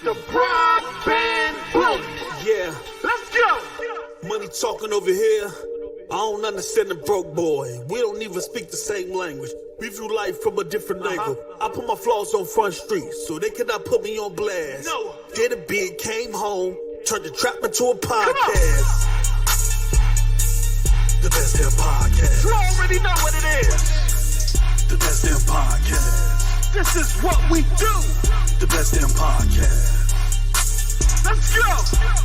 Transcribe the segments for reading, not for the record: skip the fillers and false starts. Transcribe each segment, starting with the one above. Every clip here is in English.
The broadband bully. Yeah, Let's go. money talking over here. I don't understand the broke boy. We don't even speak the same language. We view life from a different angle. I put my flaws on Front Street, so they cannot put me on blast. No. Bdpp came home, turned the trap into a podcast. The best damn podcast. You already know what it is. The best damn podcast. This is what we do. The best damn podcast. Let's go.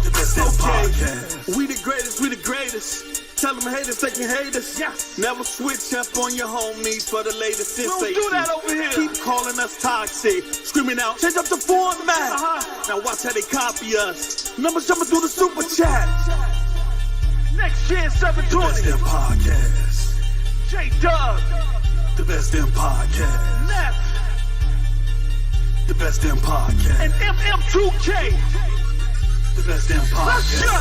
The best damn podcast. We the greatest, we the greatest. Tell them haters they can hate us. Yes. Never switch up on your homies for the latest sensation. Don't do that over here. Keep calling us toxic, screaming out, change up the format. Now watch how they copy us. Numbers jumping through the super chat. Next year, The best 720. damn podcast. J-Dub. The best damn podcast. Neff. The best damn podcast. And MM2K. The best damn Let's podcast. go.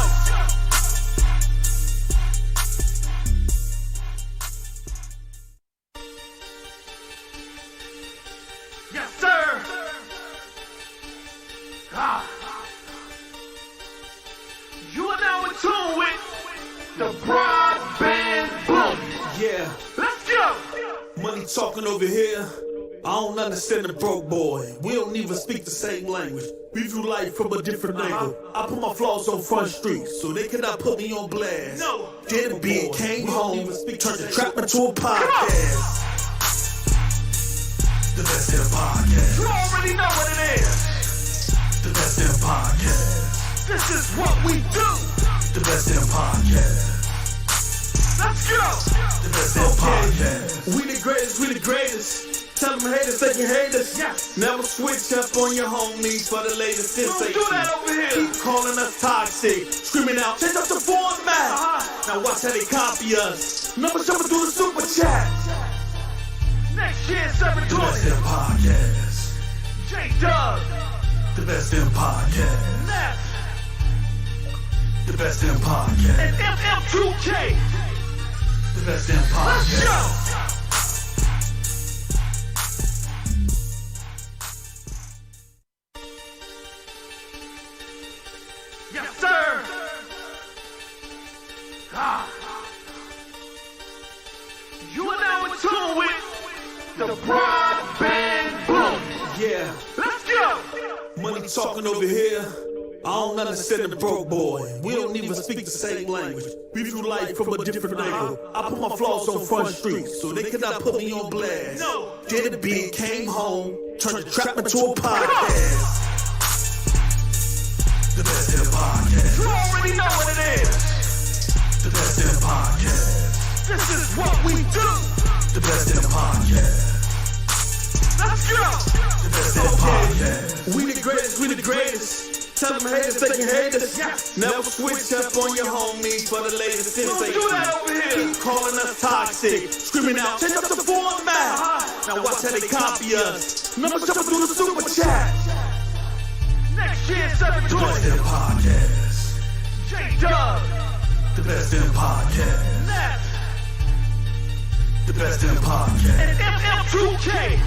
Yes, sir. You are now in tune with the broadband bully. Yeah, Let's go. money talking over here. I don't understand the broke boy. We don't even speak the same language. We view life from a different angle. I put my flaws on Front Street, so they cannot put me on blast. No. Bdpp came home, turned the trap into a podcast. The best damn podcast. You already know what it is. The best damn podcast. This is what we do. The best damn podcast. Let's go. The best damn podcast. We the greatest, we the greatest. Tell them haters they can hate us. Yes. Never switch up on your homies for the latest Don't sensation. do that over here. Keep calling us toxic, screaming out, change up the format. Now watch how they copy us. Numbers jumping through the super chat. Next year, The best 720. damn podcast. J-Dub. The best damn podcast. Neff. The best damn podcast. And MM2K. The best damn Let's podcast. go. Yes, sir. You are now in tune with the broadband bully. Yeah, Let's go. money talking over here. I don't understand the broke boy. We don't even speak the same language. We view life from a different angle. I put my flaws on Front Street, so they cannot put me on blast. No. Bdpp came home, turned the trap into a podcast. The best damn podcast. You already know what it is. The best damn podcast. This is what we do. The best damn podcast. Let's go. The best damn podcast. We the greatest, we the greatest. Tell them haters they can hate us. Yes. Never switch up on your homies for the latest Don't sensation. do that over here. Keep calling us toxic, screaming out, change up the format. Now watch how they copy us. Numbers jumping through the super chat. Next year, The best 720. damn podcast. J-Dub. The best damn podcast. Neff. The best damn podcast. And MM2K.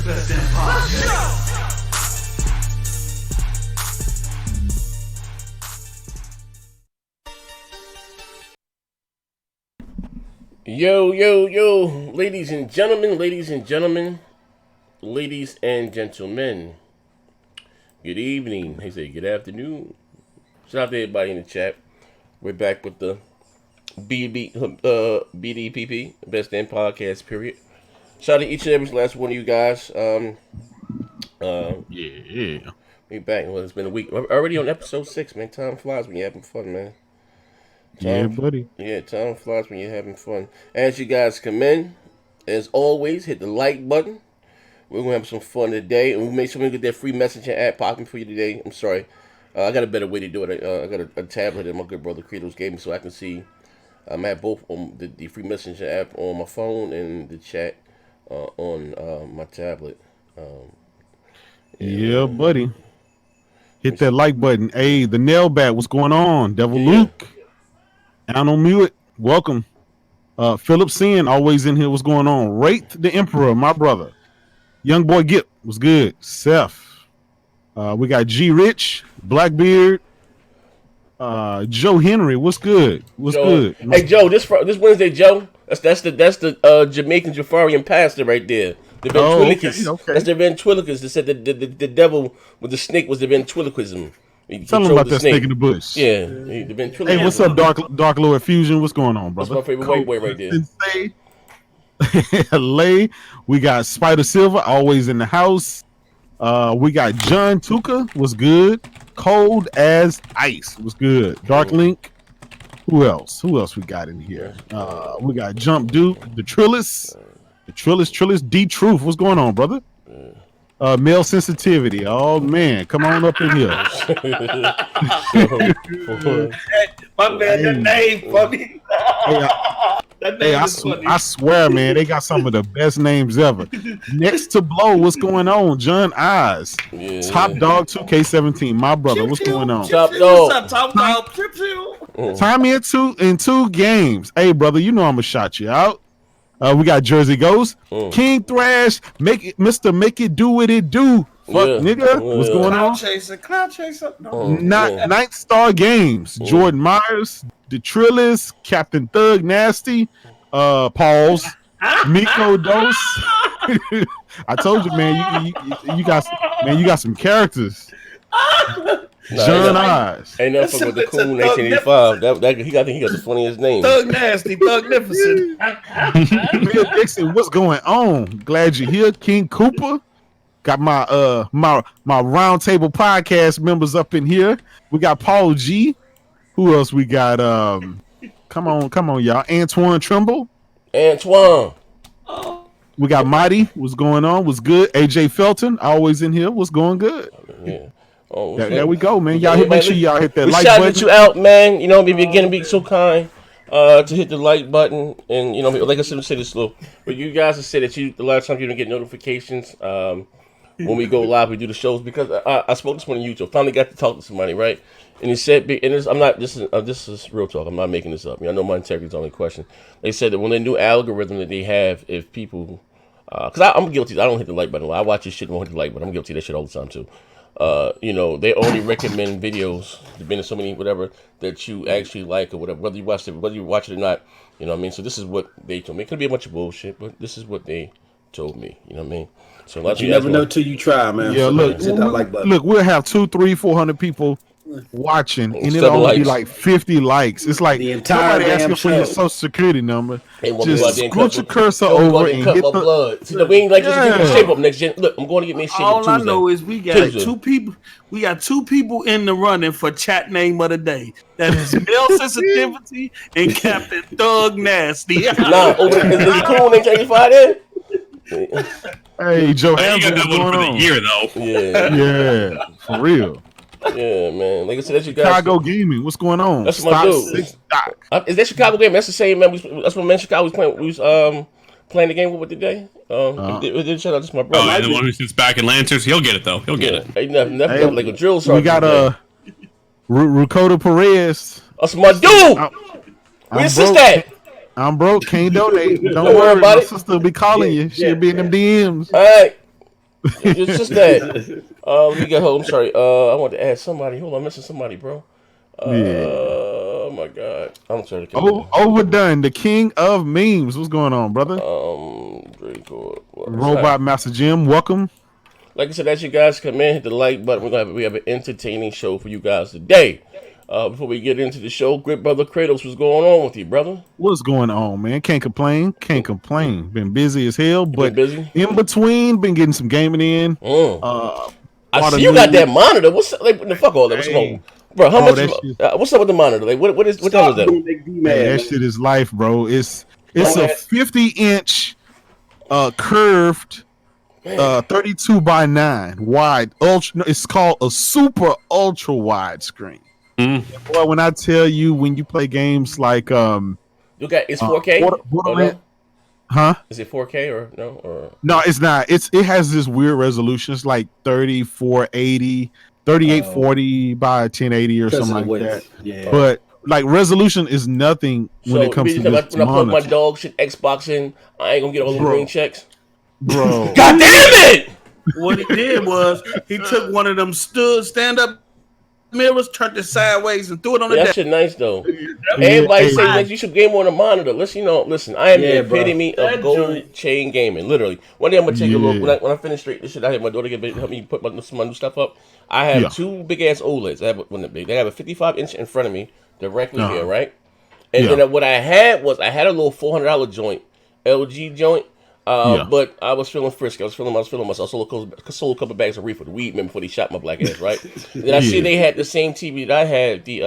The best damn Let's podcast. go. Yo, yo, yo, ladies and gentlemen, ladies and gentlemen, ladies and gentlemen. Good evening. They say good afternoon. Shout out to everybody in the chat. We're back with the BDPP, Best Damn Podcast, period. Shout out to each and every last one of you guys. Yeah. We back. Well, it's been a week. We're already on episode 6, man. Time flies when you're having fun, man. Yeah, buddy. Yeah, time flies when you're having fun. As you guys come in, as always, hit the like button. We're going to have some fun today. And we made sure we get that free messaging app popping for you today. I'm sorry. I got a better way to do it. I got a tablet that my good brother Kratos gave me so I can see. I have both on the free messaging app on my phone and the chat on my tablet. Yeah, buddy. Hit that like button. Hey, the nail bat, what's going on? Devil Luke. Down on mute. Welcome. Philip Sin, always in here. What's going on? Wraith the Emperor, my brother. Young boy Gip was good. Seth. We got G Rich, Blackbeard, Joe Henry. What's good? What's good? Hey Joe, this Wednesday, Joe. That's the Jamaican Jafarian pastor right there. The ventriloquist. Okay. That's the ventriloquist that said the devil with the snake was the ventriloquism. Tell them about that snake in the bush. Yeah, the ventriloquist. Hey, what's up, Dark Lord Fusion? What's going on, brother? That's my favorite white boy right there. Lay. We got Spider Silver, always in the house. We got John Tuka, was good. Cold as Ice, was good. Dark Link. Who else we got in here? We got Jump Duke, the Trillis, D Truth. What's going on, brother? Male sensitivity. Oh man, come on up in here. My man, that name funny. I swear, man, they got some of the best names ever. Next to Blow, what's going on? John Eyes. Yeah. Top Dog 2K17, my brother. What's going on? Top Dog. What's up, Top Dog? Time in two games. Hey, brother, you know I'm gonna shout you out. We got Jersey Ghost, King Thrash, Make It Do What It Do. Fuck, nigga. What's going on? Cloud Chaser. No. Ninth Star Games, Jordan Myers, The Trillis, Captain Thug Nasty, Pauls, Miko Dose. I told you, man, you got some characters. John Eyes. Ain't nothing fuck with the cool 1985. I think he got the funniest name. Thug Nasty, Thugnificent. Bill Dixon, what's going on? Glad you're here. King Cooper. Got my round table podcast members up in here. We got Paul G. Who else we got? Come on, y'all. Antoine Trimble. Antoine. We got Mighty. What's going on? What's good? AJ Felton, always in here. What's going good? Yeah. There we go, man. Y'all make sure y'all hit that like button. button. We shouted you out, man. You know, if you're gonna be so kind to hit the like button, and you know, like I said, say this slow. But you guys have said that the last time you don't get notifications when we go live, we do the shows because I spoke this morning on YouTube. Finally got to talk to somebody, right? And he said, this is real talk. I'm not making this up. I know my integrity is the only question. They said that when the new algorithm that they have, if people, because I'm guilty, I don't hit the like button. I watch this shit and won't hit the like button. I'm guilty of that shit all the time too. You know, they only recommend videos, depending on so many whatever that you actually like or whatever, whether you watch it or not. You know what I mean? So this is what they told me. It could be a bunch of bullshit, but this is what they told me. You know what I mean? So but you never know till you try, man. Yeah, so look, hit that like button. Look, we'll have 200, 300, 400 people watching, and it'll only be like 50 likes. It's like the entire somebody asking for show. your social security number. Just scoot your cursor over and hit the blood. See, we ain't like just get me shape up next gen. Look, I'm going to get me shape up All Tuesday. I know is we got two people. We got two people in the running for chat name of the day. That is Male Sensitivity and Captain Thug Nasty. Nah, is the cool 1985 in? Hey, Joe, you got that one for the year though. Yeah, for real. Yeah, man. Like I said, that's you guys. Chicago Gaming, what's going on? That's my dude. Is that Chicago Gaming? That's the same man. That's what man Chicago was playing. We was playing the game with today. Shout out to my brother. Oh, the one who sits back in Lancers, he'll get it though. He'll get it. Ain't nothing like a drill sergeant. We got Ricotta Perez. That's my dude. Where your sister at? I'm broke. Can't donate. Don't worry about my it. sister will be calling you. She'll be in them DMs. All right. It's just that. Let me get home. I'm sorry. I want to add somebody. Hold on, I'm missing somebody, bro. Oh my God. I'm sorry. Overdone. The king of memes. What's going on, brother? Robot Master Jim. Welcome. Like I said, as you guys come in, hit the like button. We have an entertaining show for you guys today. Before we get into the show, Grip Brother Kratos, what's going on with you, brother? What's going on, man? Can't complain. Been busy as hell, but busy? In between, been getting some gaming in. I see you got that monitor. What's like? The fuck all that? What's going on? Bro, how much? What's up with the monitor? Like, what the hell is that? That shit is life, bro. It's a 50-inch curved 32 by 9 wide ultra. It's called a super ultra wide screen. Boy, when I tell you, when you play games like you got it's 4K. No? Huh? Is it 4K or no? Or no, it's not. It has this weird resolution. It's like 3840 by 1080 or something like that. Yeah. But like resolution is nothing when it comes to this when I put my dog shit Xbox in, I ain't gonna get all the green checks. Bro. God damn it! What he did was he took one of them stand-up mirrors, turned it sideways, and threw it on the That desk. shit nice though. Everybody say that you should game on a monitor. Listen. I am the epitome of gold chain gaming. Literally. One day I'm gonna take a look. When I finish straight this shit, I have my daughter help me put my new stuff up. I have two big ass OLEDs. They have a 55-inch in front of me directly here, right? And then what I had a little $400 joint, LG joint. But I was feeling frisky. I was feeling myself. Sold a couple bags of reefer, the weed, man, before they shot my black ass, right? Then I see they had the same TV that I had, the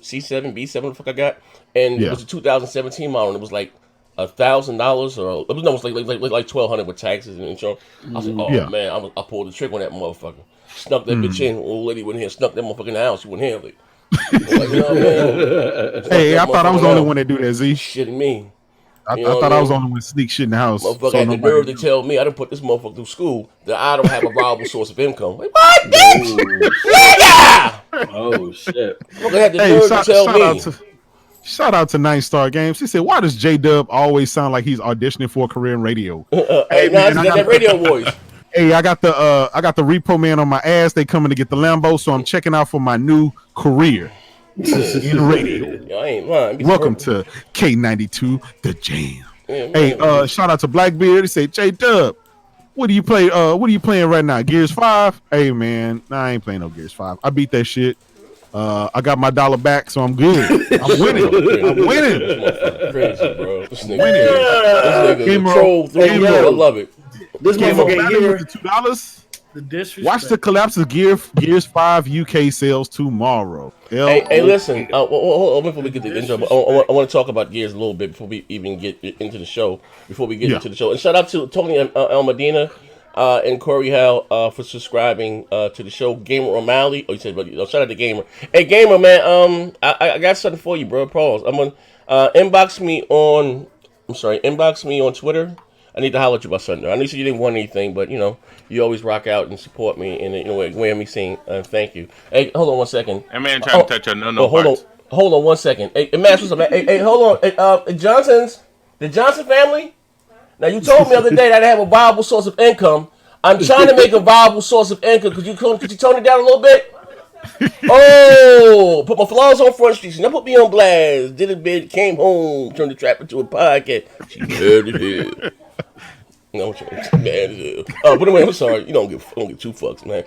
C7, B7, the fuck I got, and it was a 2017 model, and it was like $1,000, or it was like $1,200 with taxes and insurance. I was like, man, I pulled the trick on that motherfucker. Snuck that bitch in. Old lady went here, snuck that motherfucker in the house. She went here, like, hey, I thought I was the only one that do that. Z shitting me. I thought I was the only one to sneak shit in the house. Motherfucker had the nerve to tell me I done put this motherfucker through school that I don't have a viable source of income. Like, what, bitch? Nigga! Oh, shit. Motherfucker had the nerve to tell me. Shout out to 9-Star Games. He said, why does J-Dub always sound like he's auditioning for a career in radio? Hey, man, I got that radio voice. Hey, I got the repo man on my ass. They coming to get the Lambo, so I'm checking out for my new career in radio. Yo, I ain't lying. Welcome to K92 The Jam. Yeah, hey, shout out to Blackbeard. He said, J-Dub, what do you play? What are you playing right now? Gears 5? Hey man, I ain't playing no Gears 5. I beat that shit. I got my $1 back, so I'm good. I'm winning. Crazy, bro. This nigga troll through. I love it. This motherfucker here $2. The disrespect. Watch the collapse of Gears 5 UK sales tomorrow. Hey, listen. Hold on before we get to the intro. I want to talk about Gears a little bit before we even get into the show. And shout out to Tony El Medina and Corey Howe for subscribing to the show. Gamer O'Malley. Oh, you said, but shout out to Gamer. Hey, Gamer man. I got something for you, bro. Pause. I'm gonna inbox me on Twitter. I need to holler at you about something. I know you said you didn't want anything, but you always rock out and support me, and way of me saying thank you. Hey, hold on one second. That man trying to touch your hold on 1 second. Hey, Max, what's up, man? Hey, hold on. The Johnson family. Now you told me the other day that I have a viable source of income. I'm trying to make a viable source of income. Could you tone it down a little bit? Oh, put my flaws on Front Street. Now put me on blast. Did a bit, came home, turned the trap into a podcast. She mad as hell. No, I'm mad as hell. But anyway, I'm sorry. You don't give 2 fucks, man.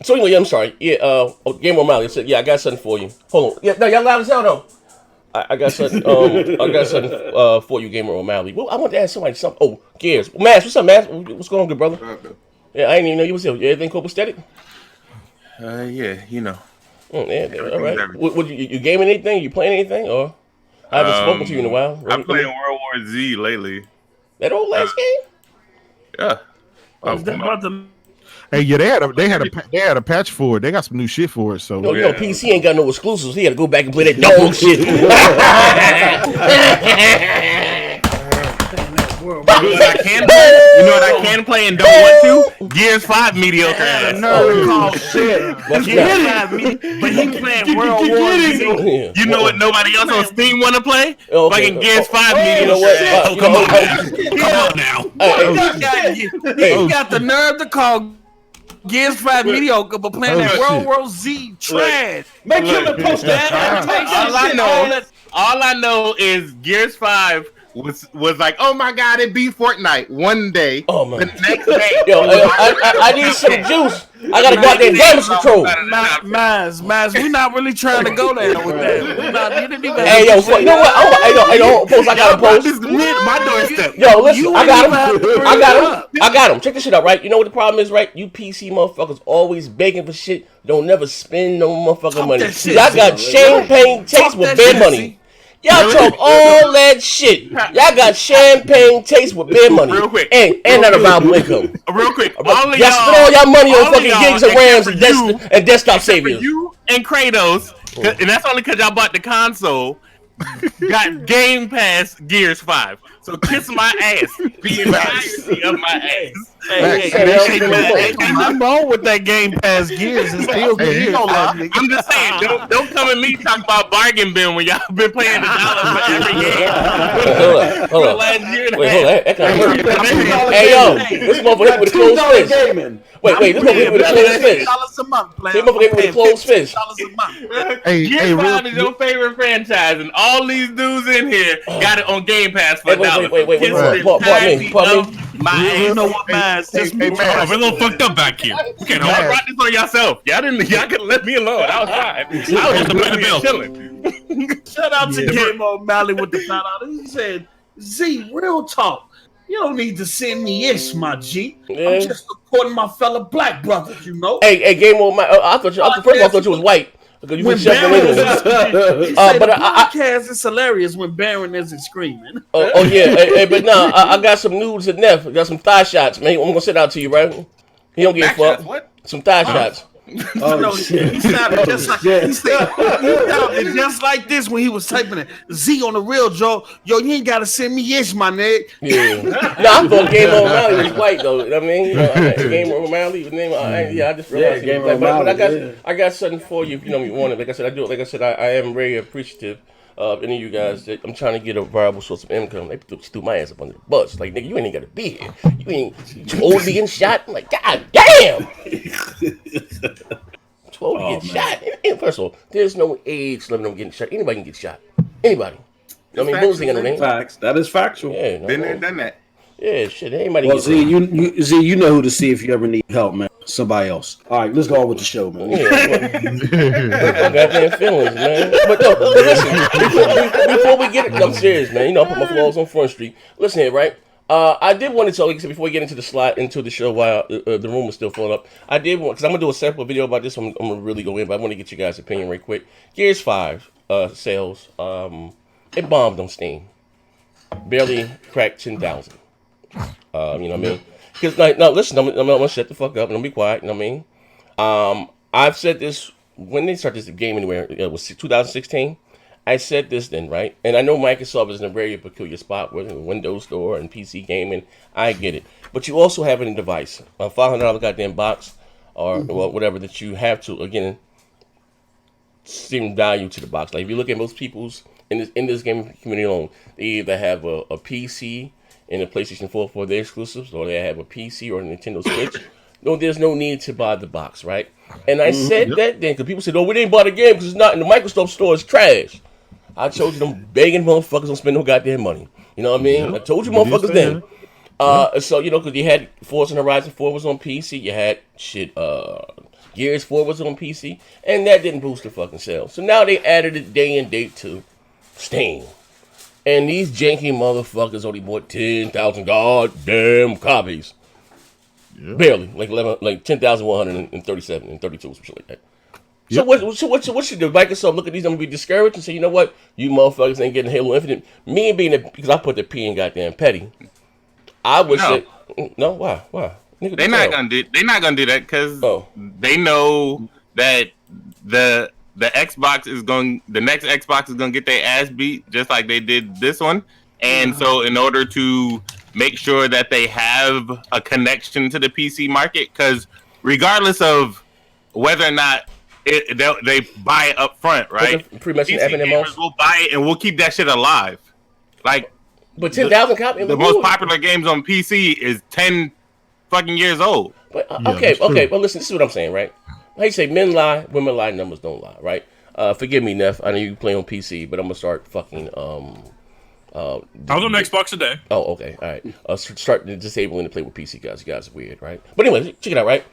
So anyway, I'm sorry. Yeah, Game O'Malley said, I got something for you. Hold on. Yeah, no, y'all loud as hell though. I got something. For you, Gamer O'Malley. Well, I want to ask somebody something. Oh, Gears. Mass, what's up, Mass? What's going on, good brother? Yeah, I didn't even know you was here. Everything copacetic? Yeah, yeah, all right. What you gaming anything? You playing anything? Or I haven't spoken to you in a while. I'm playing World War Z lately. That old last game? Yeah. Hey, yeah, they had a patch for it. They got some new shit for it. So PC ain't got no exclusives. He had to go back and play that dog shit. You know what I can play and don't want to? Gears 5 mediocre ass. But he playing World War Z. You know what nobody else on Steam want to play? Fucking Gears 5 mediocre ass. Oh, come on now. He got the nerve to call Gears 5 mediocre, but playing that World War Z trash. Make him a post that. All I know is Gears 5 was like, oh my god, it beat Fortnite one day. Oh man. The next day, I need some juice. I gotta go out there and damage control. Maz, we not really trying to go there with that. You didn't even. Hey yo, you know what? I got a post. This is my doorstep. Yo, listen, I got him. Check this shit out, right? You know what the problem is, right? You PC motherfuckers always begging for shit. Don't never spend no motherfucking money. Y'all got champagne taste with beer money. Y'all talk all that shit. Y'all got champagne taste with beer money. Real quick. And not a viable income. Real quick. Y'all spend all y'all money on fucking gigs and RAMs and desktop saviors. You and Kratos, and that's only because y'all bought the console, got Game Pass Gears 5. So kiss my ass. Be embarrassed of my ass. Hey, ain't nothing wrong with that Game Pass Gears. It's still Gears. I'm just saying, don't come at me talk about bargain bin when y'all been playing the dollar for every game. Hold on. Last year and a Wait, half. hold on. That kind of hurt. Hey, yo, this motherfucker hit with a closed fist. Wait, this motherfucker hit with a closed fist. $8 a month, This motherfucker hit with a closed fist. $8 a month. Hey, Gears 5 is your favorite franchise, and all these dudes in here got it on Game Pass for $1. Wait. Pardon me. You know what, man? Just We're a little fucked up back here. You can't Y'all hold brought this on yourself. Y'all could let me alone. I was fine. I was just paying the bill. Chilling. Shout out to Game O'Malley with the shout out. He said, Z, real talk. You don't need to send me ish, my G. Yeah. I'm just supporting my fellow black brothers, you know. Hey, Game On My. I thought you was white. Because you When was chefing Baron England. is the podcast is hilarious when Baron isn't screaming. Oh yeah, hey, but nah, I got some nudes at Neff. I got some thigh shots, man. I'm gonna sit out to you, right? He don't give a fuck. What? Some thigh shots. No, he sounded just like he sounded just like this when he was typing it. Z on the real, Joe. Yo, you ain't gotta send me ish, my nigga. Yeah. I thought Game On O'Malley was white though. You know what I mean, Game On O'Malley was name. I just realized. Game But O'Malley, I got something for you if you know you want it. Like I said, I am very appreciative of any of you guys that I'm trying to get a viable source of income. They threw my ass up under the bus. Like, nigga, you ain't got to be here. You ain't too old to be getting shot. I'm like, God damn. Too old to get shot. And first of all, there's no age limit on getting shot. Anybody can get shot. Anybody. I mean, Bulls ain't got no name. Facts. That is factual. Yeah, no, Been there, done that. yeah, shit. Anybody Well, get Z, you know who to see if you ever need help, man. Somebody else. All right, let's go on with the show, man. I got damn feelings, man. But no, listen, before we get it, I'm serious, man. You know, I put my flaws on Front Street. Listen here, right? I did want to tell you, before we get into the show while the room is still filling up, I did want, because I'm going to do a sample video about this, I'm going to really go in, but I want to get you guys' opinion right quick. Gears 5 sales, it bombed on Steam. Barely cracked 10,000. You know what I mean? Because, no, listen, I'm going to shut the fuck up and I'm be quiet, you know what I mean? I've said this, when they started this game anywhere, it was 2016. I said this then, right? And I know Microsoft is in a very peculiar spot with the Windows Store and PC gaming. I get it. But you also have a device, a $500 goddamn box, or whatever that you have to, again, seem value to the box. Like, if you look at most people's, in this gaming community alone, they either have a PC and a PlayStation 4 for their exclusives, or they have a PC or a Nintendo Switch. No, there's no need to buy the box, right? And I said that then, because people said, oh, we didn't buy the game because it's not in the Microsoft store, it's trash. I told you them begging motherfuckers don't spend no goddamn money. You know what I mean? I told you motherfuckers then. So, you know, because you had Forza Horizon 4 was on PC, you had Gears 4 was on PC, and that didn't boost the fucking sales. So now they added it day and date to Steam. And these janky motherfuckers only bought 10,000 goddamn copies. Yeah. Barely, like 10,137 and 32, some shit like that. Yep. So what should the Microsoft look at these and be discouraged and say, you know what, you motherfuckers ain't getting Halo Infinite? Me being because I put the P in goddamn petty. I would say no. Why? Nigga, They're not gonna do that because they know that the Xbox is the next Xbox is gonna get their ass beat just like they did this one, and so in order to make sure that they have a connection to the PC market, because regardless of whether or not they buy it up front, right? PC gamers will buy it and we'll keep that shit alive. Like, but 10,000 copies. The most popular games on PC is 10 fucking years old. But okay. But listen, this is what I'm saying, right? Like you say, men lie, women lie, numbers don't lie, right? Forgive me, Neff. I know you play on PC, but I'm gonna start fucking. I was on Xbox today. Oh, okay, all right. Start disabling to play with PC guys. You guys are weird, right? But anyway, check it out, right?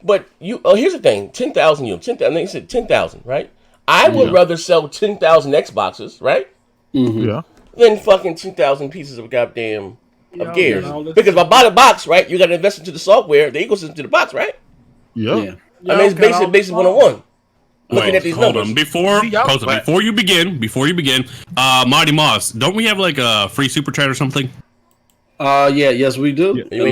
But you. Here's the thing: 10,000 units. 10,000. They said 10,000, right? I would rather sell 10,000 Xboxes, right? Mm-hmm. Yeah. Than fucking 10,000 pieces of goddamn of Gears. Because if I buy the box, right, you got to invest into the software, the ecosystem to the box, right? Yeah. I mean, it's basic 101. Looking at these numbers. Before you begin, Marty Moss, don't we have like a free super chat or something? Yes, we do. We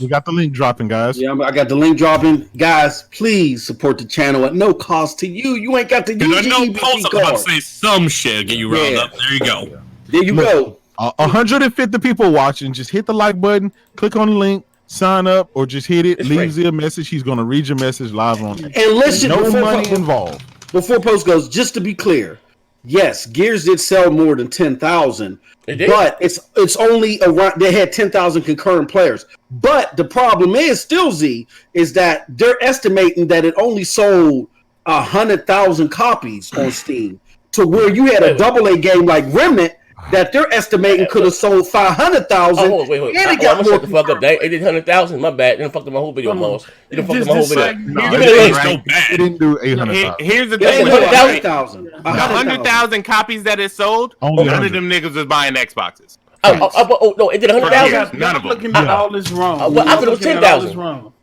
got the link dropping, guys. Yeah, I got the link dropping. Guys, please support the channel at no cost to you. You ain't got to use your EBT card. I was about to say some shit, get you riled up. There you go. There you go. 150 people watching. Just hit the like button, click on the link, sign up, or just hit it. It's leave free. Z a message. He's gonna read your message live on. And listen, no before money involved. Before post goes, just to be clear, yes, Gears did sell more than 10,000, but it's only around. They had 10,000 concurrent players. But the problem is still Z is that they're estimating that it only sold 100,000 copies on Steam, to where you had a AA game like Remnant that they're estimating could have sold 500,000. Oh, wait. And I'm it got gonna more. shut the fuck up. They did 100,000. My bad. They done fucked up my whole video, Moss. You done fucked up my whole video. No, Give me the link. So They bad. didn't do 800,000. Here's the They thing: sold 100,000. 100,000. copies that it sold, Only none 100. of them niggas was buying Xboxes. Oh, no, it did 100,000. None of them. Looking at all this wrong. Well, I thought it was 10,000.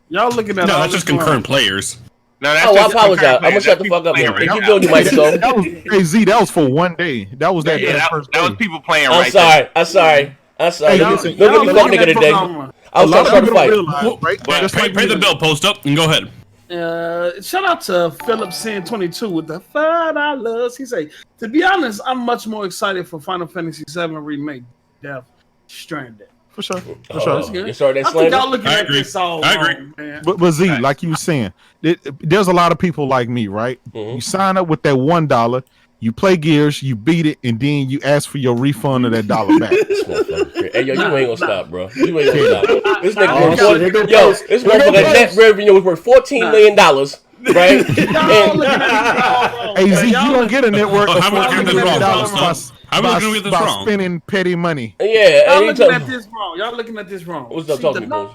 Y'all looking at No, all that's this just concurrent wrong. players. No, that's Oh, I just apologize. I'm concurrent gonna shut the players. fuck up That's now. people Keep playing doing right your now. mic, That was, hey Z, that was for one day. That was that Yeah, first that was day. people playing I'm right sorry. I'm sorry. Hey, Don't listen, give me y'all fuck looking nigga at today. Kojima. I was A trying lot to of start the people fight. realize, right? But Just like pay the you. bill, post up, and go ahead. Shout out to Philip Sin 22 with the $5. He say, to be honest, I'm much more excited for Final Fantasy VII Remake Death Stranding. For sure. For Oh, sure. you started that I think y'all slander? looking I at agree. this all I agree. wrong, man. But Z, like you were saying, there's a lot of people like me, right? Mhm. You sign up with that $1, you play Gears, you beat it, and then you ask for your refund of that $1 back. This motherfucker. Hey, yo, you ain't gonna stop, bro. You ain't gonna stop. This Oh, nigga shit, here go yo, post. this Here go motherfucker post. net revenue was worth $14 million, right? Y'all looking at this all wrong. Hey Z, you Y'all don't get a network Oh, of how we looking at this $14 wrong, million Post? How we looking at this by wrong? spending petty money. Yeah, Y'all and he looking told at this wrong. Y'all looking at this wrong. What's up, See, talk to the me, Bulls?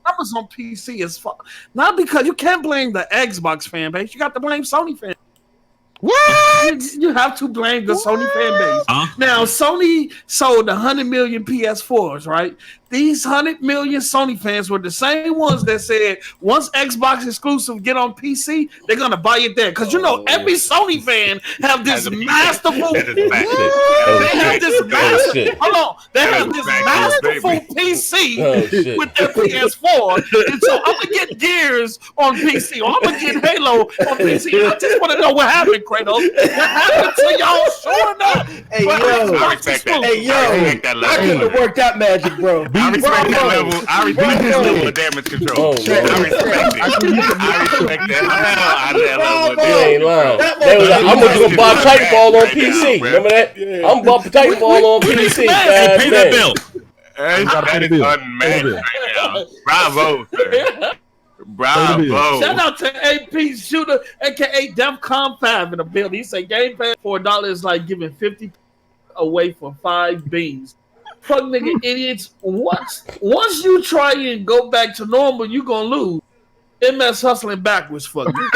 numbers on PC is not because you can't blame the Xbox fan base. You got to blame Sony fan. What? You have to blame the Sony fan base. Huh? Now, Sony sold 100 million PS4s, right? These 100 million Sony fans were the same ones that said once Xbox exclusive get on PC, they're gonna buy it there. Because you know every Sony fan have this Has a PC. masterful. That is fact. They have this Oh, masterful. shit. Hold on, they That have is this fact, masterful baby. PC Oh, shit. with their PS4, and so I'm gonna get Gears on PC, or I'm gonna get Halo on PC. I just want to know what happened, Kratos. What happened to y'all showing up? Hey, for yo. Xbox I respect that. exclusive? Hey, yo, I respect that I level. couldn't have worked that magic, bro. I respect that level. I respect that Bravo. level of damage control. Oh, I Lord. respect it. I respect that. I that level of You ain't damage lying. That They was like, I'm motherfucker gonna is buy just Titanfall on right now, PC. bro. Remember that? I'm buying Titanfall on PC. Hey, pay that bill. gotta pay That the is bill. unmatched right now. Bravo, sir. bill. Bravo. Shout out to AP Shooter, aka DEFCON 5 in the building. He said Game Pass for $1 is like giving 50 away for 5 beans. Fuck nigga idiots. Once you try and go back to normal, you gonna lose. MS hustling backwards, fuck you.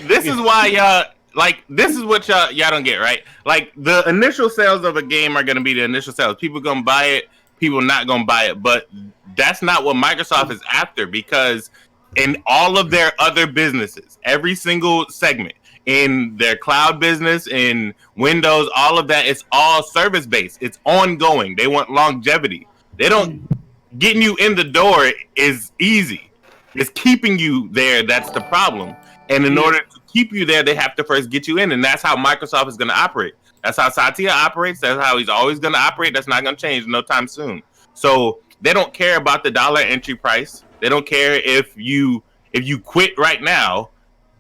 This is why y'all like this is what y'all don't get, right? Like the initial sales of a game are gonna be the initial sales. People gonna buy it, people not gonna buy it, but that's not what Microsoft is after, because in all of their other businesses, every single segment, in their cloud business, in Windows, all of that, it's all service based. It's ongoing. They want longevity. They don't getting you in the door is easy. It's keeping you there that's the problem. And in order to keep you there, they have to first get you in, and that's how Microsoft is going to operate. That's how Satya operates. That's how he's always going to operate. That's not going to change no time soon. So they don't care about the dollar entry price. They don't care if you quit right now,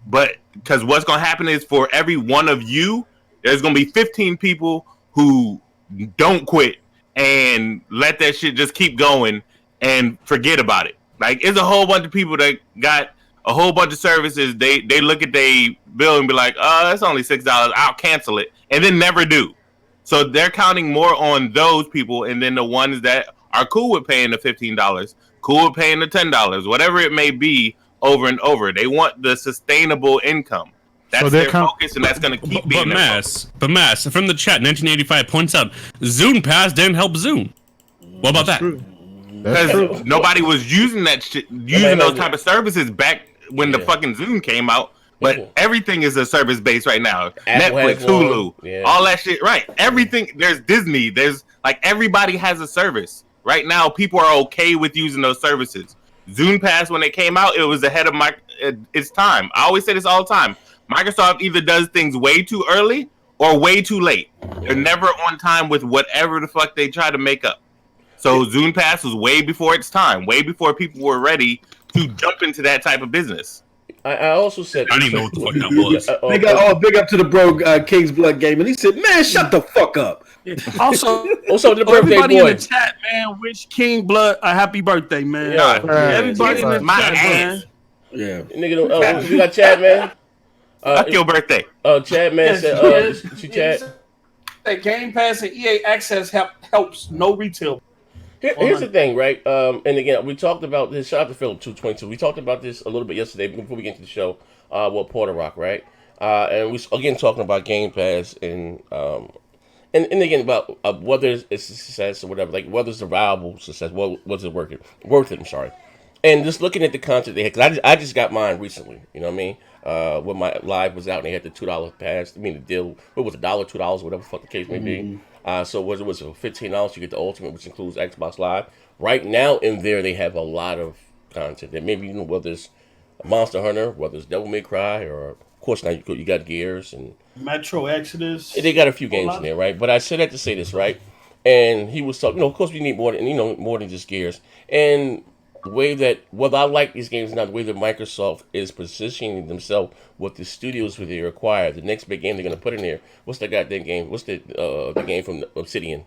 but because what's going to happen is for every one of you, there's going to be 15 people who don't quit and let that shit just keep going and forget about it. Like, it's a whole bunch of people that got a whole bunch of services. They look at their bill and be like, that's only $6. I'll cancel it. And then never do. So they're counting more on those people, and then the ones that are cool with paying the $15, cool with paying the $10, whatever it may be, over and over. They want the sustainable income. That's So their focus, and that's going to keep being their focus. But Mass, from the chat, 1985 points out, Zune Pass didn't help Zune. What about that? Because nobody was using that shit, using those type of services back when the fucking Zune came out. But everything is a service base right now. Apple Netflix, has one. Hulu, all that shit. Right. Everything. There's Disney. There's like everybody has a service. Right now, people are okay with using those services. Zune Pass, when it came out, it was ahead of its time. I always say this all the time. Microsoft either does things way too early or way too late. They're never on time with whatever the fuck they try to make up. So Zune Pass was way before its time, way before people were ready to jump into that type of business. I also said I didn't even know what the fuck that was. Big up to the bro King's Blood game, and he said, "Man, shut the fuck up." Also, the birthday everybody boy. in the chat, man, wish King Blood a happy birthday, man. Yeah, everybody in the my chat, man. Yeah, nigga, we got Chad, man. Fuck your birthday. Chad, man said, she Chad. That Game Pass and EA Access helps no retail. Here's the thing, right? And again, we talked about this. Shout out to Philip 222. We talked about this a little bit yesterday before we get into the show. With Porter Rock, right? And we again talking about Game Pass and again about whether it's a success or whatever, like whether it's a viable success, was it worth it? I'm sorry. And just looking at the content they had, because I just got mine recently. You know what I mean? When my live was out and they had the $2 pass. I mean the deal. What was it? $1, $2, whatever the fuck the case may be. So it was $15. You get the ultimate, which includes Xbox Live. Right now in there, they have a lot of content. That maybe whether it's Monster Hunter, whether it's Devil May Cry, or of course now you got Gears and Metro Exodus. They got a few games in there, right? But I said that to say this, right? And he was talking. Of course we need more than just Gears. And the way that I like these games now, the way that Microsoft is positioning themselves with the studios where they acquire the next big game they're gonna put in there. What's the goddamn game? What's the game from Obsidian?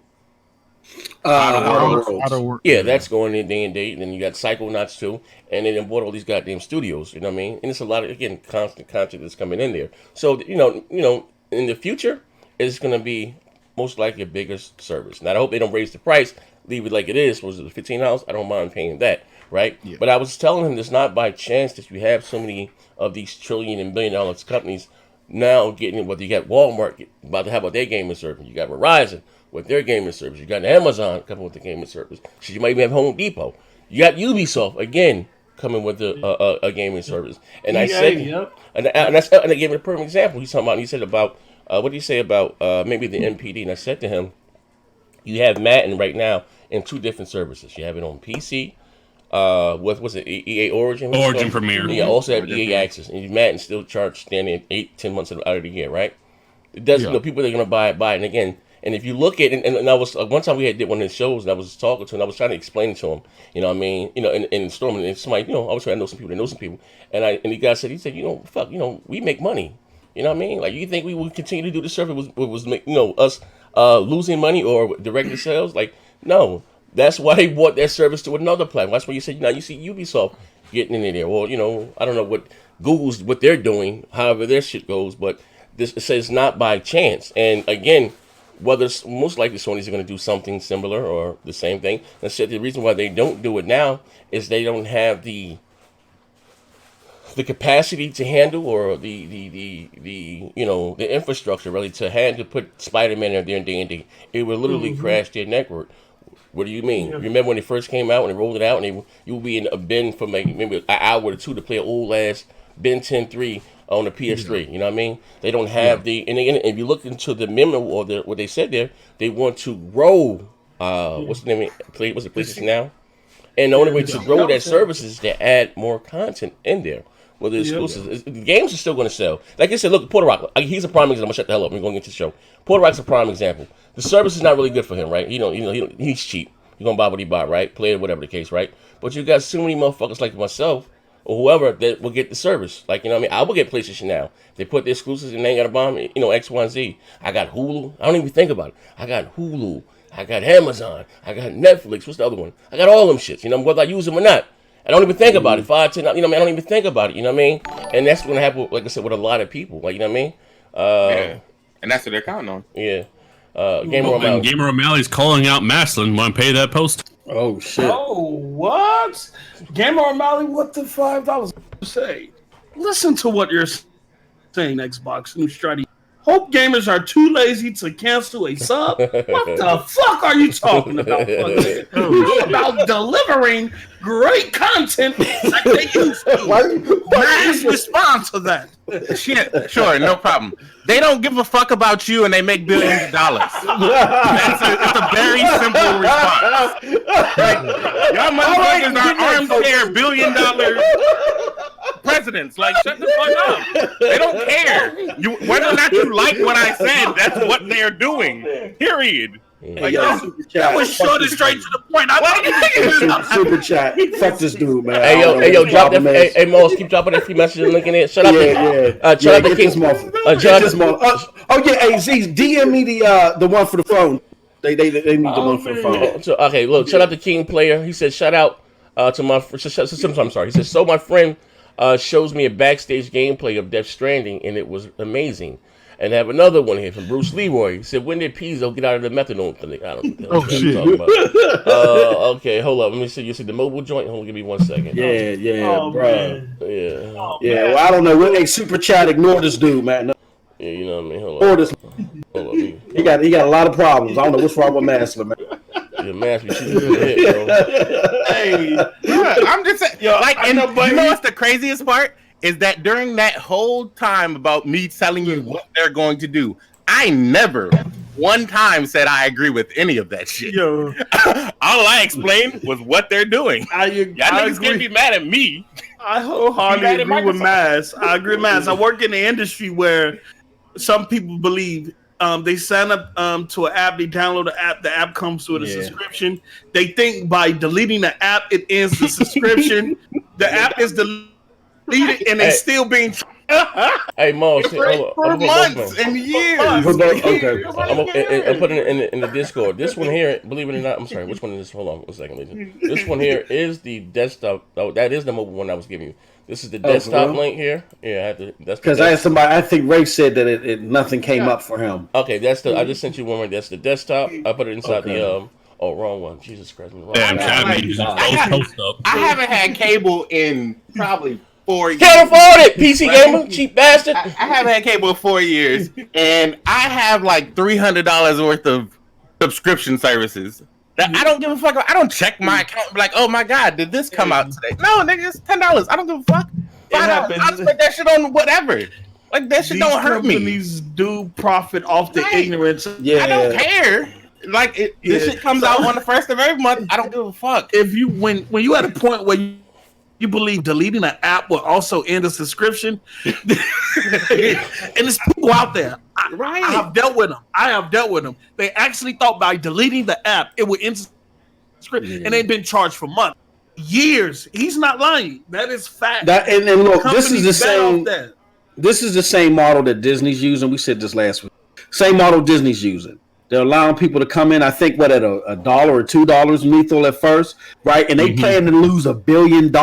Outer Worlds. Yeah, that's going in day and date. And then you got Psychonauts too, and then bought all these goddamn studios. You know what I mean? And it's a lot of constant content that's coming in there. So you know, in the future, it's gonna be most likely a bigger service. Now I hope they don't raise the price, leave it like it is. Was it $15? I don't mind paying that. Right? Yeah. But I was telling him it's not by chance that you have so many of these trillion and billion dollar companies now getting, whether you got Walmart about to have their gaming service, you got Verizon with their gaming service, you got Amazon coming with the gaming service, so you might even have Home Depot. You got Ubisoft again coming with a gaming service. And I said, and I gave him a perfect example. He said about what did he say about maybe the MPD? And I said to him, you have Madden right now in 2 different services. You have it on PC. What was it? EA Origin Premier. Yeah, also have EA Access, and Madden still charge standing 8-10 months out of the year, right? It does. People are gonna buy it, and again, and if you look at it, and I was one time we did one of the shows, and I was talking to him, and I was trying to explain to him, you know what I mean, in Storm, and somebody, I was trying to know some people, and the guy said, we make money, you know what I mean, like you think we would continue to do the service was us losing money or direct sales, like no. That's why they bought that service to another platform. That's why you said, you see Ubisoft getting in there. Or, I don't know what they're doing, however their shit goes, but it says not by chance. And again, whether it's most likely Sony's going to do something similar or the same thing. I said the reason why they don't do it now is they don't have the capacity to handle or the infrastructure really to put Spider-Man in there in day and date. It would literally crash their network. What do you mean? Yeah. Remember when it first came out, when they rolled it out, and you would be in a bin for maybe an hour or 2 to play an old ass Ben 10.3 on the PS3. You know what I mean? They don't have and if you look into the memo or what they said there, they want to grow. What's the name? What's the PlayStation Now? And the only way to grow that service is to add more content in there. Well, the exclusives, the games are still going to sell. Like I said, look, Porter Rock, he's a prime example. I'm going to shut the hell up. We're going to get to the show. Porter Rock's a prime example. The service is not really good for him, right? He's cheap. He's going to buy what he buy, right? Play it, whatever the case, right? But you got so many motherfuckers like myself or whoever that will get the service. Like, you know what I mean? I will get PlayStation Now. They put the exclusives and they ain't got a bomb, X, Y, and Z. I got Hulu. I don't even think about it. I got Hulu. I got Amazon. I got Netflix. What's the other one? I got all them shits, whether I use them or not. I don't even think about it. 5, 10, I don't even think about it, you know what I mean? And that's going to happen, like I said, with a lot of people, like, you know what I mean? Yeah. And that's what they're counting on. Yeah. Gamer O'Malley. Gamer O'Malley's calling out Maslin. Want to pay that post? Oh, shit. Oh, what? Gamer O'Malley, what the $5 say? Listen to what you're saying, Xbox new strategy. Hope gamers are too lazy to cancel a sub. What the fuck are you talking about? About delivering great content like they used to. Mass response to that. Shit, sure, no problem. They don't give a fuck about you and they make billions of dollars. It's a very simple response. Like, y'all motherfuckers are armchair $1 billion presidents. confidence. Like, shut the fuck up. They don't care. Whether or not you like what I said, that's what they're doing. Period. Like, that was short and straight to the point. Super chat. Fuck this dude, man. Hey yo, drop that. Hey Moss, keep dropping that free message and linking it. Shut up. Shout out to King. Oh yeah, hey Z, DM me the one for the phone. They need the one for the phone. So, okay, look, shout out to King Player. He said shout out to my. I'm sorry. He said so. My friend shows me a backstage gameplay of Death Stranding, and it was amazing. And I have another one here from Bruce Leroy. He said, when did Pizzo get out of the methadone thing? I don't know. Oh, shit. Okay, hold up. Let me see. You see the mobile joint? Hold on, give me 1 second. Yeah, bro. Yeah. Well, I don't know. Hey, Super Chat, ignore this dude, man. No. Yeah, you know what I mean? Hold on. He got a lot of problems. I don't know what's wrong with Massler, man. Yeah, Massler, she's a hit, bro. Hey, I'm just saying. You know what's the craziest part? Is that during that whole time about me telling you what they're going to do, I never one time said I agree with any of that shit. All I explained was what they're doing. Y'all niggas can't be mad at me. I wholeheartedly agree with Maz. I agree with Maz. I work in the industry where some people believe they sign up to an app, they download the app comes with a subscription. They think by deleting the app, it ends the subscription. The app is deleted and they still being Hey, Mo, for months and years. Okay. I'm putting it in the Discord. This one here, believe it or not, I'm sorry. Which one is this? Hold on 1 second, ladies. This one here is the desktop. Oh, that is the mobile one I was giving you. This is the desktop link here. Yeah, I have to. That's because I had somebody. I think Ray said that it nothing came up for him. Okay, that's the. I just sent you one right. That's the desktop. I put it inside the. Oh, wrong one. Jesus Christ. I haven't had cable in probably 4 years. Can't afford it, PC gamer, cheap bastard. I haven't had cable in 4 years, and I have like $300 worth of subscription services. That I don't give a fuck about. I don't check my account and be like, oh my god, did this come out today? No, nigga, it's $10. I don't give a fuck. I spend that shit on whatever. Like that shit don't hurt me. Companies do profit off the ignorance. I don't care. Like this shit comes out on the 1st of every month. I don't give a fuck. If you when you at a point where you believe deleting an app will also end a subscription, and there's people out there. I have dealt with them. They actually thought by deleting the app it would end the subscription, and they've been charged for months, years. He's not lying. That is fact. And look, this is the same. This is the same model that Disney's using. We said this last week. Same model Disney's using. They're allowing people to come in, I think, at $1 or $2 lethal at first, right? And they plan to lose $1 billion.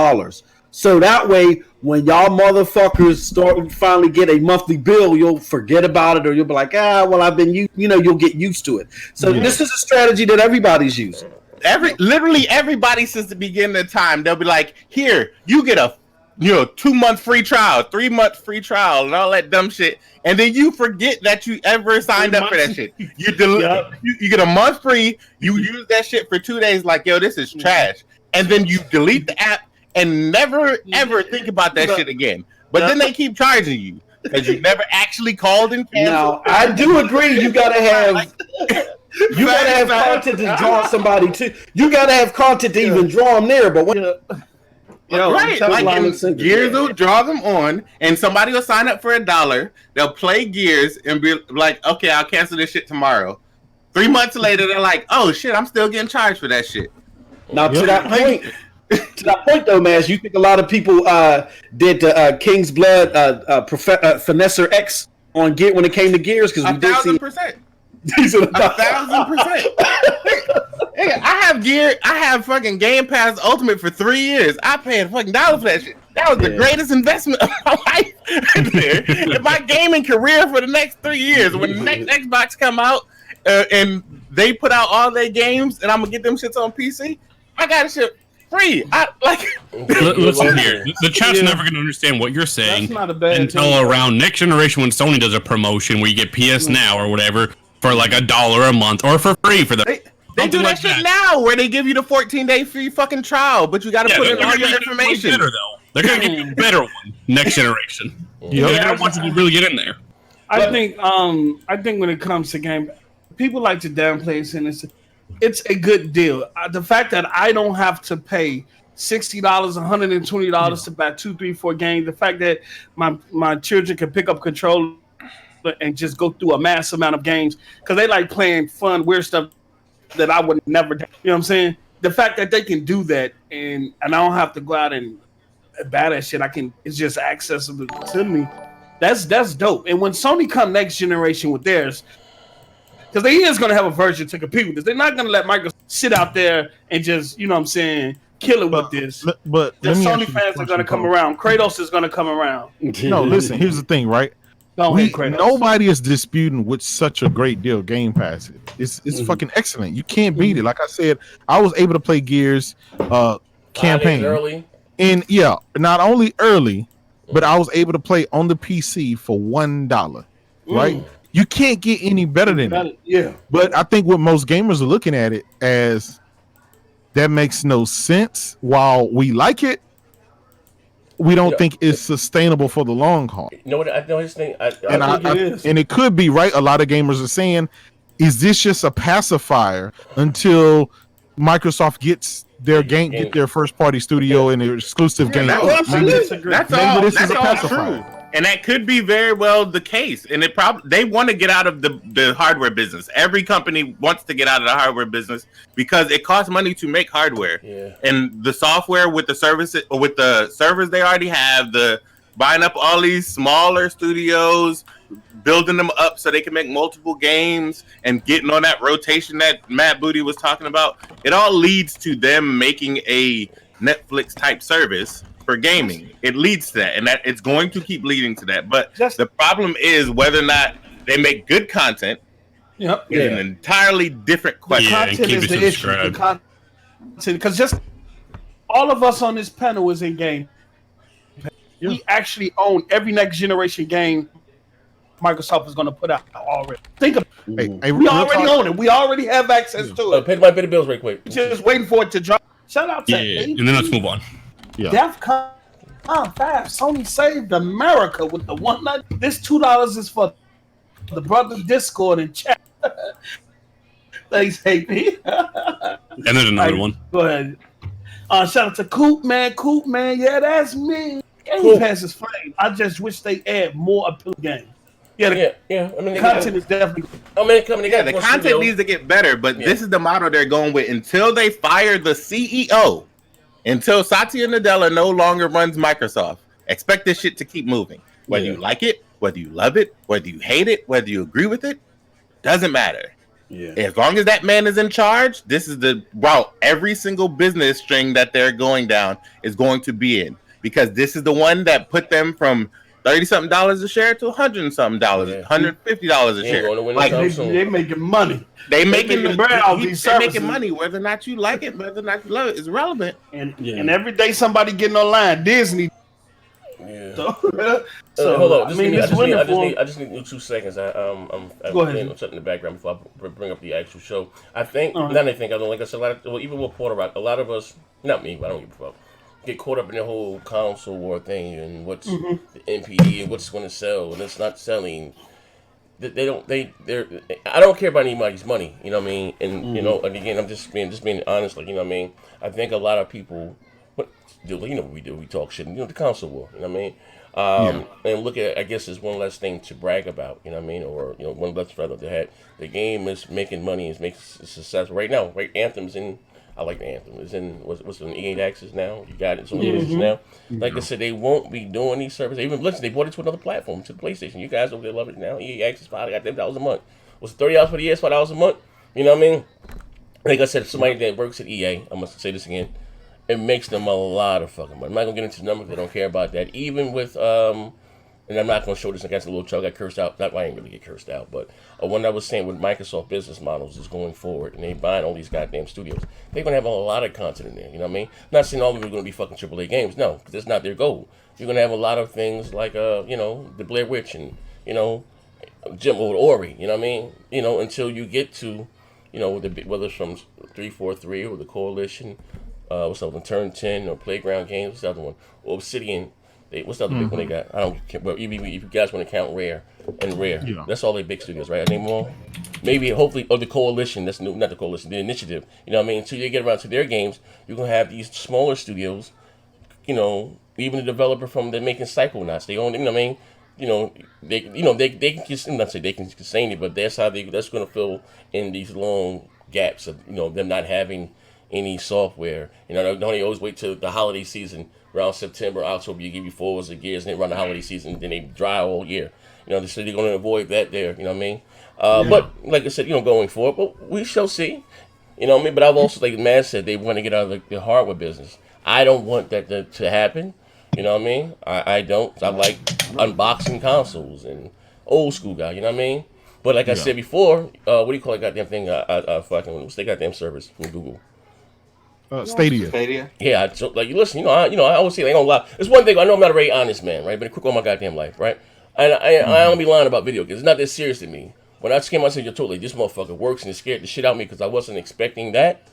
So that way, when y'all motherfuckers finally get a monthly bill, you'll forget about it, or you'll be like, I've been you'll get used to it. So this is a strategy that everybody's using. Literally everybody since the beginning of time, they'll be like, here, you get a 2-month free trial, 3-month free trial, and all that dumb shit. And then you forget that you ever signed up for that shit. You get a month free. You use that shit for 2 days. Like, yo, this is trash. And then you delete the app and never ever think about that shit again. But then they keep charging you because you never actually called and canceled. Now, I do agree. You gotta have content to draw somebody to. You gotta have content to even draw them there. But right, like Gears will draw them on, and somebody will sign up for $1. They'll play Gears and be like, "Okay, I'll cancel this shit tomorrow." 3 months later, they're like, "Oh shit, I'm still getting charged for that shit." Now, to that point, though, Maz, you think a lot of people did King's Blood, Finesser X on Gear when it came to Gears? Because we did see 1,000%. 1,000%. I have fucking Game Pass Ultimate for 3 years. I paid fucking $1 for that shit. That was the greatest investment of my life right there. In my gaming career for the next 3 years. When the next Xbox come out and they put out all their games and I'm gonna get them shits on PC, I got shit free. Listen here, the chat's never gonna understand what you're saying until around next generation when Sony does a promotion where you get PS Now or whatever for like $1 a month or for free for the. They do that shit now, where they give you the 14-day free fucking trial, but you got to put in all your information. Better, though. They're gonna give you a better one next generation. They're gonna want you to really get in there. I think when it comes to game, people like to downplay it, and it's a good deal. The fact that I don't have to pay $60, $120 to buy 2, 3, 4 games. The fact that my children can pick up controller and just go through a mass amount of games because they like playing fun, weird stuff that I would never do. You know what I'm saying? The fact that they can do that and I don't have to go out and buy that shit. It's just accessible to me. That's dope. And when Sony come next generation with theirs, because they is going to have a version to compete with this. They're not going to let Microsoft sit out there and just, you know what I'm saying, kill it with this. But the Sony fans are going to come around. Kratos is going to come around. No, listen, here's the thing, right? Nobody is disputing with such a great deal Game Pass. It's fucking excellent. You can't beat it. Like I said, I was able to play Gears campaign early. And yeah, not only early, but I was able to play on the PC for $1. Right? You can't get any better than that. Yeah. But I think what most gamers are looking at it as that makes no sense. While we like it, we don't think it's sustainable for the long haul. You know what? I know his thing. And it could be right. A lot of gamers are saying, "Is this just a pacifier until Microsoft gets their get their first party studio and their exclusive game?" That's all true. And that could be very well the case. And they want to get out of the hardware business. Every company wants to get out of the hardware business because it costs money to make hardware. Yeah. And the software with the services or with the servers they already have, buying up all these smaller studios, building them up so they can make multiple games and getting on that rotation that Matt Booty was talking about. It all leads to them making a Netflix type service for gaming. It leads to that, and that it's going to keep leading to that. But the problem is whether or not they make good content. Yep. Is an entirely different question. Content is the issue. Because just all of us on this panel is in game. Yeah. We actually own every next generation game Microsoft is going to put out already. Think of it. We already own it. We already have access to it. Pay my bit of bills real quick. Just waiting for it to drop. Shout out to and then let's move on. Yeah. DEFCON 5. Sony saved America with the $1. This $2 is for the brother Discord and chat. Thanks, AP. And there's another one. Go ahead. Shout out to Coop man. Yeah, that's me. Game Pass is flame. I just wish they add more appealing games. Yeah. I mean, the content is definitely. The content needs to get better, but this is the model they're going with until they fire the CEO. Until Satya Nadella no longer runs Microsoft, expect this shit to keep moving. Whether you like it, whether you love it, whether you hate it, whether you agree with it, doesn't matter. Yeah. As long as that man is in charge, this is the route every single business string that they're going down is going to be in. Because this is the one that put them from $30-something a share to $100-something, $150 a share. Like they making money. They making money, whether or not you like it, whether or not you love it, is relevant. And every day somebody getting online, Disney. Yeah. So hold on. I just need 2 seconds. I'm shutting the background before I bring up the actual show. I think like I said, even with Porter Rock, a lot of us, not me, but I don't give a fuck, get caught up in the whole console war thing and what's the NPD and what's going to sell and it's not selling. I don't care about anybody's money, you know what I mean? And you know, and again, I'm just being honest, like, you know what I mean? I think a lot of people, what we do, we talk shit, the console war, you know what I mean? And look at, I guess, it's one less thing to brag about, you know what I mean? Or one less rather to have. The game is making money, is making success right now. Right, Anthem's in. I like the Anthem. It's in what's in EA Access now. You got it. It's on EA Access now. Like I said, they won't be doing these services. Even listen, they bought it to another platform, to the PlayStation. You guys over there love it now. EA Access $5 a month. Was it $30 for the year? $5 a month. You know what I mean? Like I said, if somebody that works at EA, I'm gonna say this again, it makes them a lot of fucking money. I'm not gonna get into the numbers. They don't care about that. Even with and I'm not going to show this against a little child. I got cursed out. Not why I didn't really get cursed out, but when I was saying with Microsoft business models is going forward and they buying all these goddamn studios, they're going to have a lot of content in there. You know what I mean? Not saying all of them are going to be fucking AAA games. No, because that's not their goal. You're going to have a lot of things like, the Blair Witch and, Jim or Ori. You know what I mean? Until you get to, whether it's from 343 or the Coalition, what's the other one, Turn 10 or Playground Games, what's the other one, or Obsidian. What's the other big one they got? I don't care. But if you guys want to count Rare, that's all they big studios, right? Anymore. Maybe, hopefully, the Coalition. That's new, not the Coalition, the Initiative. You know what I mean? Until you get around to their games, you're gonna have these smaller studios. You know, even the developer from they're making Psychonauts, they own. You know what I mean? They can just not say they can sustain it, but that's how that's gonna fill in these long gaps of them not having any software. Don't they always wait till the holiday season around September, October? You give you Forwards and Gears, and they run the holiday season, and then they dry all year. They say they're going to avoid that there. You know what I mean? But like I said, going forward, but we shall see. You know what I mean? But I've also, like Matt said, they want to get out of the hardware business. I don't want that to happen. You know what I mean? I don't. I like unboxing consoles and old school guy. You know what I mean? But like I said before, what do you call that goddamn thing? What's the goddamn service from Google? Stadia. Yeah, listen. I always say they don't lie. It's one thing I know. I'm not a very honest man, right? But quick on my goddamn life, right? And I don't be lying about video games. It's not that serious to me. When I just came out and said, "You're totally this motherfucker works," and it scared the shit out of me because I wasn't expecting that.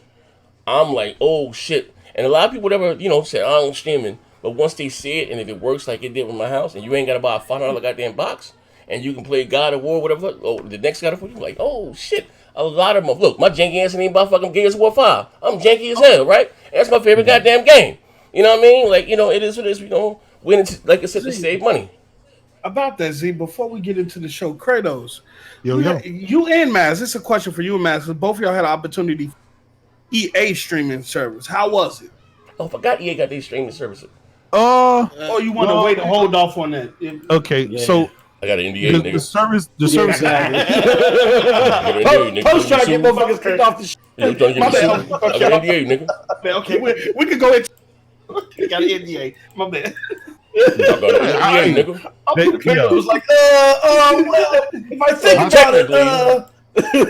I'm like, oh shit. And a lot of people whatever say I don't streaming, but once they see it and if it works like it did with my house, and you ain't got to buy a $500 goddamn box, and you can play God of War, whatever. The next God of War, you're like, oh shit. A lot of them. Look, my janky ass ain't about fucking Gears of War 5. I'm janky as hell, right? That's my favorite goddamn game. You know what I mean? Like, it is what it is. When it's, like I said, to save money. About that, Z, before we get into the show, Kratos, yo. You and Maz, this is a question for you and Maz, because both of y'all had an opportunity EA streaming service. How was it? Oh, I forgot EA got these streaming services. Oh, you want to wait and hold off on that? Okay, so I got an NDA. The service. Post trying to get motherfuckers kicked off the shit. I got an NDA, nigga. Okay, we can go into. We got an NDA. My bad. I got an NDA, nigga. It was like, well, if I think about it,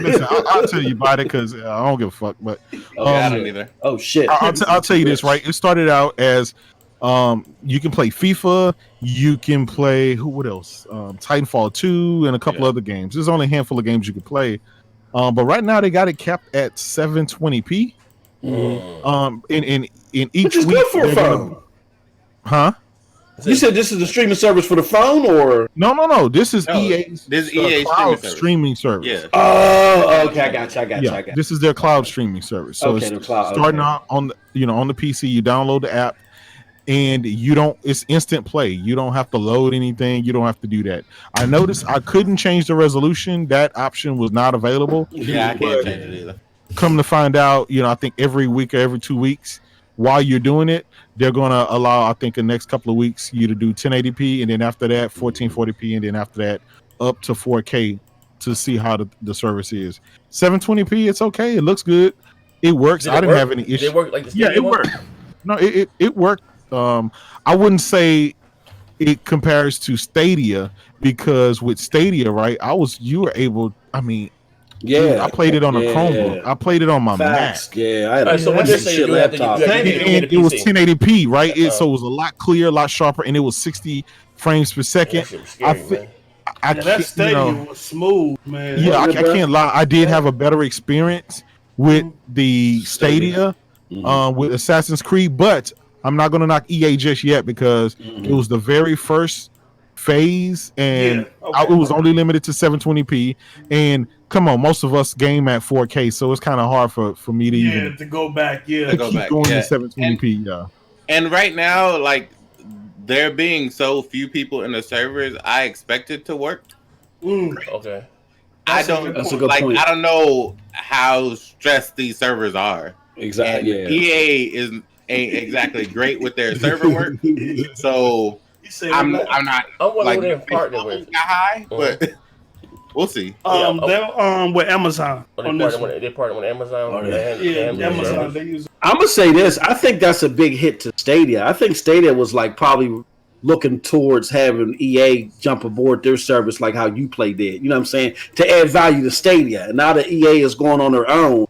listen, I'll tell you about it because I don't give a fuck. But I don't either. Oh shit! I'll tell you this, right? It started out as you can play FIFA, you can play what else? Titanfall 2 and a couple other games. There's only a handful of games you can play. But right now they got it capped at 720p. In each which is week, good for a phone. Huh? You said this is the streaming service for the phone, or no? This is EA's cloud streaming service. Yeah. Oh, okay. I got you. This is their cloud streaming service. So it's starting out on the on the PC. You download the app, and it's instant play. You don't have to load anything. You don't have to do that. I noticed I couldn't change the resolution. That option was not available. Yeah, I can't change it either. Come to find out, I think every week or every 2 weeks, while you're doing it, they're going to allow, I think, the next couple of weeks you to do 1080p, and then after that 1440p, and then after that up to 4K to see how the service is. 720p, it's okay. It looks good. It works. I didn't have any issues. Did it work like the it worked. No, it worked. I wouldn't say it compares to Stadia, because with Stadia, right, you were able, dude, I played it on a Chromebook. I played it on my Mac. Yeah, I had a so what they're saying, laptop. And it was 1080p, right? So it was a lot clearer, a lot sharper, and it was 60 frames per second. That Stadia was smooth, man. Yeah, I can't lie. I did have a better experience with the Stadia, with Assassin's Creed, but I'm not going to knock EA just yet, because it was the very first phase, and it was only limited to 720p. And come on, most of us game at 4K, so it's kind of hard for me to even to go back. Keep going to 720p. And right now, like, there being so few people in the servers, I expect it to work. Okay. That's a good point. I don't know how stressed these servers are. Exactly. And EA ain't exactly great with their server work, so I'm not like partner with high, but we'll see. They're with Amazon. They partner with Amazon. Amazon. They use. I'm gonna say this. I think that's a big hit to Stadia. I think Stadia was like probably looking towards having EA jump aboard their service, like how Uplay did. You know what I'm saying? To add value to Stadia. And now that EA is going on their own,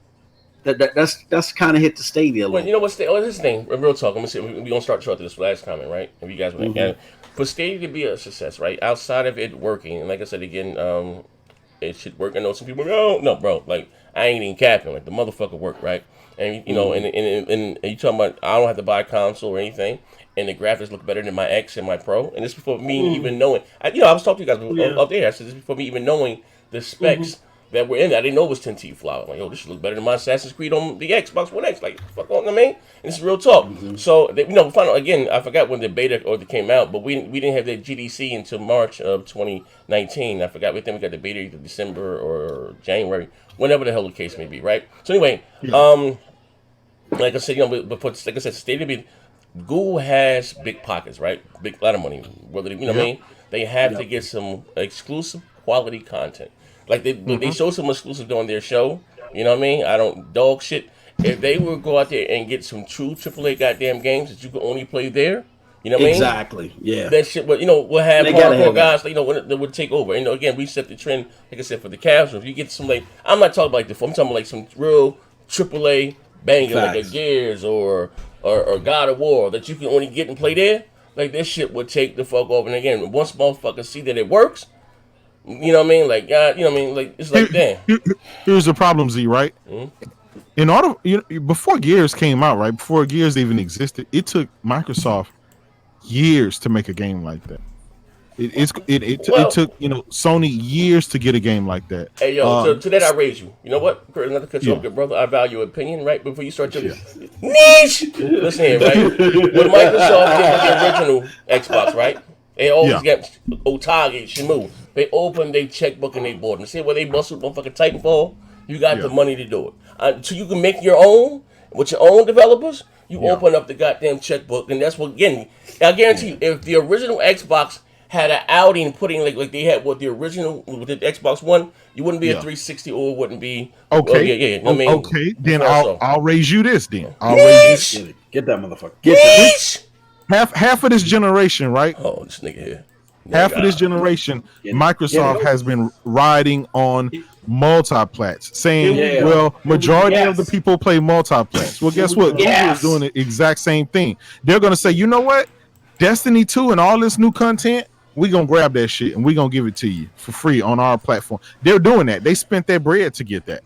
that's kind of hit the Stadia. Well, you know what's this thing? Real talk. I'm gonna say we're gonna start short to this last comment, right? If you guys want to, for Stadia to be a success, right? Outside of it working, and like I said again, it should work. I know some people go, no, bro. Like, I ain't even capping. Like the motherfucker work, right? And you know, and you talking about I don't have to buy a console or anything, and the graphics look better than my X and my Pro. And this before me even knowing. I was talking to you guys up there. I said this before me even knowing the specs that were in there. I didn't know it was 10T flower. Like, yo, this should look better than my Assassin's Creed on the Xbox One X. Like, fuck on, I mean? And this is real talk. So, again, I forgot when the beta or the came out, but we didn't have that GDC until March of 2019. I forgot. We got the beta either December or January, whenever the hell the case may be, right? So anyway, like I said, like I said, stated Google has big pockets, right? Big lot of money. Whether what I mean? They have to get some exclusive quality content. Like they show some exclusive on their show. You know what I mean? I don't dog shit. If they would go out there and get some true AAA goddamn games that you can only play there, you know what I mean? Exactly. Yeah. That shit. But we'll have hardcore guys. That would take over. And again, we set the trend. Like I said, for the casual. If you get some I'm not talking about like I'm talking about like some real AAA banger like a Gears or God of War that you can only get and play there. Like this shit would take the fuck over. And again, once motherfuckers see that it works. You know what I mean? Like, God, you know what I mean? Like, it's like, damn. Here's the problem, Z, right? In order, before Gears came out, right? Before Gears even existed, it took Microsoft years to make a game like that. It took Sony years to get a game like that. Hey yo, to that I raise you. You know what? Not to cut you off, good brother. I value your opinion, right? Before you start your niche. Listen here, right? When Microsoft did the original Xbox, right? They always get Otage, Shimu. They open their checkbook and they board them. See where they busted motherfucking Titanfall? You got the money to do it. So you can make your own with your own developers. You open up the goddamn checkbook, and that's what. Again, I guarantee you, if the original Xbox had an outing putting like they had with the Xbox One, you wouldn't be a 360 or it wouldn't be okay. I mean, okay, then I'll raise you this. Then I'll raise you. Get that motherfucker. Get that. Half of this generation, right? Oh, this nigga here. Half of this generation, Microsoft has been riding on multiplats, saying, well, majority of the people play multiplats. Well, guess what? Google is doing the exact same thing. They're going to say, you know what? Destiny 2 and all this new content, we're going to grab that shit and we're going to give it to you for free on our platform. They're doing that. They spent their bread to get that.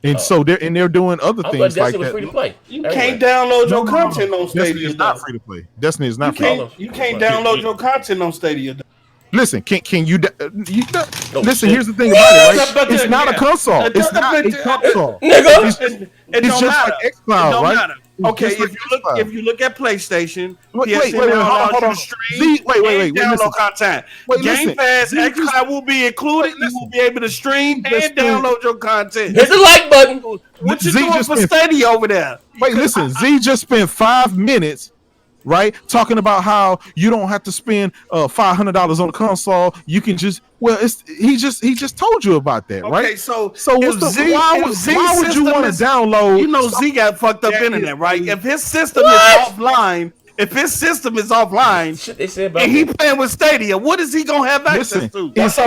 And so they're doing other things like that. Free to play. You can't download your content on Stadia. Destiny is not free to play. Destiny is not free. You can't download your content on Stadia. Listen, can you listen? Here's the thing about it, right? It's not a console. It's not a console. Nigga, it's just like xCloud, right? Okay, if you look at PlayStation, hold on. Wait, download content. Game Pass, xCloud will be included. You will be able to stream and download your content. Hit the like button. What you doing for Stadia over there? Wait, listen. Z just spent 5 minutes, right, talking about how you don't have to spend $500 on a console. You can just he just told you about that, right? Okay, so why would you want to download? You know, Z got fucked up internet, right? If his system is offline. If his system is offline and he playing with Stadia, what is he gonna have access to? That's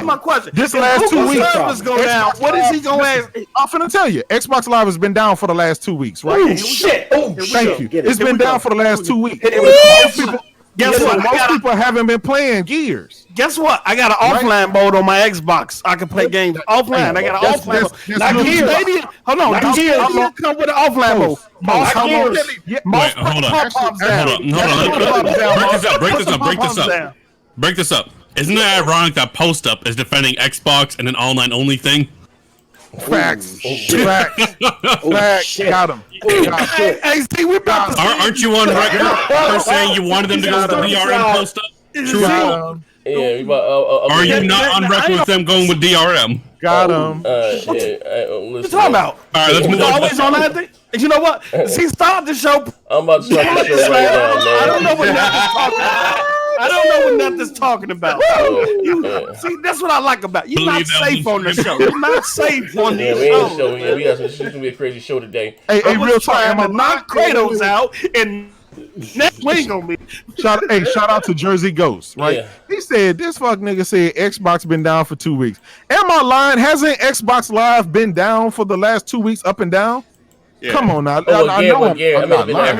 my question. This last 2 weeks, servers go down. What is he gonna have? I'm finna tell you, Xbox Live has been down for the last 2 weeks, right? Oh shit! Thank you. It's been down for the last 2 weeks. Guess what? Most people haven't been playing Gears. Guess what? I got an offline mode on my Xbox. I can play games offline. I got an offline mode. Now Gears, hold on. Gears come with an offline mode. Break this up. Isn't it ironic that Post Up is defending Xbox and an online only thing? Facts. Got him. Hey, see, we about to. Aren't you on record for saying you wanted them to go with the DRM Post Up? Are you not on record with them going with DRM? Got him. What you talking about? All right, let's move on. Always on that thing. You know what? See, start the show. I'm about to start the show right now, man. I don't know what nothing's talking about. I don't know what nothing's talking about. See, that's what I like about you. You're not safe on the show. You're not safe on this show. We got some. It's gonna be a crazy show today. Hey, real talk. I'm gonna knock Kratos out and. Next week gonna be shout out to Jersey Ghost, right? Yeah. He said this fuck nigga said Xbox been down for 2 weeks. Am I lying? Hasn't Xbox Live been down for the last 2 weeks, up and down? Yeah. Come on now. I know I'm not lying.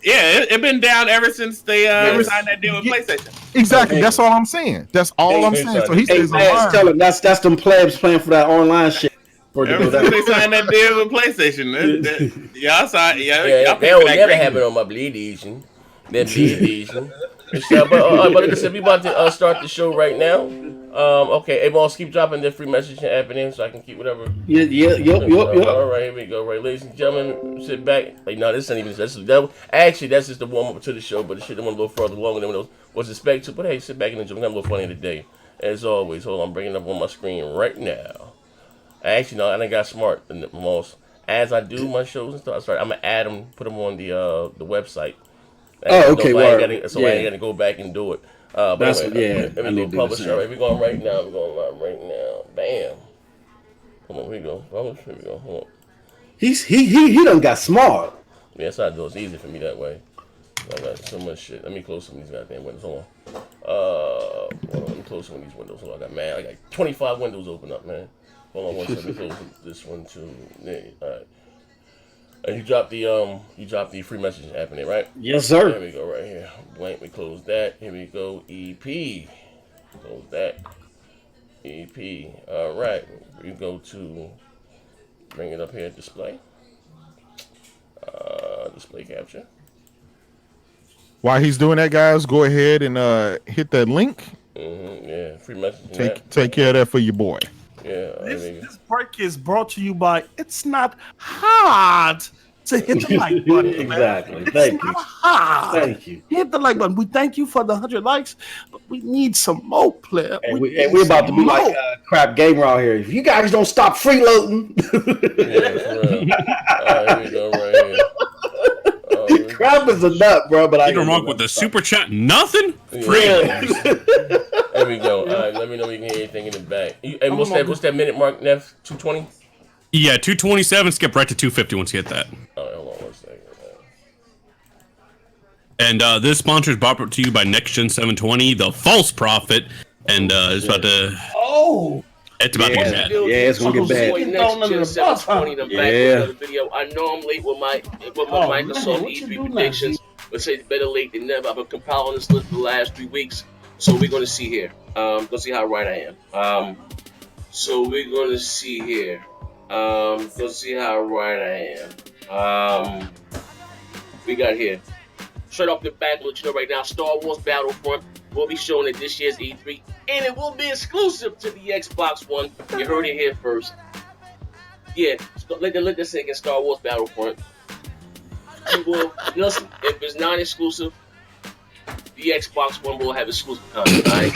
It's been down ever since they signed that deal with PlayStation. Exactly. That's all I'm saying. That's all I'm saying. So he says that's them plebs playing for that online shit. Ever since they signed that deal with PlayStation, y'all saw, yeah, they don't never have it on my Bleed Edition. That Bleed Edition. But like I said, we about to start the show right now. Okay, hey, boss, keep dropping the free message and app in so I can keep whatever. Yep. All right, here we go. Right, ladies and gentlemen, sit back. Like, no, this ain't even. Actually, that's just the warm up to the show, but the shit went a little further longer than what was expected to. But hey, sit back and enjoy. I'm a little funny today, as always. Hold on, I'm bringing it up on my screen right now. Actually, no, I done got smart. Most as I do my shows and stuff, I'm gonna add them, put them on the website. Okay, I ain't gotta go back and do it. But that's anyway, let me do publish. All right, we're going right now. We're going live right now. Bam. Hold on, here we go. Publish. Here we go. Hold on. He done got smart. Yeah, that's how I do it. It's easy for me that way. I got so much shit. Let me close some of these goddamn windows. Hold on. Let me close some of these windows. Hold on, I got 25 windows open up, man. Hold on one second. Let me close this one too. Yeah, all right. And you dropped the free messaging app in there, right? Yes, sir. There we go, right here. Blank. We close that. Here we go. EP. Close that. EP. All right. We go to bring it up here. Display. Display capture. While he's doing that, guys, go ahead and hit that link. Yeah, free messaging. Take care of that for your boy. Yeah. This break is brought to you by It's Not Hard to hit the like button. Exactly. Thank you. Hit the like button. We thank you for the 100 likes, but we need some more, player. We're about to be like crap gamer out here. If you guys don't stop freeloading. Here we go right here. Crap is a nut, bro. But you don't wrong with the super chat. Nothing. Free. There we go. All right, let me know if you can hear anything in the back. And what's that minute mark, Nev? 220? Yeah, 227. Skip right to 250 once you hit that. All right, hold on one second. And this sponsor is brought up to you by Next Gen 720, the false prophet, and it's about to. Oh. It's about to get bad. Yeah, it's gonna get bad. Next Gen 720. I'm back with another video. I know I'm late with my Microsoft E3 predictions, but say better late than never. I've been compiling this list for the last 3 weeks, so we're gonna see here. Gonna see how right I am. So we're gonna see here. Gonna see how right I am. We got here. Straight off the bat, let you know right now, Star Wars Battlefront will be shown at this year's E3, and it will be exclusive to the Xbox One. You heard it here first. Yeah, let this sink in Star Wars Battlefront. You will listen. If it's not exclusive, the Xbox One will have exclusive content. All right.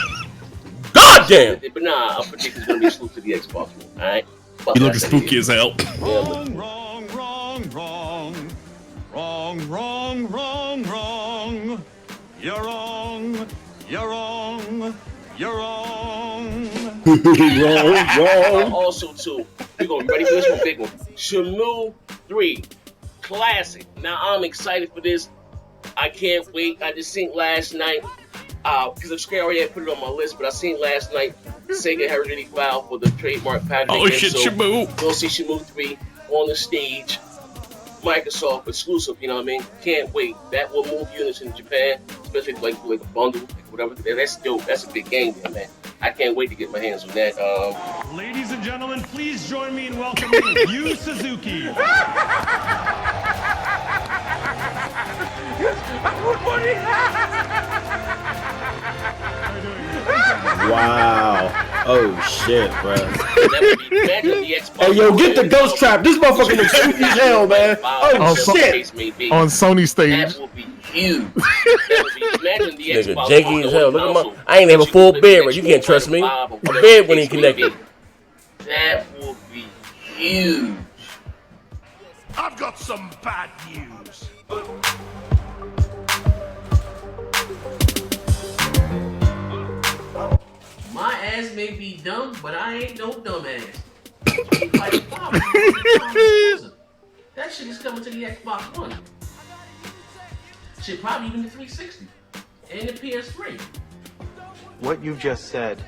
God damn. But nah, I predict it's gonna be exclusive to the Xbox One. All right. You look spooky as hell. Wrong. You're wrong. Wrong. Also, too, we're going to be ready for this one, big one. Shenmue 3 Classic. Now, I'm excited for this. I can't wait. I just seen last night, because I'm scared I already had put it on my list, but I seen last night Sega had already filed for the trademark patent. Oh, shit, so Shenmue. We'll see Shenmue 3 on the stage. Microsoft exclusive, you know what I mean? Can't wait. That will move units in Japan, especially like a bundle, like whatever. That's dope. That's a big game there, man. I can't wait to get my hands on that. Ladies and gentlemen, please join me in welcoming Yu Suzuki. Wow. Oh shit, bro. Hey, yo, get the ghost trap. This motherfucker looks spooky as hell, man. Oh shit. On Sony stage. That will be huge. Imagine the Nigga, Xbox janky as hell. Look at my. I ain't have a full beard, but you can't trust me. My beard when he connected. That will be huge. I've got some bad news. My ass may be dumb, but I ain't no dumbass. That shit is coming to the Xbox One. Shit, probably even the 360 and the PS3. What you just said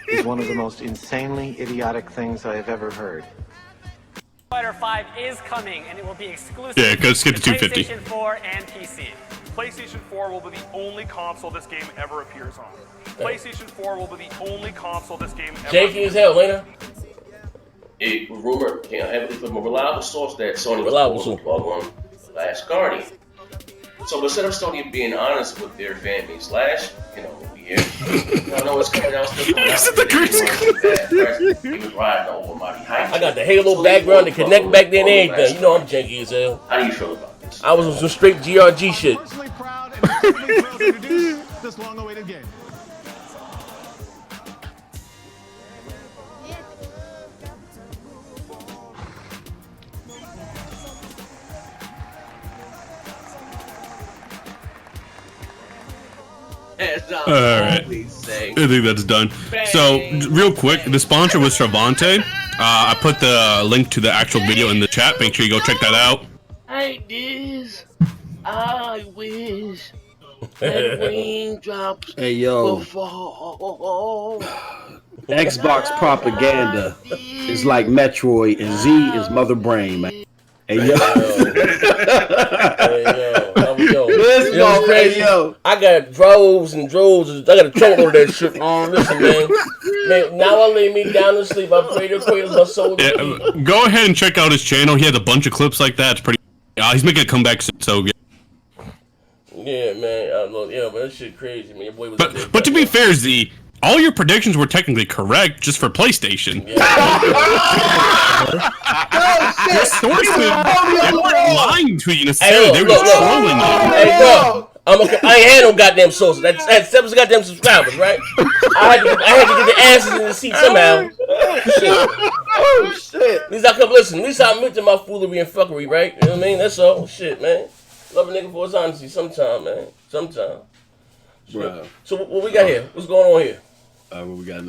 is one of the most insanely idiotic things I have ever heard. Fighter 5 is coming, and it will be exclusive go skip to 250. PlayStation 4 and PC. PlayStation 4 will be the only console this game ever appears on. PlayStation 4 will be the only console this game ever Janky as hell, Lena. it was rumored heavily from a reliable source that Sony was pulling the plug on The Last Guardian. So instead of Sony being honest with their fan base, Slash, we don't know what's coming out. Still coming out. He was riding over mighty heights. I got the Halo background to connect back then and everything. You know I'm janky as hell. How do you feel about this? I was on some straight GRG shit. This long-awaited game. All right. I think that's done. So, real quick, the sponsor was Travante. I put the link to the actual video in the chat. Make sure you go check that out. Hey, this. I wish that raindrops will fall. Xbox propaganda is like Metroid, and Z is Mother Brain, man. Hey, yo. I got droves and droves. I got a trunk over that shit. Listen, man. Now I lay me down to sleep. I pray to cradle my soul. Go ahead and check out his channel. He has a bunch of clips like that. It's pretty. He's making a comeback soon, so yeah. Yeah, man. But that shit crazy, man. Your boy was but to be fair, Z, all your predictions were technically correct, just for PlayStation. Yeah. Your sources, they weren't lying to you necessarily. They were just trolling you. Hey, bro. I ain't had no goddamn sources. I had 7 goddamn subscribers, right? I had to get the asses in the seat somehow. Oh, shit. At least I come listen. At least I admit to my foolery and fuckery, right? You know what I mean? That's all. Shit, man. Love a nigga for his honesty sometime, man. Sometime. Bro. So what we got here? What's going on here? What we got?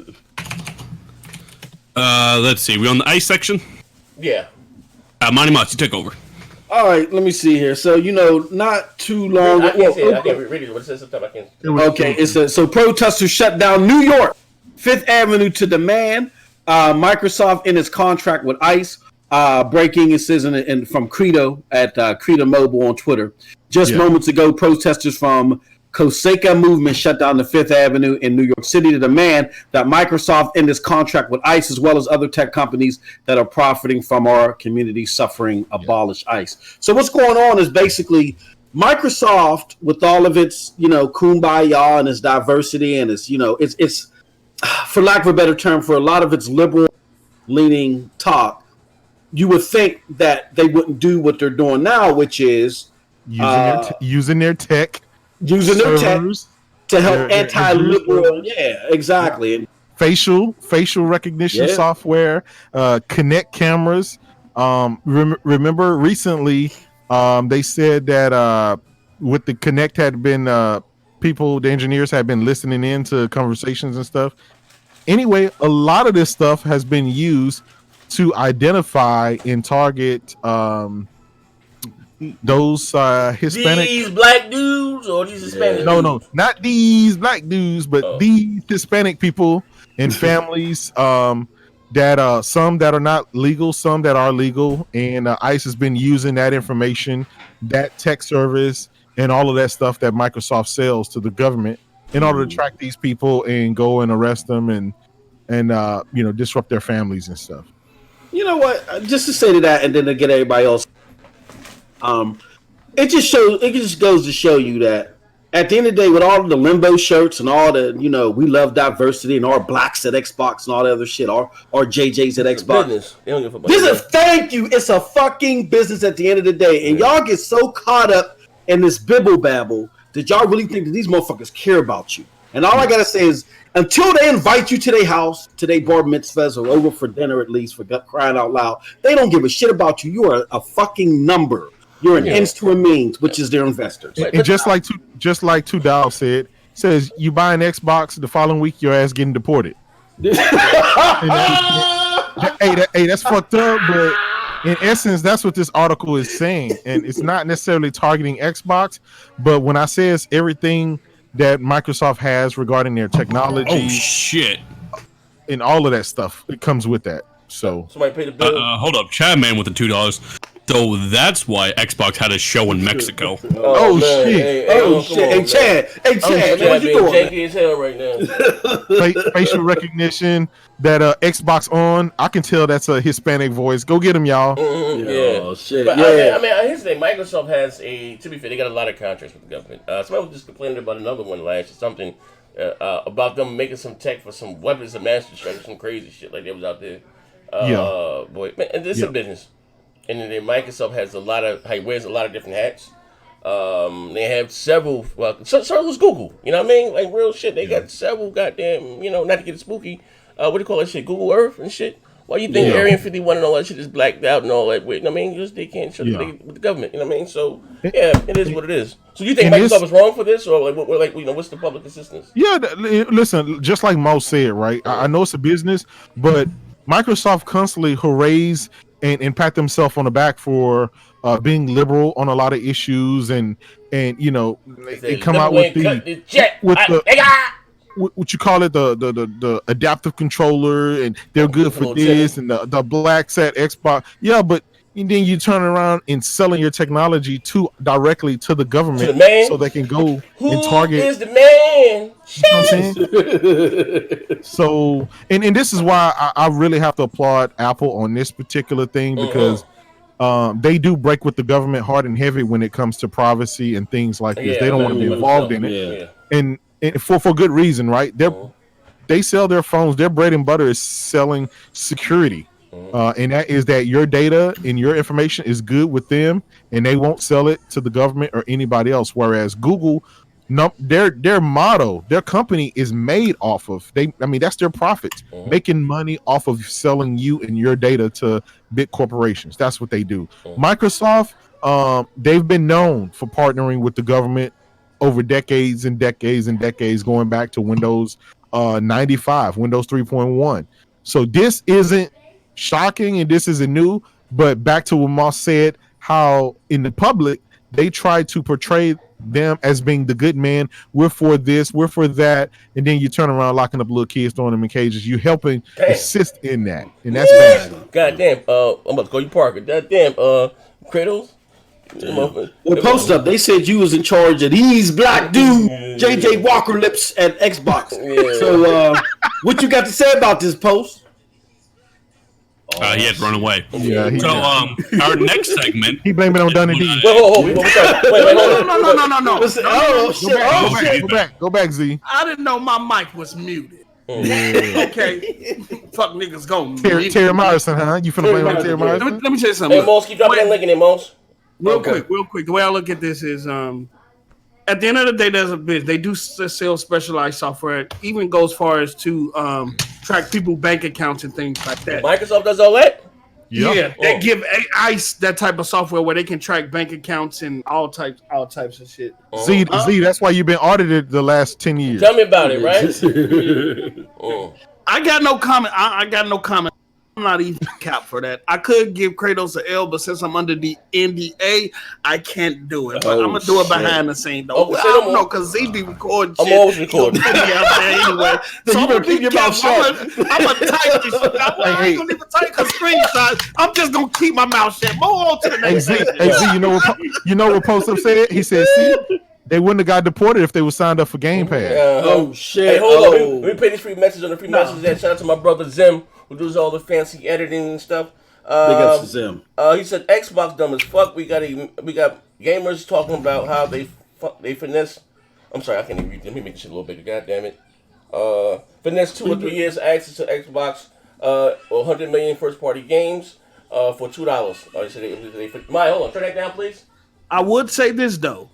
Let's see. We on the ice section? Yeah. Monty Moss, you take over. All right, let me see here. So, not too long. I can't say it. I can't read it. What it says sometimes I can't. Okay, it says, so protesters shut down New York, 5th Avenue to demand Microsoft in its contract with ICE. Breaking, it says from Credo at Credo Mobile on Twitter. Just moments ago, protesters from Koseka movement shut down the 5th Avenue in New York City to demand that Microsoft end its contract with ICE, as well as other tech companies that are profiting from our community suffering, abolish ICE. So what's going on is basically Microsoft, with all of its, kumbaya and its diversity and its, it's for lack of a better term, for a lot of its liberal leaning talk, you would think that they wouldn't do what they're doing now, which is using their tech. Using their tech to help anti-liberal. Yeah, exactly. Facial recognition software, Kinect cameras. Remember recently, they said that with the Kinect had been the engineers had been listening in to conversations and stuff. Anyway, a lot of this stuff has been used to identify and target those Hispanic, these black dudes or these Hispanic no, not these black dudes, but these Hispanic people and families that some that are not legal, some that are legal, and ICE has been using that information, that tech service, and all of that stuff that Microsoft sells to the government in order to track these people and go and arrest them and disrupt their families and stuff. You know what? Just to say to that, and then to get everybody else. It just goes to show you that at the end of the day, with all of the limbo shirts and all the, we love diversity and our blacks at Xbox and all that other shit, or JJ's at Xbox. Thank you. It's a fucking business at the end of the day. And y'all get so caught up in this bibble babble that y'all really think that these motherfuckers care about you. And all I gotta say is, until they invite you to their house, to their bar mitzvahs, or over for dinner at least, for crying out loud, they don't give a shit about you. You are a fucking number. You're an ends to a means, which is their investors. And just like Two Dogs says you buy an Xbox, the following week your ass getting deported. Hey, that's fucked up, but in essence, that's what this article is saying. And it's not necessarily targeting Xbox, but when I say it's everything that Microsoft has regarding their technology. Oh shit! And all of that stuff, it comes with that. So somebody pay the bill. Hold up, Chad Man with the $2. So that's why Xbox had a show in Mexico. Oh shit! Hey Chad! What you doing? Janky as hell right now. Facial recognition that Xbox on. I can tell that's a Hispanic voice. Go get him, y'all. Yeah. Oh shit! But, yeah. I mean, here's the thing. Microsoft has to be fair, they got a lot of contracts with the government. Somebody was just complaining about another one last or something about them making some tech for some weapons of mass destruction, some crazy shit like that was out there. Boy, man, and this is a business. And then Microsoft has wears a lot of different hats. They have several. Well, so does Google. You know what I mean? Like real shit. They got several goddamn. You know, not to get spooky. What do you call that shit? Google Earth and shit. Why you think Area 51 and all that shit is blacked out and all that? You know what I mean? Just they can't show with the government. You know what I mean? So yeah, it is what it is. So you think Microsoft is wrong for this, or what's the public assistance? Yeah, listen. Just like Mo said, right? I know it's a business, but Microsoft constantly hoorays and pat themselves on the back for being liberal on a lot of issues, and you know they come out with what you call it, the adaptive controller, and they're good for this, and the black set Xbox. Yeah, but then you turn around and selling your technology directly to the government, so they can go and target. Who is the man? You know what I'm saying? So, and this is why I really have to applaud Apple on this particular thing, because they do break with the government hard and heavy when it comes to privacy and things like this. They don't want to be involved in it, and for good reason, right? They sell their phones. Their bread and butter is selling security. And that is that your data and your information is good with them, and they won't sell it to the government or anybody else. Whereas Google, their motto, their company is made off of that's their profits, making money off of selling you and your data to big corporations. That's what they do. Microsoft, they've been known for partnering with the government over decades and decades and decades, going back to Windows 95, Windows 3.1. So this isn't shocking and this isn't new, but back to what Moss said, how in the public they try to portray them as being the good man. We're for this, we're for that, and then you turn around locking up little kids, throwing them in cages. You helping assist in that, and that's bad. Goddamn, I'm about to call you Parker. Goddamn, Kratos. Well, post up, they said you was in charge of these black dudes, JJ Walker lips at Xbox. So, what you got to say about this post? He had run away. Yeah. Our next segment. He blamed it on Dunn and D. Wait, No. Go back, Z. I didn't know my mic was muted. Okay. Fuck niggas go. Terry Morrison, huh? You finna blame on Terry Morrison? Let me tell you something. Hey, Mons, keep dropping that link in there, Mons. Real quick. The way I look at this is, at the end of the day, there's a bit. They do sell specialized software. It even goes far as to track people's bank accounts and things like that. Microsoft does all that? Yeah, they give ICE that type of software where they can track bank accounts and all types of shit. Z, that's why you've been audited the last 10 years. Tell me about it, right? I got no comment. I got no comment. I'm not even cap for that. I could give Kratos an L, but since I'm under the NDA, I can't do it. But I'm gonna do it behind the scene though. I don't know, because Z be recording shit. I'm always recording. Anyway, so I'm gonna keep your mouth shut. I'm gonna type this shit. I ain't gonna even type a screenshot. I'm just gonna keep my mouth shut. Move on to the next. Hey Z, you know what Post Up said? He said, "See, they wouldn't have got deported if they were signed up for Game Pass." Oh shit! Hey, hold on. Let me pay this free message on the free message. There. Shout out to my brother Zim, who does all the fancy editing and stuff. Big ups to Zim. He said Xbox dumb as fuck. We got gamers talking about how they finesse. I'm sorry, I can't even read. Let me make this shit a little bigger. God damn it. Finesse 2 or 3 years access to Xbox 100 million first party games for $2. He said Maya, hold on, turn that down, please. I would say this though.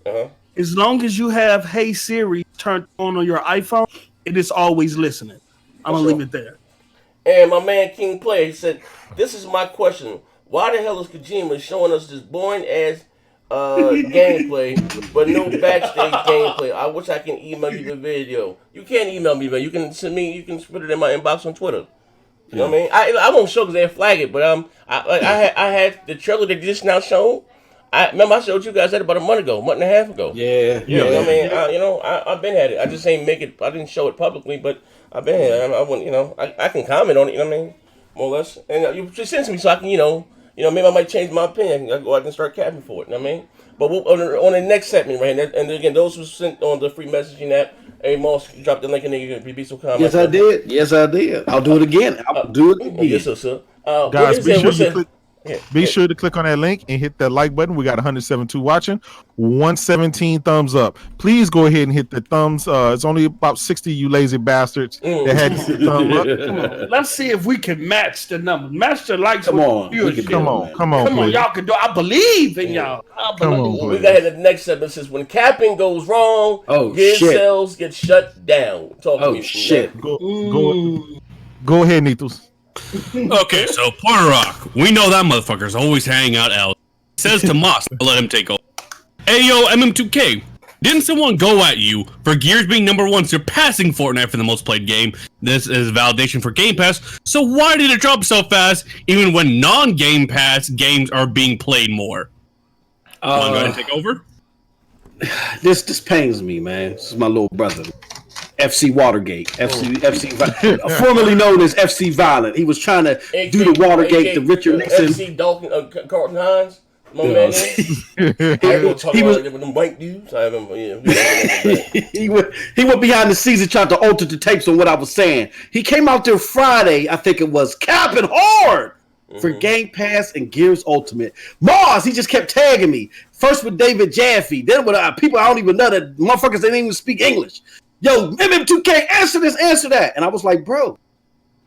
As long as you have Hey Siri turned on your iPhone, it is always listening. I'm gonna leave it there. And my man King Player, he said, "This is my question: why the hell is Kojima showing us this boring ass gameplay, but no backstage gameplay? I wish I can email you the video. You can't email me, man. You can send me. You can put it in my inbox on Twitter. You know what I mean? I won't show because they flag it, but I had the trailer that just now shown. I remember I showed you guys that about a month and a half ago. Yeah. You know what I mean? I've been at it. I just ain't make it. I didn't show it publicly, but I've been at it. I wouldn't. I can comment on it. You know what I mean? More or less. And you just send it to me so I can, you know, maybe I might change my opinion. I go out and start capping for it. You know what I mean? But on the next segment, right? And again, those who sent on the free messaging app, hey, Moss, drop the link in there. You can be some comments. Yes, I did. Yes, I did. I'll do it again. I'll do it again. Yes, sir. Guys, be sure to click on that link and hit that like button. We got 172 watching, 117 thumbs up. Please go ahead and hit the thumbs. It's only about 60 you lazy bastards that had to hit thumb up. Come on, let's see if we can match the numbers. Match the likes. Come on, come on, y'all can do it. I believe in y'all. We got to hit the next segment. Says when capping goes wrong, gear sales get shut down. Talk to me. Shit. Go ahead, Nithos. Okay, so Puerto Rock, we know that motherfucker's always hanging out out. Says to Moss to let him take over. Hey yo, MM2K, didn't someone go at you for Gears being #1 surpassing Fortnite for the most played game? This is validation for Game Pass, so why did it drop so fast even when non-Game Pass games are being played more? Want to go ahead and take over? This pains me, man. This is my little brother. FC Watergate, FC, formerly known as FC Violent. He was trying to do the Watergate, the Richard Nixon. FC Dalton, Carlton Hines. My man, he was with them white dudes. I remember. Yeah, he went behind the scenes and tried to alter the tapes on what I was saying. He came out there Friday, I think it was, capping hard for Game Pass and Gears Ultimate. Mars, he just kept tagging me. First with David Jaffe, then with people I don't even know that motherfuckers didn't even speak English. Yo, MM2K, answer this, answer that. And I was like, bro,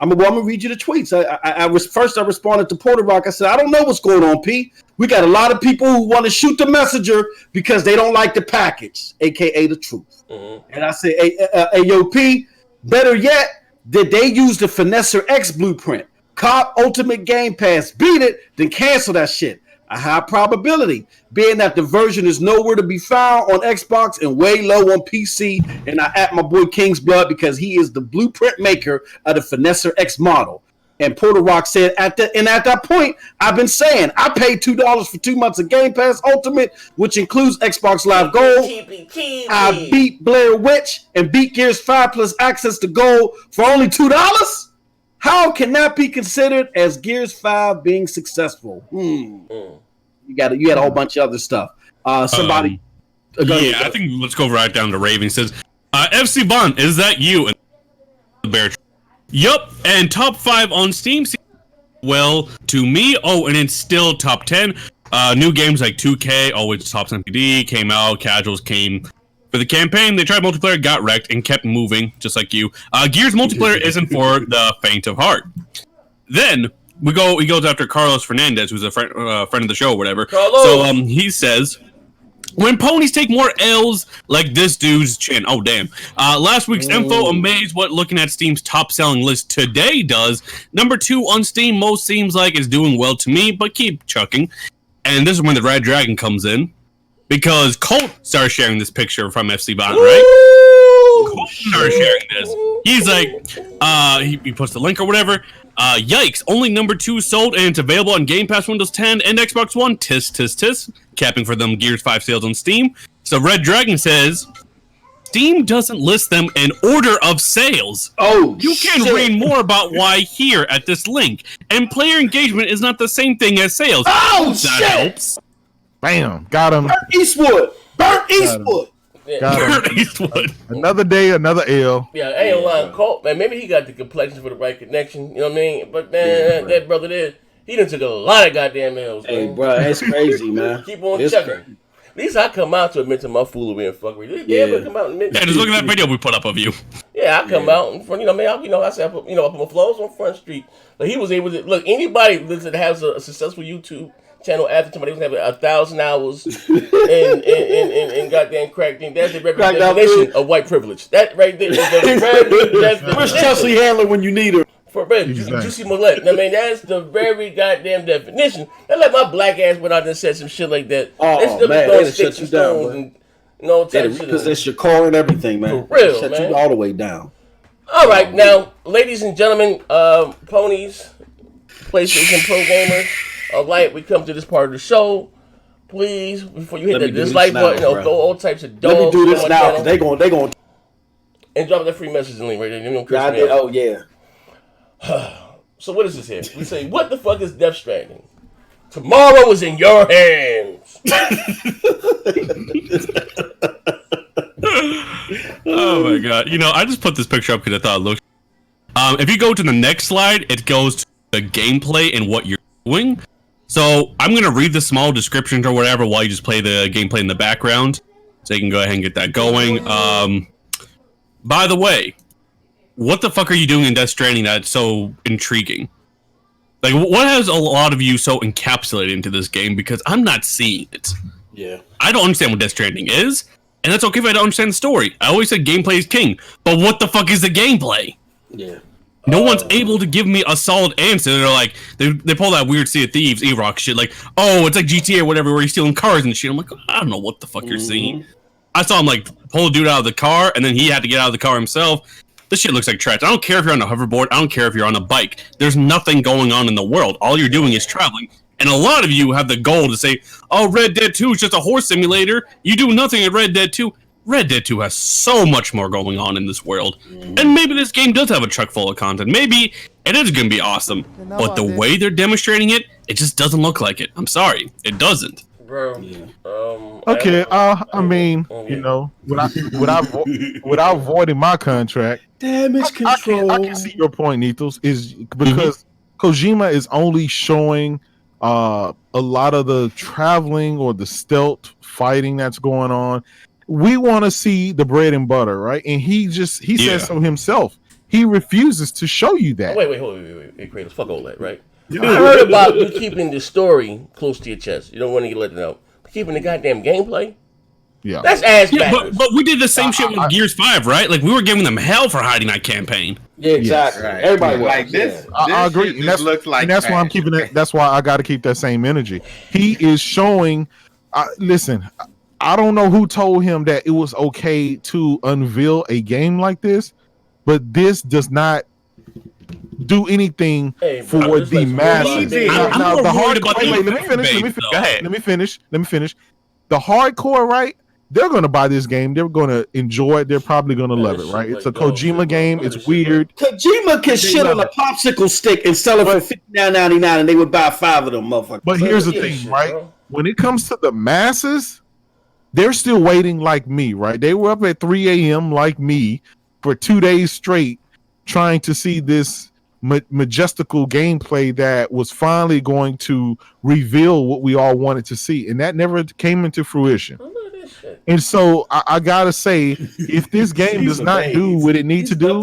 I'm gonna read you the tweets. I responded to Puerto Rock. I said, I don't know what's going on, P. We got a lot of people who want to shoot the messenger because they don't like the package, aka the truth. And I said, hey, yo, P, better yet, did they use the Finesser X blueprint? Cop Ultimate Game Pass, beat it, then cancel that shit. A high probability, being that the version is nowhere to be found on Xbox and way low on PC. And I at my boy King's Blood because he is the blueprint maker of the Finesser X model. And Puerto Rock said at that point, I've been saying I paid $2 for 2 months of Game Pass Ultimate, which includes Xbox Live Gold. I beat Blair Witch and beat Gears 5 plus access to Gold for only $2. How can that be considered as Gears 5 being successful? You had a whole bunch of other stuff. Somebody. I think let's go right down to Raven. He says, FC Bond, is that you? And the bear. Yup, and top 5 on Steam. Well, to me, and it's still top 10. New games like 2K, always top MPD, came out, casuals came. For the campaign, they tried multiplayer, got wrecked, and kept moving, just like you. Gears multiplayer isn't for the faint of heart. Then he goes after Carlos Fernandez, who's a friend of the show or whatever. Carlos. So he says, when ponies take more L's like this dude's chin. Oh, damn. Last week's info amazed what looking at Steam's top-selling list today does. Number 2 on Steam most seems like is doing well to me, but keep chucking. And this is when the Red Dragon comes in. Because Colt started sharing this picture from FC Bond, right? Colt started sharing this. He's like, he puts the link or whatever. Yikes, only number 2 sold and it's available on Game Pass Windows 10 and Xbox One. Tis, tis, tis. Capping for them Gears 5 sales on Steam. So Red Dragon says, Steam doesn't list them in order of sales. You can read more about why here at this link. And player engagement is not the same thing as sales. That helps. Bam, got him. Burnt Eastwood. Got him. Another day, another L. Yeah, I ain't lying. Colt, man, maybe he got the complexion for the right connection. You know what I mean? But man, that brother there, he done took a lot of goddamn L's. Hey, bro, that's crazy, man. Keep on checking. At least I come out to admit to my foolery and fuckery. Come out and admit. Yeah, just look at that video we put up of you. Yeah, I come out in front. I said, I put my flows on Front Street. But he was able to look. Anybody that has a successful YouTube channel after somebody was having 1,000 hours and goddamn crack thing. That's the very definition of white privilege. That right there is the very Where's Chelsea Handler when you need her? For real, Juicy Millette. I mean, that's the very goddamn definition. They let my black ass went out there and said some shit like that. Oh, man, they shut you down, and repossess your car and everything, man. For real, shut you all the way down. All right, now, ladies and gentlemen, ponies, PlayStation Pro gamers. We come to this part of the show. Please, before you hit the dislike button, throw all types of dogs. Let me do this now, because they going and drop that free message link right there. Oh, yeah. So what is this here? We say, what the fuck is Death Stranding? Tomorrow is in your hands. Oh my god! I just put this picture up because I thought it looked. If you go to the next slide, it goes to the gameplay and what you're doing. So I'm gonna read the small descriptions or whatever while you just play the gameplay in the background, so you can go ahead and get that going. By the way, what the fuck are you doing in Death Stranding that's so intriguing? Like, what has a lot of you so encapsulated into this game? Because I'm not seeing it. Yeah. I don't understand what Death Stranding is, and that's okay if I don't understand the story. I always said gameplay is king, but what the fuck is the gameplay? Yeah. No one's able to give me a solid answer. They're like, they pull that weird Sea of Thieves, E-Rock shit, like, oh, it's like GTA or whatever, where you're stealing cars and shit. I'm like, I don't know what the fuck you're seeing. I saw him, like, pull a dude out of the car, and then he had to get out of the car himself. This shit looks like trash. I don't care if you're on a hoverboard. I don't care if you're on a bike. There's nothing going on in the world. All you're doing is traveling. And a lot of you have the goal to say, oh, Red Dead 2 is just a horse simulator. You do nothing in Red Dead 2. Red Dead 2 has so much more going on in this world. And maybe this game does have a truck full of content. Maybe it is going to be awesome. But the way they're demonstrating it, it just doesn't look like it. I'm sorry. It doesn't. Bro. Okay, I mean, without voiding my contract, damage control. I can see your point, Nethos, is because Kojima is only showing a lot of the traveling or the stealth fighting that's going on. We want to see the bread and butter, right? And he says so himself. He refuses to show you that. Wait, Kratos, fuck all that, right? I heard about you keeping the story close to your chest. You don't want to let it out. But keeping the goddamn gameplay? Yeah. That's ass backwards. But we did the same shit with Gears 5, right? Like, we were giving them hell for hiding that campaign. Yeah, exactly. Right. Everybody was. like this. I agree. And looks like that's why I'm keeping it. That's why I got to keep that same energy. He is showing. Listen, I don't know who told him that it was okay to unveil a game like this, but this does not do anything for the masses. Now, the hardcore. Wait, let me finish. Let me finish. The hardcore, right? They're gonna buy this game. They're gonna enjoy it. They're probably gonna love it, right? It's a Kojima game. It's weird. Kojima can shit on a popsicle stick and sell it for $59.99, and they would buy 5 of them, motherfuckers. But here's the thing, right? When it comes to the masses, they're still waiting like me, right? They were up at 3 a.m. like me for 2 days straight, trying to see this majestical gameplay that was finally going to reveal what we all wanted to see, and that never came into fruition. And so I gotta say, if this game does not do what it needs to do,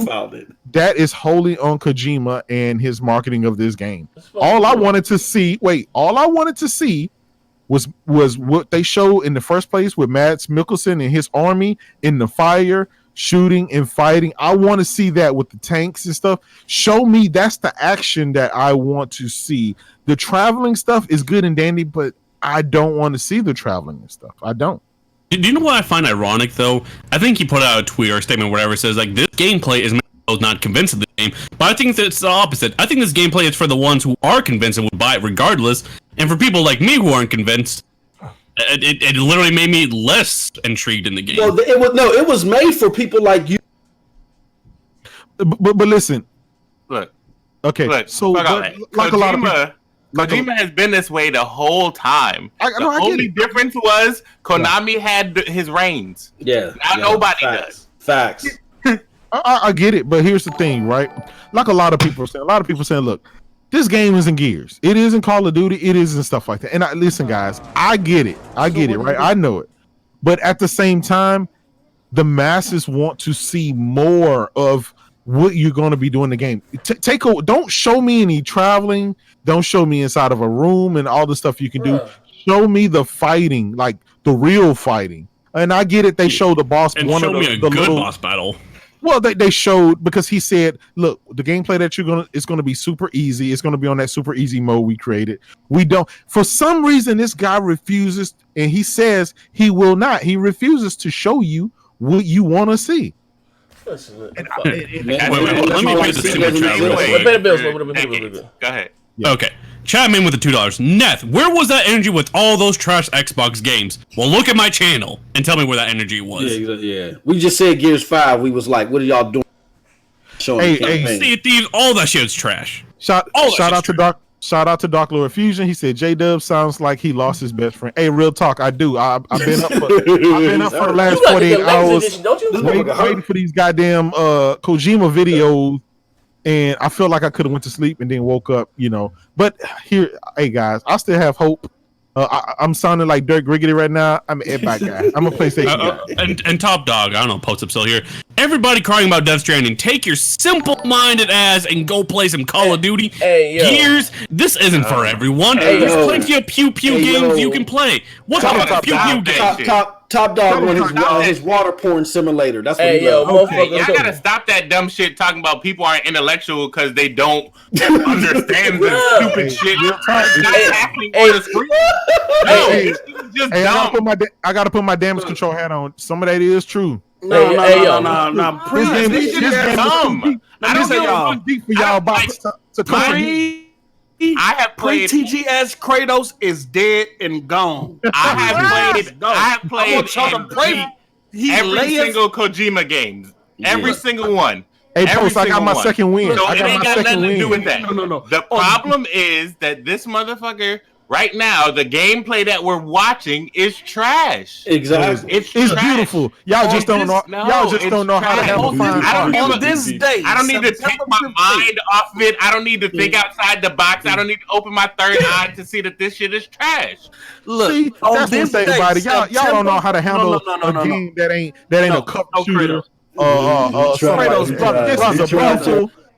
that is wholly on Kojima and his marketing of this game. All I wanted to see was what they showed in the first place with Mads Mikkelsen and his army in the fire, shooting and fighting. I want to see that with the tanks and stuff. Show me that's the action that I want to see. The traveling stuff is good and dandy, but I don't want to see the traveling and stuff. I don't. Do you know what I find ironic, though? I think he put out a tweet or a statement or whatever, says, like, this gameplay is not convinced of the game, but I think that it's the opposite. I think this gameplay is for the ones who are convinced and would buy it regardless, and for people like me who aren't convinced, it literally made me less intrigued in the game. Well, it was made for people like you. But listen. Look. Okay. So like Kojima, a lot of people, Kojima has been this way the whole time. The only difference was Konami had his reigns. Yeah. Now nobody does. Facts. I get it, but here's the thing, right? Like a lot of people saying, look, this game isn't Gears. It isn't Call of Duty. It isn't stuff like that. And listen, guys, I get it, right? I know it. But at the same time, the masses want to see more of what you're going to be doing in the game. Don't show me any traveling. Don't show me inside of a room and all the stuff you can do. Show me the fighting, like the real fighting. And I get it. They showed the boss. And show me a good boss battle. Well, they showed, because he said, look, the gameplay that it's going to be super easy. It's going to be on that super easy mode we created. We don't, for some reason, this guy refuses, and he says he will not. He refuses to show you what you want to see. Let me read the super chat real quick. Go ahead. Okay. Chime in with the $2. Neth, where was that energy with all those trash Xbox games? Well, look at my channel and tell me where that energy was. Yeah. We just said Gears 5. We was like, what are y'all doing? Hey, Sea of Thieves, all that shit is trash. Shout out to Dark Shout out to Dark Lord Fusion. He said J-Dub sounds like he lost his best friend. Hey, real talk, I do. I've been up for the last 48 hours waiting for these goddamn Kojima videos, and I feel like I could have went to sleep and then woke up, you know. But here, hey guys, I still have hope. I'm sounding like Dirk Griggity right now. I'm an Xbox guy. I'm a PlayStation guy. And Top Dog, I don't know, Post up still here. Everybody crying about Death Stranding. Take your simple-minded ass and go play some Call of Duty. Gears. This isn't for everyone. There's plenty of pew-pew games you can play. What's about pew-pew games? Top Dog on his water porn simulator. That's what he loves. Okay, y'all gotta stop that dumb shit talking about people aren't intellectual because they don't understand the stupid shit. It's not happening on the screen. I gotta put my damage control hat on. Some of that is true. No. This game is dumb. I don't know deep for y'all about to come. I have played TGS Kratos is dead and gone. I have played every single Kojima games. Every single one. Hey, Post, I got my second win. So it ain't got nothing to do with that. No. The problem is that this motherfucker right now, the gameplay that we're watching is trash. Exactly. It's beautiful. Y'all just don't know. Y'all just don't know how to handle fine. I don't need to take my mind off of it. I don't need to think outside the box. I don't need to open my third eye to see that this shit is trash. Look, see, that's one thing about it. Y'all don't know how to handle a game that ain't a cup shooter.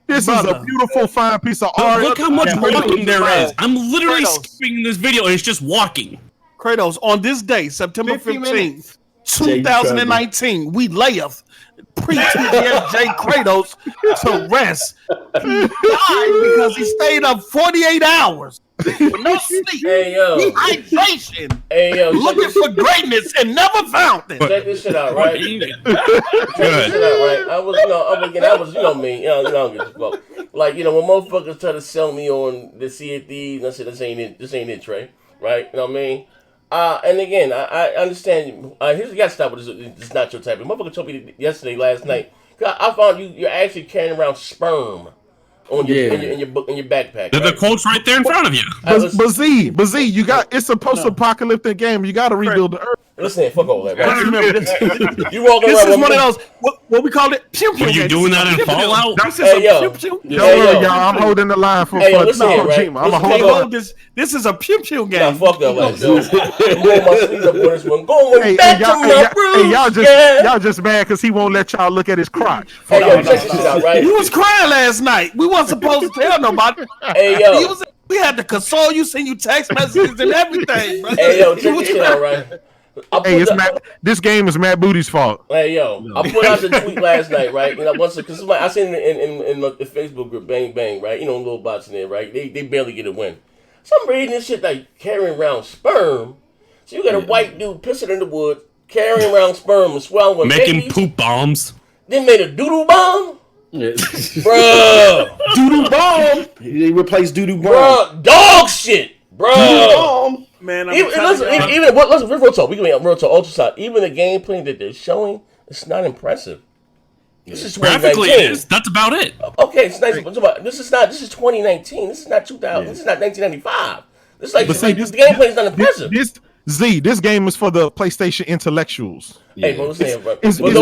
This is a beautiful, fine piece of art. Look how much walking there is. I'm literally skipping this video, and it's just walking. Kratos, on this day, September 15th, 2019, we layeth pre-TGSJ Kratos to rest. He died because he stayed up 48 hours. No sleep, dehydration, looking for greatness and never found it. Check this shit out, right? Check this shit out, right? I was, you know me, I don't give a fuck. Like, when motherfuckers try to sell me on the CFD, and I said, this ain't it, Trey, right? You know what I mean? And again, I understand. Here's you gotta stop with this. It's not your type. The motherfucker told me last night. I found you're actually carrying around sperm on your in your backpack. The quote's right there in front of you. But Z, you got it's a post-apocalyptic game. You got to rebuild the earth. Listen, fuck all that. Right? Remember this. You walking around. This is one of those what we call it. Were you doing that in Fallout? Y'all, I'm holding the line for Kojima. I'm hold this. This is a pew pew game. Nah, fuck that, like, I'm rolling my sleeves up on this one. Going back to my roots. Y'all just mad because he won't let y'all look at his crotch. Hey, yo, check this shit out, right? You was crying last night. We wasn't supposed to tell nobody. Hey, yo. We had to console you, send you text messages and everything. Bro. Hey, yo, check this shit out, right? This game is Matt Booty's fault. Hey, yo, I put out the tweet last night, right? Because I seen it in the Facebook group, Bang Bang, right? Little bots in there, right? They barely get a win. So I'm reading this shit like carrying around sperm. So you got a white dude pissing in the woods, carrying around sperm and swallowing making babies. Poop bombs. Then made a doodle bomb. Yeah. Bruh. Doodle bomb. They replaced doodle bomb. Bruh, dog shit. Bruh. Doodle bomb. Man, listen, real talk. We can real talk. Ultra side. Even the gameplay that they're showing, it's not impressive. This is graphically it is. That's about it. Okay, it's nice. This is 2019. This is not 2000. This is not 1995. This the gameplay is not impressive. This game is for the PlayStation intellectuals. Hey, but listen, bro. It's for the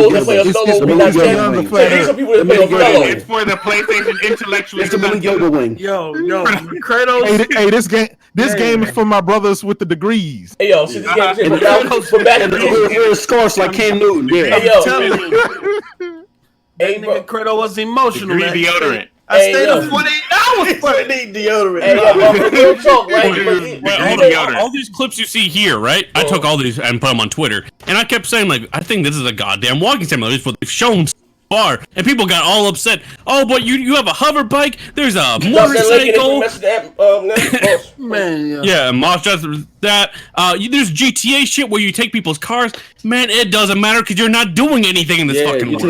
PlayStation intellectuals. It's the Billy Yoda wing. Yo, Kratos. Hey, this game is for my brothers with the degrees. Hey, yo, see, this game from back in the scores like Cam Newton. Yeah. Hey, yo. Hey, bro. Kratos was emotional. Deodorant. I stayed up 48 hours for it. Need deodorant. Hey, yo, real talk, right? All these clips you see here, right? I took all these and put them on Twitter, and I kept saying, like, I think this is a goddamn walking simulator. This is what they've shown so far, and people got all upset. Oh, but you have a hover bike. There's a motorcycle. Man, yeah, Moss does that. There's GTA shit where you take people's cars. Man, it doesn't matter because you're not doing anything in this fucking world.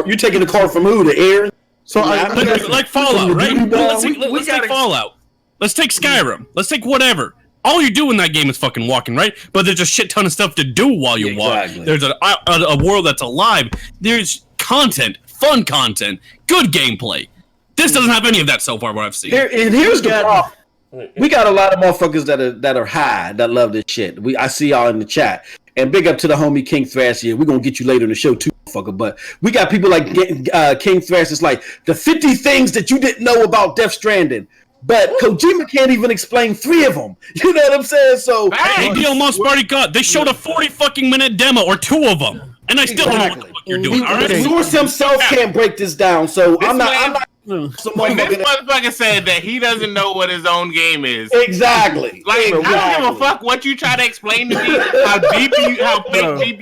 You're taking the car from who? The air. So like Fallout, right? Let's take Fallout. Let's take Skyrim. Let's take whatever. All you do in that game is fucking walking, right? But there's a shit ton of stuff to do while you walk. There's a world that's alive. There's content, fun content, good gameplay. This doesn't have any of that so far. What I've seen. And here's the problem. We got a lot of motherfuckers that are high that love this shit. I see y'all in the chat. And big up to the homie King Thrash here. We're gonna get you later in the show too, motherfucker. But we got people like King Thrash. It's like the 50 things that you didn't know about Death Stranding. But Kojima can't even explain 3 of them. You know what I'm saying? So they almost already got. They showed a 40 fucking minute demo or 2 of them, and I still don't know what the fuck you're doing. All right? Source himself can't break this down. So I'm not. When this motherfucker said that he doesn't know what his own game is. Exactly. Like, I don't give a fuck what you try to explain to me, how deep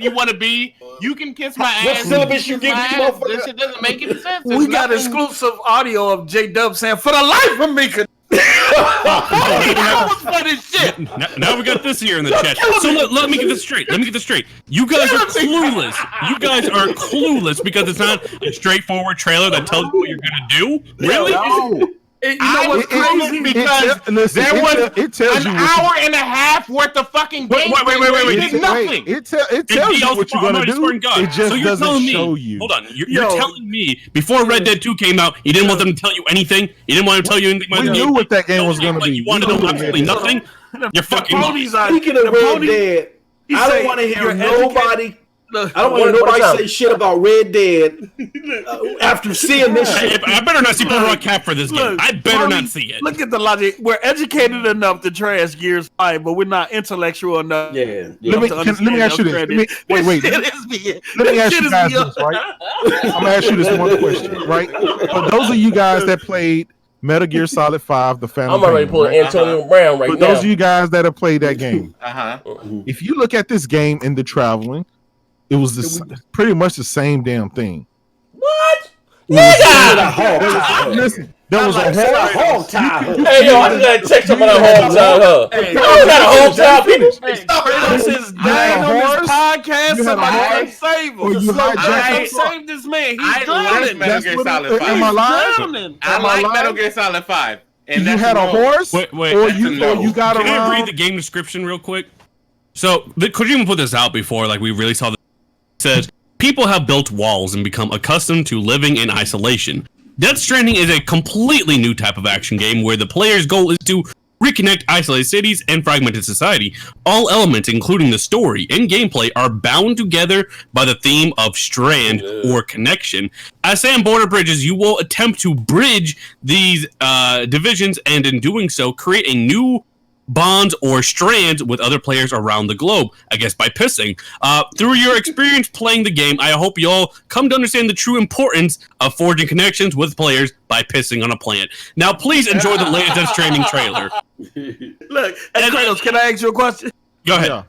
you want to be. You can kiss my ass. What syllabus you give me, motherfucker? This shit doesn't make any sense. We got exclusive audio of J-Dub saying, for the life of me, that was funny shit. Now we got this here in the chat. So let me get this straight. You guys are clueless. You guys are clueless because it's not a straightforward trailer that tells you what you're gonna do. Really? No. You know what's crazy? Because there was an hour and a half worth of fucking game. Wait. Nothing. It tells you what you're gonna do. It just doesn't show you. Hold on. You're telling me before Red Dead 2 came out, you didn't want them to tell you anything. You didn't want to tell you anything. We knew what that game was gonna be. You wanted to know absolutely nothing. You're fucking. Speaking of Red Dead, I don't want to hear nobody. I don't want nobody say shit about Red Dead after seeing this shit. I better not see Purple Cap for this game. I better not see it. Look at the logic. We're educated enough to trash Gears 5, but we're not intellectual enough. Yeah. Let me ask you this. Let me ask you guys this, right? I'm gonna ask you this one question, right? For those of you guys that played Metal Gear Solid 5, the Phantom I'm already pulling Antonio Brown right now. For those of you guys that have played that game, If you look at this game in the traveling, it was pretty much the same damn thing. What? Listen, there was a whole time. Hey, yo, I just gotta check some of that whole time. I got a whole time. This is dying on this podcast. Somebody save him. Save this man. He's drowning. Metal Gear Solid 5. Am I lying? I like Metal Gear Solid 5. And you had a horse? Wait. Or you got around? Can I read the game description real quick? So, Kojima put this out before, like, we really saw this. It says, people have built walls and become accustomed to living in isolation. Death Stranding is a completely new type of action game where the player's goal is to reconnect isolated cities and fragmented society. All elements, including the story and gameplay, are bound together by the theme of strand or connection. As Sam Border Bridges, you will attempt to bridge these divisions, and in doing so, create a new bonds or strands with other players around the globe, I guess by pissing. Through your experience playing the game, I hope you all come to understand the true importance of forging connections with players by pissing on a plant. Now, please enjoy the latest Death Stranding trailer. Look, hey, Kratos, can I ask you a question? Go ahead. Yeah.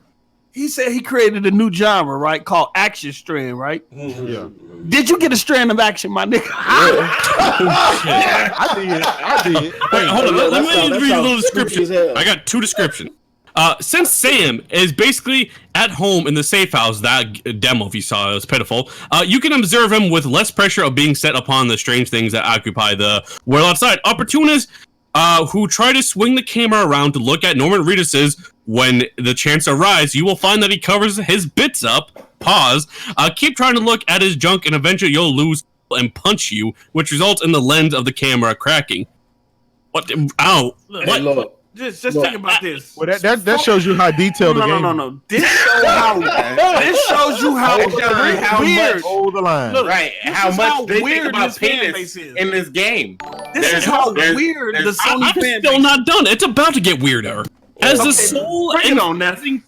He said he created a new genre, right? Called action strand, right? Yeah. Did you get a strand of action, my nigga? I did. Wait, hold on. Let me read a little description. I got 2 descriptions. Since Sam is basically at home in the safe house, that demo, if you saw it, was pitiful, you can observe him with less pressure of being set upon the strange things that occupy the world outside. Opportunists who try to swing the camera around to look at Norman Reedus's when the chance arrives, you will find that he covers his bits up. Pause. Keep trying to look at his junk, and eventually you'll lose and punch you, which results in the lens of the camera cracking. What? Ow! What? Look. Just think about this. Well, that shows you how detailed the game. No. This shows you how weird. Hold the line. Look, right? How much they think about penis in this game. This is how weird the Sony fan base is. I'm still not done. It's about to get weirder. As the soul and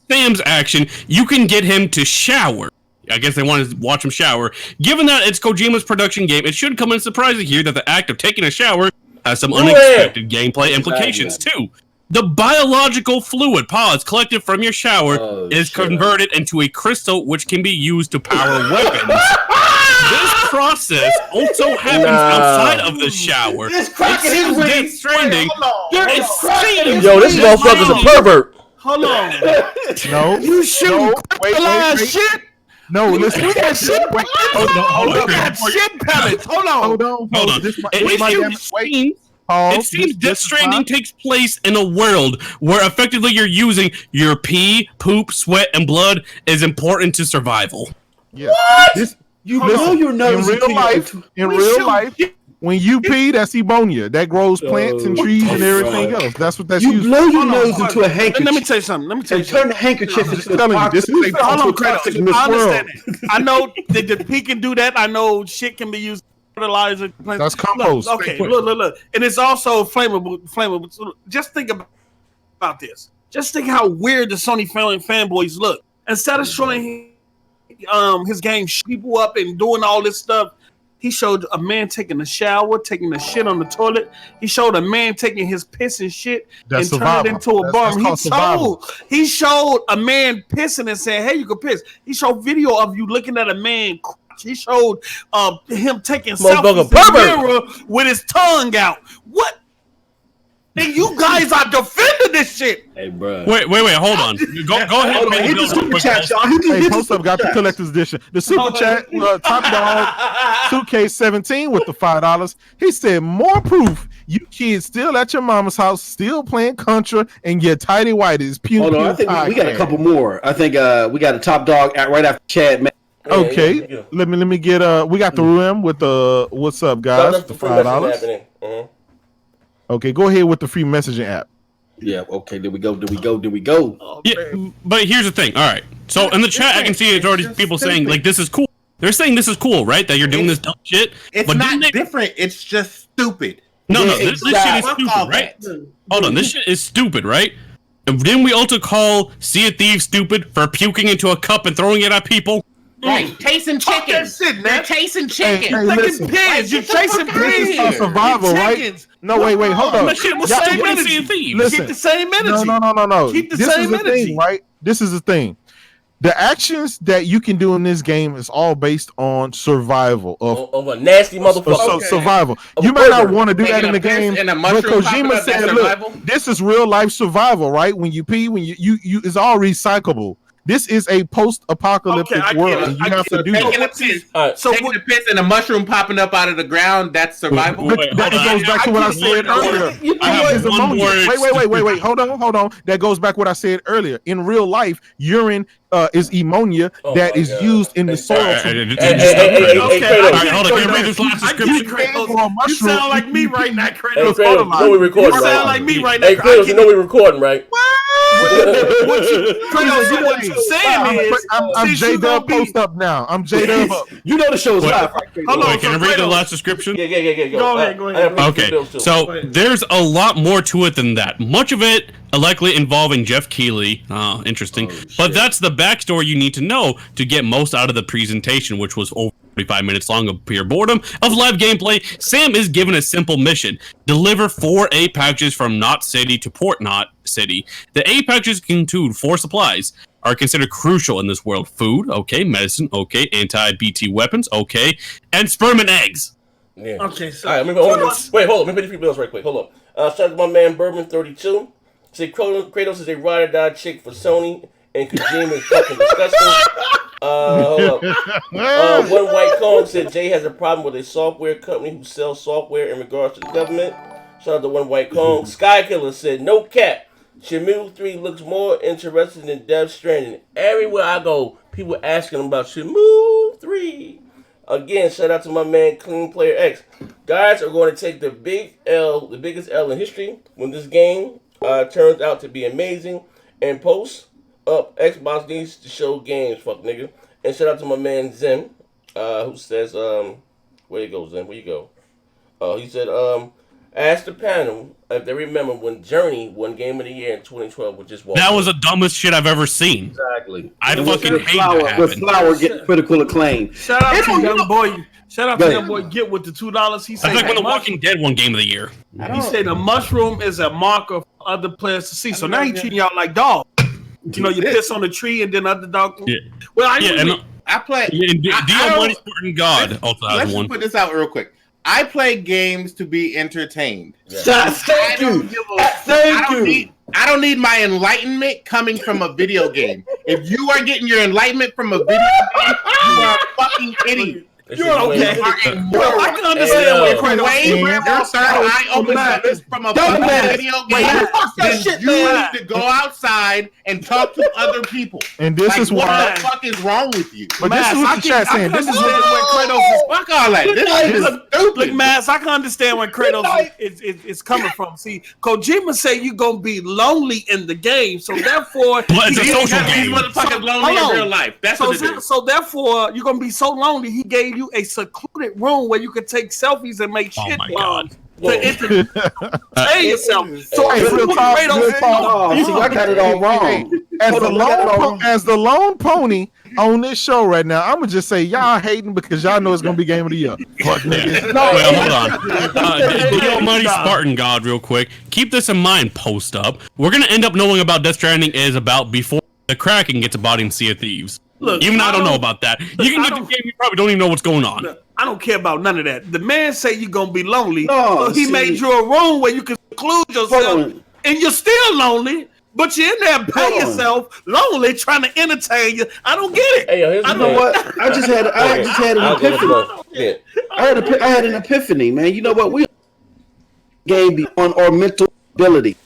Sam's action, you can get him to shower. I guess they want to watch him shower. Given that it's Kojima's production game, it should come as surprising here that the act of taking a shower has some unexpected gameplay implications too. The biological fluid collected from your shower is converted into a crystal which can be used to power weapons. This process also happens outside of the shower. This crack is Death Stranding. Yo, this motherfucker's a pervert. Hold on. No. You shooting crystallized shit? No, listen. We got shit. Hold on. We got shit pellets. Hold on. It seems Death Stranding takes place in a world where effectively you're using your pee, poop, sweat, and blood is important to survival. Yeah. What? You know you're nervous in real life. When you pee, that's ammonia. That grows plants and trees and everything else. That's what that's you used. blow your nose into a handkerchief. Let me tell you something. Turn the handkerchief into a toxic. Hold on, Kratos. I understand it. I know that the pee can do that. I know shit can be used as fertilizer. That's compost. Look, okay, look. And it's also flammable. So just think about this. Just think how weird the Sony fanboys look. Instead of showing his game people up and doing all this stuff, he showed a man taking a shower, taking a shit on the toilet. He showed a man taking his piss and shit and turned it into a bomb. He showed a man pissing and saying, "Hey, you can piss." He showed video of you looking at a man. He showed him taking selfies in the mirror with his tongue out. What? And you guys are defending this shit. Hey, bro. Wait, hold on. Go ahead. Hit the super chat, y'all. Hey, Post Up got the collector's edition. The super chat, Top Dog 2K17 with the $5. He said, more proof you kids still at your mama's house, still playing Contra, and your tidy white is pew. Hold on, I think we got a couple more. I think we got a Top Dog right after Chad. Man. Okay, let me get we got the room with the what's up, guys? The $5. Okay, go ahead with the free messaging app. Yeah, okay, there we go. Oh, yeah, but here's the thing. All right, so in the chat, I can see it's already people saying, like, this is cool. They're saying this is cool, right? That you're doing this dumb shit. It's not different. It's just stupid. No, this shit is stupid, right? Hold on, this shit is stupid, right? And didn't we also call Sea of Thieves stupid for puking into a cup and throwing it at people? Right, tasting chicken. They're tasting chicken. You're pigs. You're chasing pigs. This is survival, right? No, wait, hold on. Listen, keep the same energy. No. Keep the this same is the energy. thing, right? This is the thing. The actions that you can do in this game is all based on survival of a nasty motherfucker. Survival. You might not want to do that in the game, but Kojima said, "Look, this is real life survival, right? When you pee, when you it's all recyclable." This is a post-apocalyptic world, and you have to do that. Taking a piss and a mushroom popping up out of the ground, that's survival. That goes back to what I said earlier. Wait. Hold on. That goes back to what I said earlier. In real life, urine is ammonia that is used in the soil. Hold on. Can you read this last description? You sound like me right now, Kratos. Kratos, you know we recording, you sound like me right now. Hey, Kratos, you know we recording, right? Kratos, what you saying is, I'm J-Dub Post Up now. I'm J-Dub. You know the show's live, right? Hold on, can I read the last description? Yeah. Go ahead. Okay, so there's a lot more to it than that. Much of it likely involving Jeff Keighley. Oh, interesting. But that's the backstory you need to know to get most out of the presentation, which was over 45 minutes long of pure boredom of live gameplay. Sam is given a simple mission: deliver 4 aid packages from Knot City to Port Knot City. The aid packages include 4 supplies are considered crucial in this world: food, okay; medicine, okay; anti-BT weapons, okay; and sperm and eggs. Yeah. Okay, so all right, hold on. Let me pay the free bills right quick. Hold on. Shout out to my man Bourbon32. Say Kratos is a ride or die chick for Sony, and Kojima is fucking disgusting. Hold up. One White Kong said Jay has a problem with a software company who sells software in regards to the government. Shout out to One White Kong. Skykiller said, no cap. Shenmue 3 looks more interesting than Death Stranding. Everywhere I go, people asking about Shenmue 3. Again, shout out to my man Clean Player X. Guys are going to take the biggest L in history when this game turns out to be amazing. And post up, Xbox needs to show games, fuck nigga. And shout out to my man Zen, who says, where you go, Zen? Where you go? He said, ask the panel if they remember when Journey won Game of the Year in 2012, which is that was the dumbest shit I've ever seen. Exactly. I fucking hate that. With Flower getting critical acclaim. Shout out to young boy. Shout out to young boy. Get with the $2. He said, that's like when The Walking Dead won Game of the Year. He said the mushroom is a marker for other players to see. So now he's treating y'all like dogs. You know, you piss on the tree and then other dogs. Yeah. Well, I play. Dio Money Sporting God also has one. Let's put this out real quick. I play games to be entertained. Yeah. Thank you. I don't need my enlightenment coming from a video game. If you are getting your enlightenment from a video game, you are a fucking idiot. You're okay. Well, I can understand where Kratos eye opens from a fucking video game. Then you need to go outside and talk to other people. And this is what why. the fuck is wrong with you? But this is what the chat's saying. This is what Kratos is. Fuck all that. This is stupid. Look, Mass, I can understand where Kratos is coming from. See, Kojima say you're gonna be lonely in the game, so therefore, it's a social game. These motherfuckers lonely in real life. That's what it is. So therefore, you're gonna be so lonely. He gave you a secluded room where you could take selfies and make shit bombs. Pay yourself. So I got it all wrong. As the lone pony on this show right now, I'm gonna just say y'all hating because y'all know it's gonna be game of the year. Fuck niggas. Well, hold on. The almighty Spartan God, real quick. Keep this in mind. Post up. We're gonna end up knowing about Death Stranding is about before the Kraken gets a body in Sea of Thieves. Look, even I don't know about that. You can get the game, you probably don't even know what's going on. Look, I don't care about none of that. The man say you're gonna be lonely, so he made you a room where you can seclude yourself, and you're still lonely, but you're in there by yourself, lonely, trying to entertain you. I don't get it. Hey, you know what? I just had an epiphany. I had an epiphany, man. You know what? We game beyond our mental ability.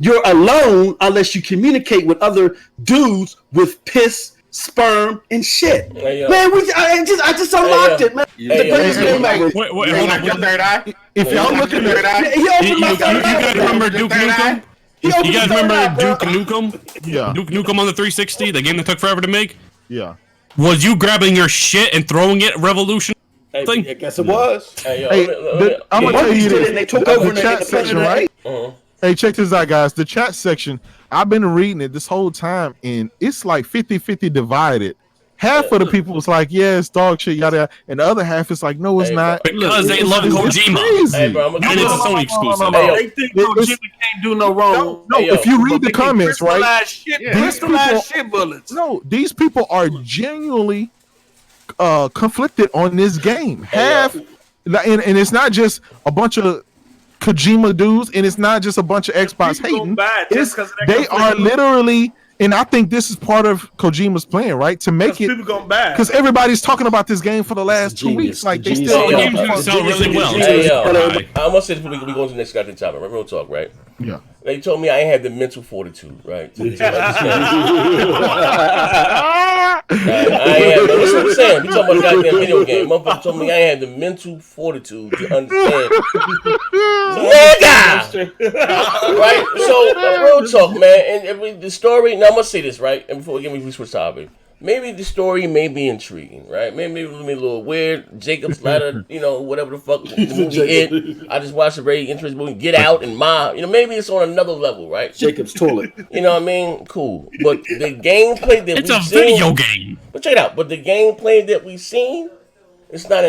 You're alone unless you communicate with other dudes with piss, sperm, and shit. Man, I just unlocked it, man. The greatest game ever. Wait, hold on. Your third eye? If y'all looking at it, he opened my third eye. You guys remember Duke Nukem? You guys remember Duke Nukem? Yeah. Duke Nukem on the 360, the game that took forever to make? Yeah. Was you grabbing your shit and throwing it Revolution? I guess it was. I'm gonna tell you this. They took over the chat section, right? Hey, check this out, guys. The chat section, I've been reading it this whole time, and it's like 50-50 divided. Half of the people was like, yeah, it's dog shit, yada, yada. And the other half is like, no, it's not. Because they love Kojima. And it's a Sony exclusive. They think Kojima can't do no wrong. No, if you read the comments, right? Shit bullets. No, these people are genuinely conflicted on this game. Half, and it's not just a bunch of Kojima dudes, and it's not just a bunch of Xbox hating. They are literally, and I think this is part of Kojima's plan, right? To make it, because everybody's talking about this game for the last 2 weeks. Like they still sell really well. I'm gonna say this before we go to the next goddamn topic. Real talk, right? Yeah. They told me I ain't had the mental fortitude, right? I ain't had, that's what I'm saying. We talking about a goddamn video game. Motherfucker told me I ain't had the mental fortitude to understand. Nigga! Right? So, real talk, man. And the story, now I'm gonna say this, right? And before we switch topic. Maybe the story may be intriguing, right? Maybe it may be a little weird. Jacob's Ladder, whatever the fuck the movie is. I just watched a very interesting movie, Get Out and maybe it's on another level, right? Jacob's Toilet. You know what I mean? Cool. But the gameplay that it's a video game. But check it out. But the gameplay that we've seen, it's not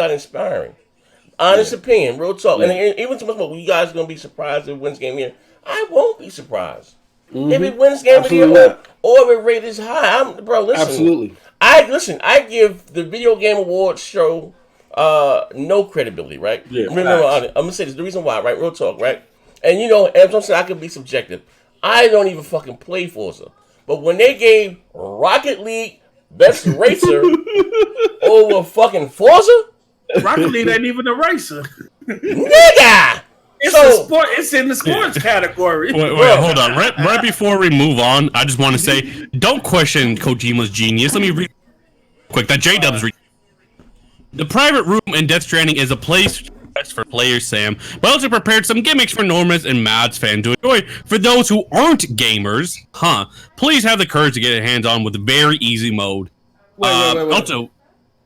inspiring. Honest opinion, real talk. And even so much more, you guys gonna be surprised if it wins game here. I won't be surprised. If it wins game of the year or it rate is high, listen. Absolutely. I give the video game awards show no credibility, right? Yeah, remember, I'm gonna say this. The reason why, right? Real talk, right? And as I'm saying, I can be subjective. I don't even fucking play Forza, but when they gave Rocket League Best Racer over fucking Forza, Rocket League ain't even a racer, nigga. It's a sport. It's in the sports category. Wait, hold on. Right before we move on, I just want to say, don't question Kojima's genius. Let me read quick. That J-Dub's read. The private room in Death Stranding is a place for players, Sam, but also prepared some gimmicks for Normans and Mads fans to enjoy. For those who aren't gamers, please have the courage to get your hands on with a very easy mode. Wait. Also,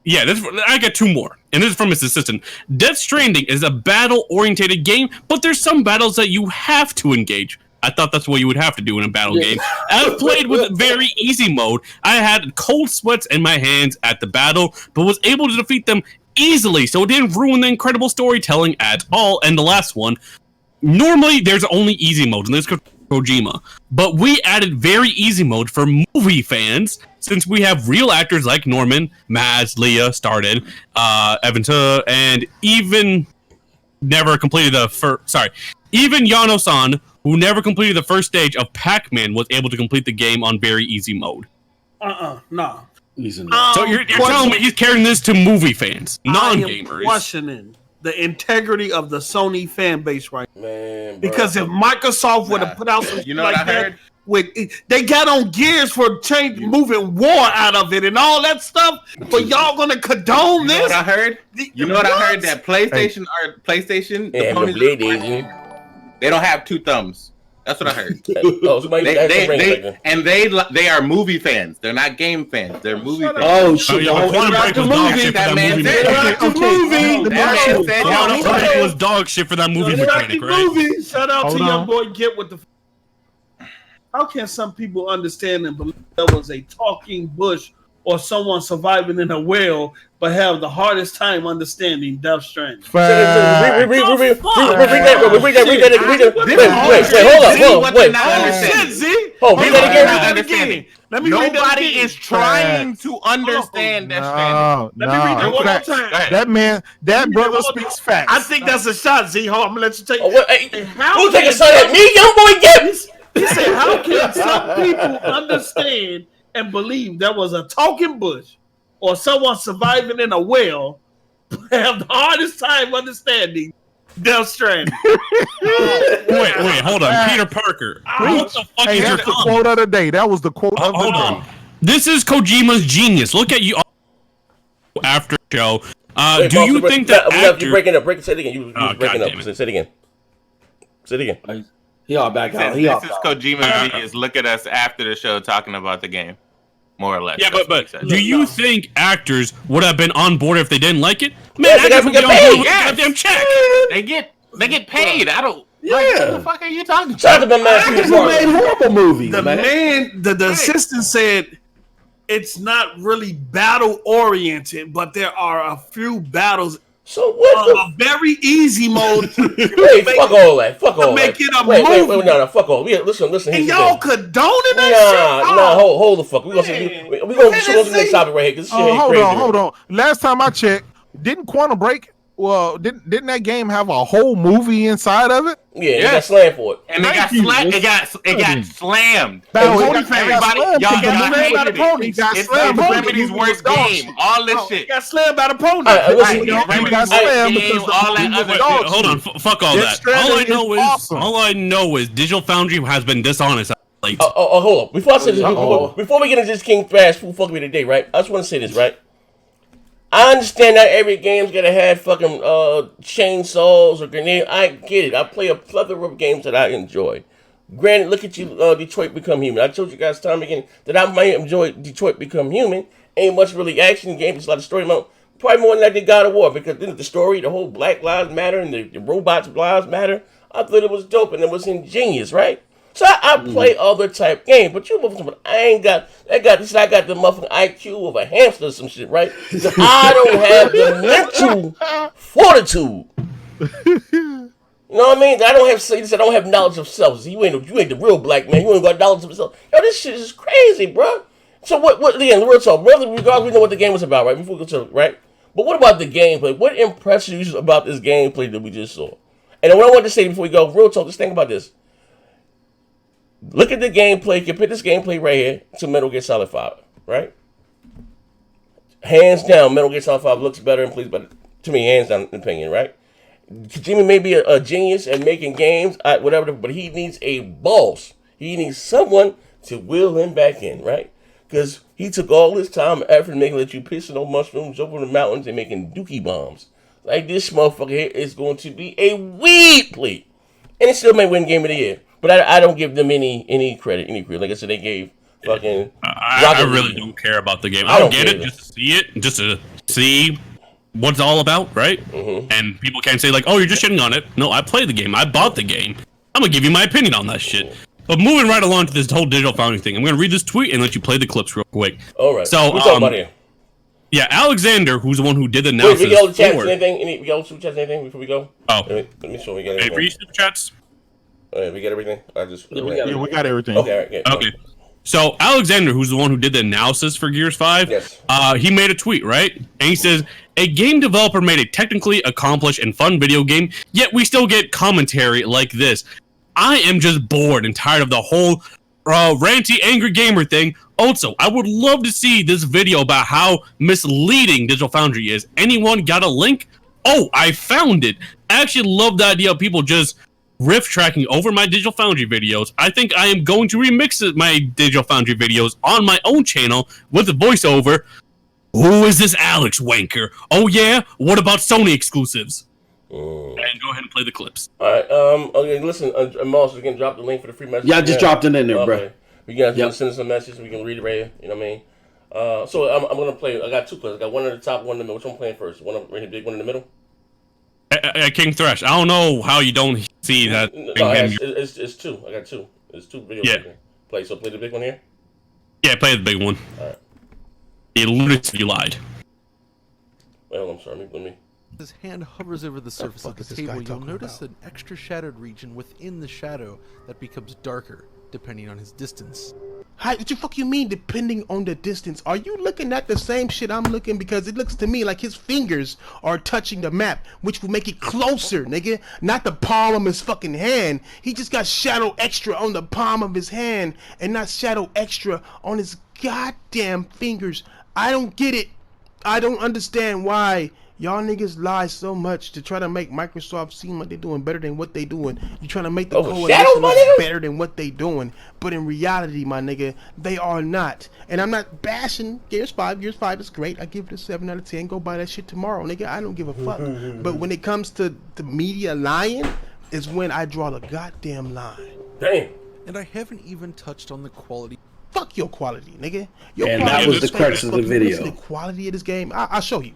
yeah, I got two more, and this is from his assistant. Death Stranding is a battle-oriented game, but there's some battles that you have to engage. I thought that's what you would have to do in a battle game. I've played with very easy mode. I had cold sweats in my hands at the battle, but was able to defeat them easily, so it didn't ruin the incredible storytelling at all. And the last one, normally there's only easy mode, and this is Kojima, but we added very easy mode for movie fans, since we have real actors like Norman, Mads, Leah, Starden, Evanta, and even Yano-san, who never completed the first stage of Pac-Man, was able to complete the game on very easy mode. No. So you're telling me he's carrying this to movie fans, non-gamers. I am questioning the integrity of the Sony fan base, right? Man, because if Microsoft would have put out some you know what I heard? they got on Gears for moving war out of it and all that stuff. But y'all gonna condone this? You know what I heard? You know what I heard? That PlayStation they don't have two thumbs. That's what I heard. They are movie fans. They're not game fans. They're movie fans. Oh shit! Quantum Break was dog shit for that movie mechanic. Quantum Break was dog shit for that movie mechanic, right? Shout out to your boy Get with the. How can some people understand and believe there was a talking bush or someone surviving in a whale, but have the hardest time understanding Death Stranding? Read that. Read that again. Let me read that again. Nobody is trying to understand Death Stranding. Let me read that one more time. That brother speaks facts. I think that's a shot, Z. Hold on, I'm gonna let you take. Who take a shot at me, young boy? Get. He said, "How can some people understand and believe there was a talking bush or someone surviving in a whale, but have the hardest time understanding Death Stranding?" Wait, hold on, Peter Parker. What the fuck is your the quote of the day? That was the quote of the day. This is Kojima's genius. Look at you after show. Do you think that you're breaking up? Say it again. You breaking up. Say it again. Say it again. He all back out. This is Kojima's genius. Look at us after the show talking about the game, more or less. Yeah, but do you think actors would have been on board if they didn't like it? Man, actors would get paid. Goddamn check. They get paid. I don't. Yeah. Like, what the fuck are you talking about? Shout out to my man. He made horrible movies. The assistant said it's not really battle oriented, but there are a few battles. So what? A very easy mode. Wait, fuck all that. Fuck all that. Make it a movie. Wait, no, fuck all. Listen. And y'all condoning that shit? Nah, hold the fuck. We gonna show the next topic right here because this shit ain't crazy. Hold on. Last time I checked, didn't Quantum Break? Well, didn't that game have a whole movie inside of it? Yeah, it got slammed for it. And it got slammed. It got slammed. It's Remedy's worst game. All this shit. Got slammed by the pony. Hold on. Fuck all that. All I know is Digital Foundry has been dishonest. Hold on. Before I say this, before we get into this King Thrash, who fuck me today, right? I just want to say this, right? I understand that every game's gonna have fucking chainsaws or grenades. I get it. I play a plethora of games that I enjoy. Granted, look at you, Detroit Become Human. I told you guys time again that I might enjoy Detroit Become Human. Ain't much really action game. It's a lot of story mode. Probably more than like the God of War because the story, the whole Black Lives Matter and the robots' lives matter. I thought it was dope and it was ingenious, right? So I play other type games, but you motherfucker, I got the motherfucking IQ of a hamster or some shit, right? I don't have the mental fortitude. You know what I mean? I don't have knowledge of self. You ain't the real black man. You ain't got knowledge of yourself. Yo, this shit is crazy, bro. So what again, real talk, regardless, we know what the game was about, right? Before we go to right? But what about the gameplay? What impressed you about this gameplay that we just saw? And what I want to say before we go, real talk, just think about this. Look at the gameplay. Compare this gameplay right here to Metal Gear Solid 5, right? Hands down, Metal Gear Solid 5 looks better and plays better. To me, hands down opinion, right? Kojima may be a genius at making games, whatever, but he needs a boss. He needs someone to wheel him back in, right? Because he took all this time and effort making let you pissing on mushrooms over the mountains and making dookie bombs. Like this motherfucker here is going to be a weed play. And it still may win Game of the Year. But I don't give them any credit. Like I said, they gave fucking. I really don't care about the game. I don't get it. Just to see what it's all about, right? Mm-hmm. And people can't say like, "Oh, you're just shitting on it." No, I played the game. I bought the game. I'm gonna give you my opinion on that shit. But moving right along to this whole Digital Foundry thing, I'm gonna read this tweet and let you play the clips real quick. All right. So, what's up, buddy? Yeah, Alexander, who's the one who did the analysis. Wait, we got all the chats. We got all the super chats. Anything before we go? Oh, let me show we got everything. Hey, super chats. We got everything. We got everything. Okay. Okay. So Alexander, who's the one who did the analysis for Gears 5, yes. He made a tweet, right? And he says, a game developer made a technically accomplished and fun video game, yet we still get commentary like this. I am just bored and tired of the whole ranty, angry gamer thing. Also, I would love to see this video about how misleading Digital Foundry is. Anyone got a link? Oh, I found it. I actually love the idea of people just riff tracking over my Digital Foundry videos, I think I am going to remix my Digital Foundry videos on my own channel with a voiceover. Who is this Alex wanker? Oh yeah? What about Sony exclusives? And go ahead and play the clips. Alright, okay, listen, Moss, we can drop the link for the free message. Yeah, I just dropped it in there, bro. You guys can send us a message, we can read it right here, you know what I mean? So I'm gonna play, I got 2 clips. I got one at the top, one in the middle. Which one I'm playing first? One right here, big one in the middle? King Thrash, I don't know how you don't see that. No, it's 2. I got 2. It's 2 videos. Yeah. Play the big one here? Yeah, play the big one. Alright. It literally you lied. Well, I'm sorry, let me. His hand hovers over the surface of the table, you'll notice an extra shadowed region within the shadow that becomes darker, depending on his distance. What the fuck you mean, depending on the distance? Are you looking at the same shit I'm looking? Because it looks to me like his fingers are touching the map, which will make it closer, nigga. Not the palm of his fucking hand. He just got shadow extra on the palm of his hand and not shadow extra on his goddamn fingers. I don't get it. I don't understand why y'all niggas lie so much to try to make Microsoft seem like they're doing better than what they doing. You trying to make the coalition look better than what they doing, but in reality, my nigga, they are not. And I'm not bashing Gears 5. Gears 5 is great. I give it a 7 out of 10. Go buy that shit tomorrow, nigga. I don't give a fuck. But when it comes to the media lying, is when I draw the goddamn line. Damn. And I haven't even touched on the quality. Fuck your quality, nigga. Your And quality that was the crux of the video. The quality of this game, I'll show you.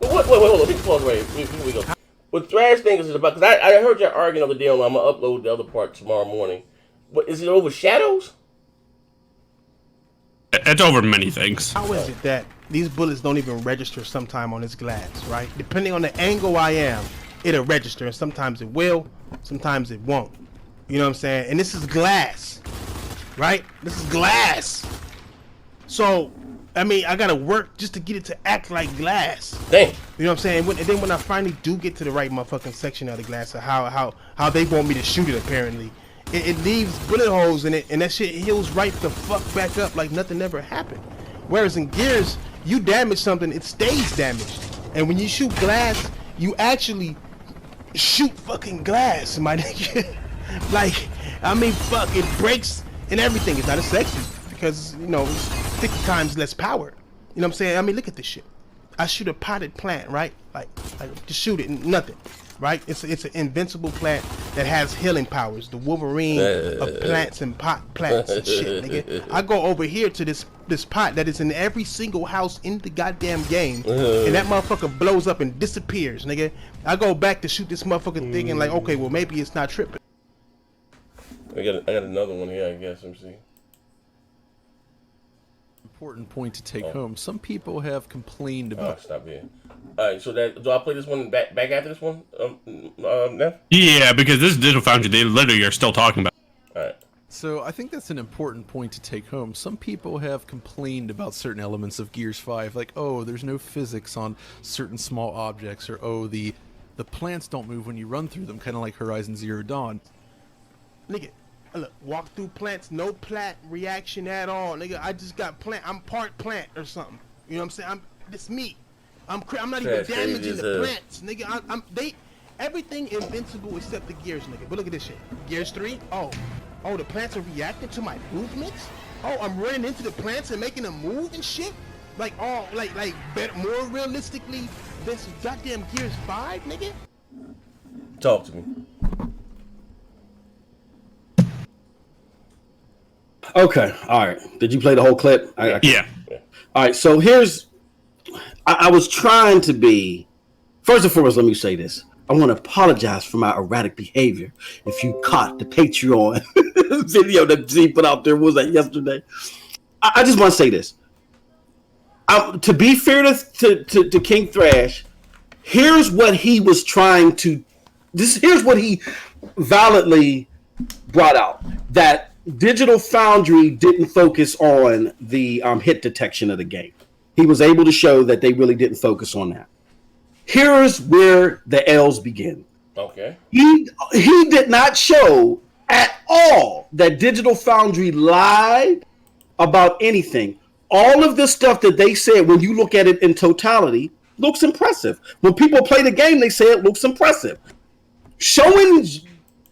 Wait, hold on. Let me pause right here. Here we go. What Thrash thing is about, because I heard y'all arguing the other day, I'm going to upload the other part tomorrow morning. But is it over shadows? It's over many things. How is it that these bullets don't even register sometime on this glass, right? Depending on the angle I am, it'll register, and sometimes it will, sometimes it won't. You know what I'm saying? And this is glass, right? This is glass. So, I mean, I gotta work just to get it to act like glass. Damn. You know what I'm saying? And then when I finally do get to the right motherfucking section of the glass, of how they want me to shoot it, apparently, it leaves bullet holes in it, and that shit heals right the fuck back up like nothing ever happened. Whereas in Gears, you damage something, it stays damaged. And when you shoot glass, you actually shoot fucking glass, my nigga. Like, I mean, fuck, it breaks and everything. It's not as sexy because, you know, it's 50 times less power. You know what I'm saying? I mean, look at this shit. I shoot a potted plant, right? Like just shoot it, nothing, right? It's an invincible plant that has healing powers. The Wolverine of plants and pot plants and shit, nigga. I go over here to this pot that is in every single house in the goddamn game, and that motherfucker blows up and disappears, nigga. I go back to shoot this motherfucking thing and like, okay, well maybe it's not tripping. I got another one here, I guess. Let me see. Important point to take home. Some people have complained about. Stop here. All right, so do I play this one back after this one? Neff? Yeah, because this Digital Foundry, they literally are still talking about. All right. So I think that's an important point to take home. Some people have complained about certain elements of Gears 5, like, oh, there's no physics on certain small objects, or oh, the plants don't move when you run through them, kind of like Horizon Zero Dawn. Nigga, look, walk through plants, no plant reaction at all, nigga. I just got plant. I'm part plant or something. You know what I'm saying? It's me. I'm not even damaging the plants, nigga. Everything invincible except the Gears, nigga. But look at this shit. Gears 3. Oh, the plants are reacting to my movements. Oh, I'm running into the plants and making them move and shit. Like better, more realistically than some goddamn Gears 5, nigga. Talk to me. Okay, all right. Did you play the whole clip? Yeah. All right, so I was trying to be, first and foremost, let me say this. I want to apologize for my erratic behavior. If you caught the Patreon video that Z put out there, was that yesterday? I just want to say this. To be fair to King Thrash, here's what he was trying to, here's what he validly brought out. That Digital Foundry didn't focus on the hit detection of the game. He was able to show that they really didn't focus on that. Here's where the L's begin. Okay. He did not show at all that Digital Foundry lied about anything. All of the stuff that they said, when you look at it in totality, looks impressive. When people play the game, they say it looks impressive. showing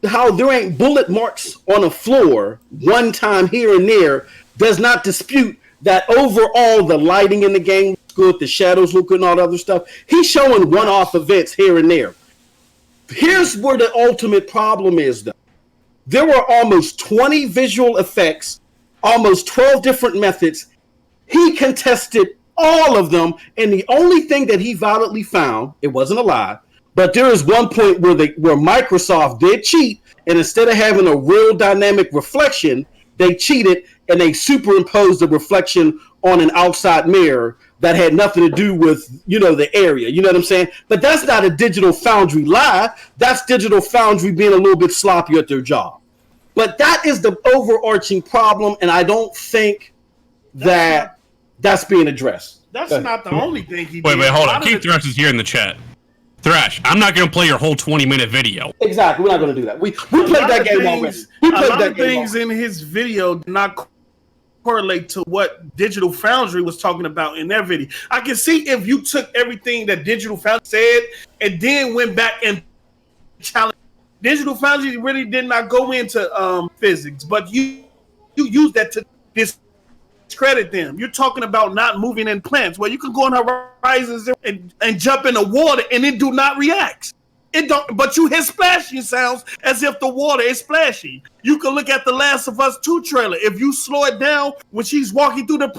how there ain't bullet marks on a floor one time here and there does not dispute that overall the lighting in the game looks good, the shadows look good, and all the other stuff. He's showing one-off events here and there. Here's where the ultimate problem is, though. There were almost 20 visual effects, almost 12 different methods. He contested all of them, and the only thing that he validly found, it wasn't a lie, but there is one point where Microsoft did cheat, and instead of having a real dynamic reflection, they cheated and they superimposed the reflection on an outside mirror that had nothing to do with, the area. You know what I'm saying? But that's not a Digital Foundry lie. That's Digital Foundry being a little bit sloppy at their job. But that is the overarching problem, and I don't think that's being addressed. That's not the only thing he did. Wait, hold on. Keith Thrash is here in the chat. Thrash, I'm not going to play your whole 20-minute video. Exactly. We're not going to do that. We played that game already. A lot of things in his video did not correlate to what Digital Foundry was talking about in their video. I can see if you took everything that Digital Foundry said and then went back and challenged. Digital Foundry really did not go into physics, but you use that to discredit them. You're talking about not moving in plants, where you can go on horizons and jump in the water and it do not react. It don't, but you hear splashing sounds as if the water is splashing. You can look at the Last of Us 2 trailer. If you slow it down when she's walking through the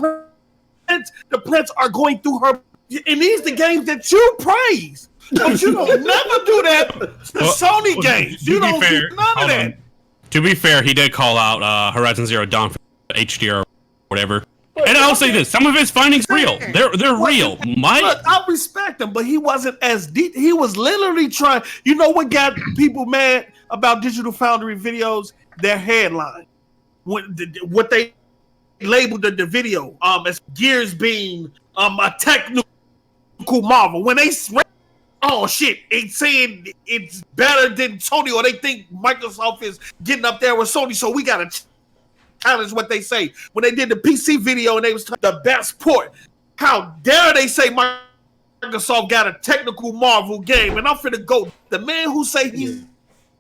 plants are going through her. And these the games that you praise. But you don't never do that to Sony games. You don't do none of that. To be fair, he did call out Horizon Zero Dawn for HDR or whatever. And I'll say this: some of his findings real. They're real. Look, I respect him, but he wasn't as deep. He was literally trying. You know what got people mad about Digital Foundry videos? Their headline, what they labeled the video as Gears being a technical marvel. When they oh shit, it's saying it's better than Sony, or they think Microsoft is getting up there with Sony, so we gotta challenge what they say. When they did the PC video and they was the best port, how dare they say Microsoft got a technical marvel game? And I'm finna go. The man who say he's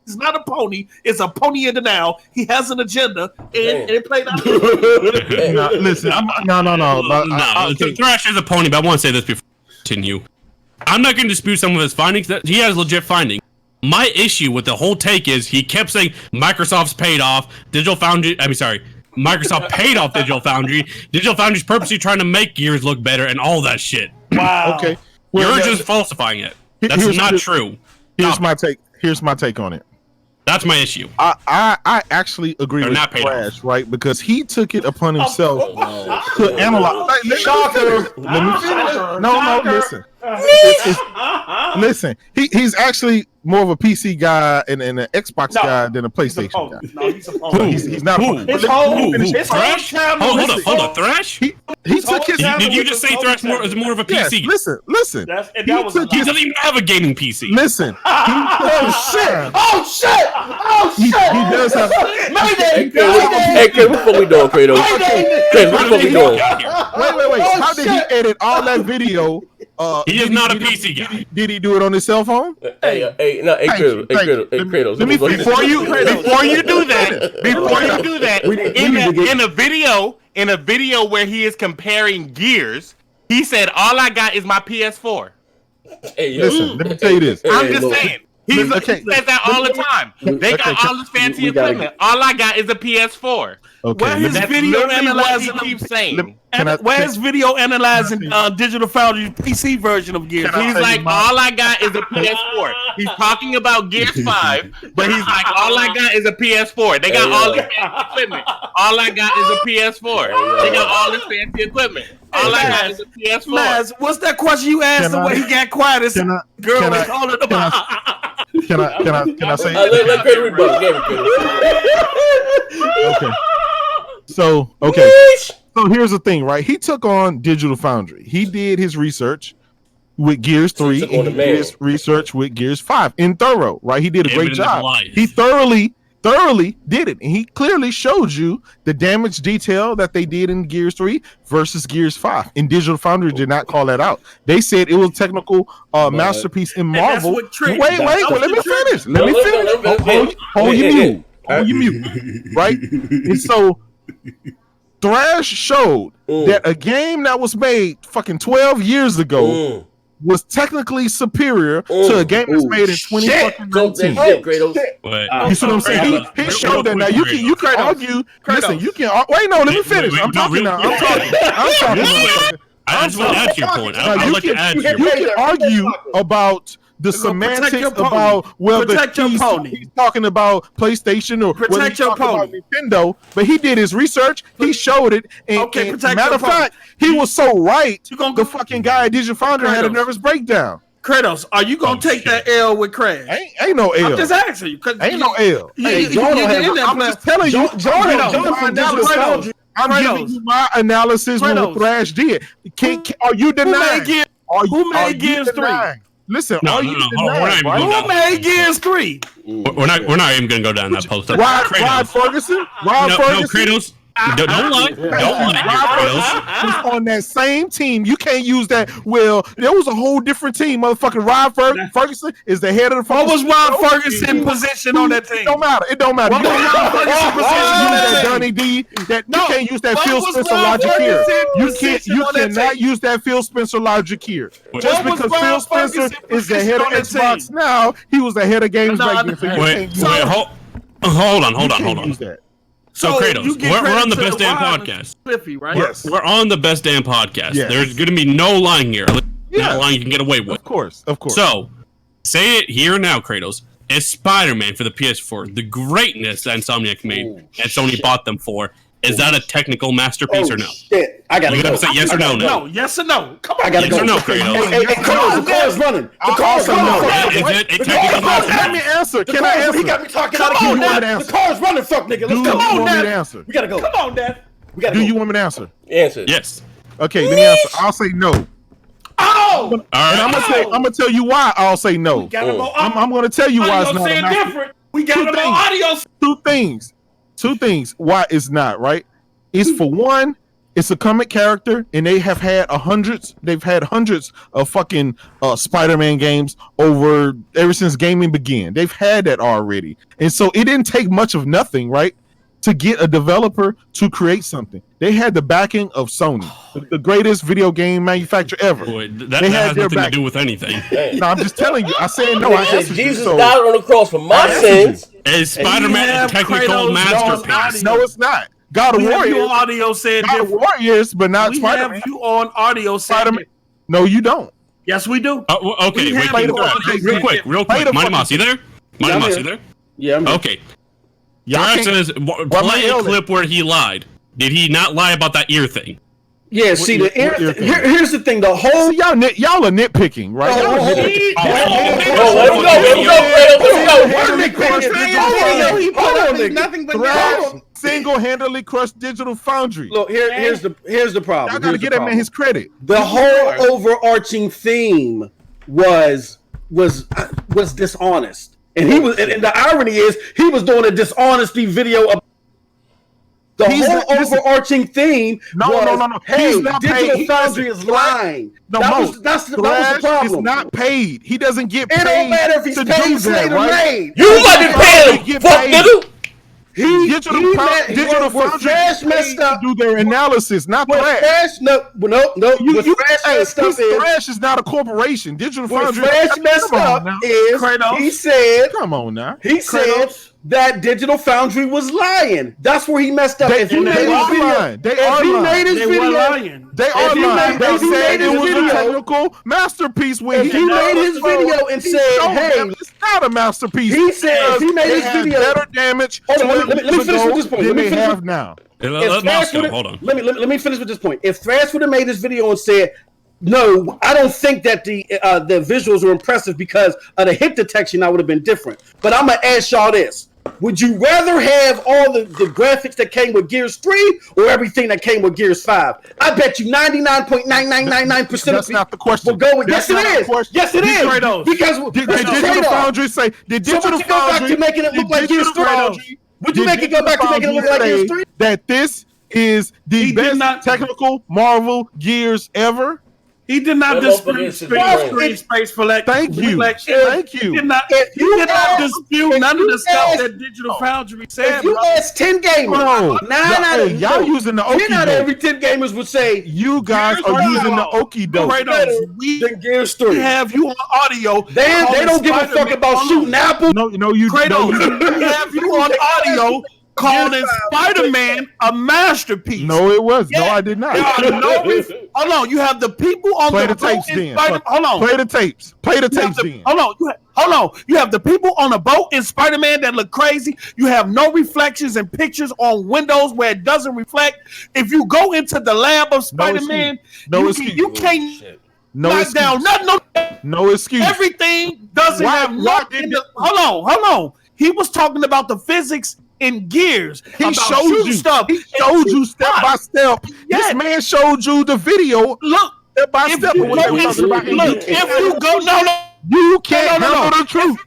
not a pony is a pony in the now. He has an agenda, and it played out. Listen, no. Thrash is a pony, but I want to say this before I continue. I'm not going to dispute some of his findings. That he has legit findings. My issue with the whole take is he kept saying Microsoft's paid off. Microsoft paid off Digital Foundry. Digital Foundry's purposely trying to make Gears look better and all that shit. Wow. Okay. Well, you're just falsifying it. That's not true. Here's my take on it. That's my issue. I actually agree with Thrash, right? Because he took it upon himself to analyze. Let me finish. No, listen. Listen, he's actually more of a PC guy and an Xbox guy than a PlayStation guy. No, he's a pony. He's not. Thrash? Hold on, Thrash? He took his. Did you just say Thrash is more of a PC? Yes, listen. He doesn't even have a gaming PC. Listen. Oh shit! He does have. Hey, Chris, what the fuck we doing, Kratos? Chris, what the fuck we doing? Wait. How did he edit all that video? He is not a PC guy. Did he do it on his cell phone? Kratos. Before you do that, in a video where he is comparing Gears, he said, "All I got is my PS4." Hey, listen, let me tell you this. I'm just saying. He says that all the time. They got all this fancy equipment. All I got is a PS4. Okay. Where his video analyzing? Keeps saying. Where's video analyzing Digital Foundry's PC version of Gears? He's like, all I got is a PS4. He's talking about Gears 5, but he's like, all I got is a PS4. They got all this fancy equipment. All I got is a PS4. They got all this fancy equipment. All I got is a PS4. Maz, what's that question you asked him when he got quiet? It's girl is calling him out. Can I say? Let Kratos rebuttal. Okay. So here's the thing, right? He took on Digital Foundry. He did his research with Gears 3 and he did his research with Gears 5 in thorough, right? He did a great job. He thoroughly thoroughly did it, and he clearly showed you the damage detail that they did in Gears 3 versus Gears 5. And Digital Foundry did not call that out. They said it was a technical masterpiece in Marvel. Wait, let me finish. Hold your mute. Right? And so Thrash showed that a game that was made fucking 12 years ago was technically superior to a game that's made in 2019. You see what I'm saying? He showed that. Now you can argue. Listen, you can wait. No, let me finish. I'm talking now. I just want to add to your point. I'd like to add to your point. You can argue about the semantics about whether he's talking about PlayStation or whether he's talking about Nintendo, but he did his research. He showed it. And matter of fact, he was so right. The fucking guy at Digital Foundry had a nervous breakdown. Kratos, are you gonna take that L with Crash? Ain't no L. I'm just asking you. Ain't no L. I'm just telling you. I'm giving you my analysis on what Thrash did. Are you denying? Who made Gears 3? Listen, who made Gears 3? We're not even gonna go down that post. Rod Ferguson. No, Kratos. Don't lie. Kratos was on that same team. You can't use that. Well, there was a whole different team. Motherfucking Rod Ferguson is the head of the. What was Rod Ferguson position on that team? It don't matter. It don't matter. What was Rod Ferguson position? Donnie D. That you can't use that Phil Spencer logic here. You cannot use that Phil Spencer logic here. Just because Phil Spencer is the head of Xbox now, he was the head of games back then. Hold on. So Kratos, we're on the Best Damn Podcast. Spiffy, right? Yes. We're on the Best Damn Podcast. Yes. There's going to be no lying here. No lying you can get away with. Of course. So, say it here and now, Kratos. Is Spider-Man for the PS4 the greatness that Insomniac made and Sony bought them for? Is that a technical masterpiece or no? Shit. I gotta go. Say yes or no. No, yes or no. Come on. I gotta yes go. Or no, Kratos. Hey, the car's running. The car's running. Is it a technical masterpiece? Let me answer. Can I answer? He got me talking out of you. The car's running. Fuck, nigga. Let's go. Come on, Dad. We gotta go. Come on, Dad. We gotta go. Do you want me to answer? Answer. Yes. Okay, let me answer. I'll say no. Oh! And I'm gonna tell you why I'll say no. I'm gonna tell you why it's not. Different. We got them on audio. Two things why it's not, right? It's for one, it's a comic character, and they have had hundreds of fucking Spider-Man games ever since gaming began. They've had that already. And so it didn't take much of nothing, right? To get a developer to create something. They had the backing of Sony, the greatest video game manufacturer ever. Boy, that has nothing to do with anything. No, I'm just telling you. I said no. I said Jesus died on the cross for my sins. Is Spider-Man a technical masterpiece? No, it's not. God of War you on audio saying God of War is, but not we Spider-Man. Have you on audio saying No, you don't. Yes, we do. Okay, wait, real quick. Mighty Moss, you there? Mighty Moss, you there? Yeah, I'm here. Okay. Thrash says, play a clip where he lied. Did he not lie about that ear thing? Yeah, see, here's the thing. The whole y'all are nitpicking, right? Nothing but Thrash single-handedly crushed Digital Foundry. Look, here's the problem. I gotta get that man his credit. The whole overarching theme was dishonest, and he was. And the irony is, he was doing a dishonesty video. The whole overarching theme No. Hey, Digital Foundry is lying. That was the problem. He's not paid. He doesn't get paid. It don't matter if he's paid, slate, or made. You might be paying. Fuck nigga. Digital Foundry Thrash messed up. Do their analysis, not Thrash. No. Thrash is not a corporation. Digital Foundry. Thrash messed up is he said. Come on now. He said that Digital Foundry was lying. That's where he messed up. They are lying. They are lying. They said it was a technical masterpiece when he made his video and said, "Hey, it's not a masterpiece." He said if he made his video better damage. Let me finish with this point. Than they have now. Hold on. Let me finish with this point. If Thrash would have made this video and said, "No, I don't think that the visuals are impressive because of the hit detection," I would have been different. But I'm gonna ask y'all this: Would you rather have all the graphics that came with Gears 3 or everything that came with Gears 5? I bet you 99.9999% That's not the question. will go with That's yes, not it is. the question. Yes, it is. Because Did Digital Foundry say? Did Digital go back Foundry to making it look like Gears 3? Would you make it go back to making it look like Gears 3? That this is the best technical Marvel Gears ever? He did not dispute space for that. Thank you. Thank you. He did not dispute none of the stuff that Digital Foundry said. If you ask 10 gamers, y'all using the okey not every 10 gamers would say you guys are using the okey doke. Than Gears 3. We have you on audio. They don't give a fuck about shooting apples. No, you Kratos, we have you on audio calling Spider-Man a masterpiece. No, it was. No, I did not. Hold on, you have the people on Play the the tapes then. Hold on. Play the tapes. Play the tapes then. Hold on. You have the people on a boat in Spider-Man that look crazy. You have no reflections and pictures on windows where it doesn't reflect. If you go into the lab of Spider-Man, you can't knock down nothing. No excuse. Everything doesn't have nothing. Hold on. He was talking about the physics in Gears. He showed you stuff. He showed you step by step. This man showed you the video. Look, step by step. Look, if you go, you can't handle the truth.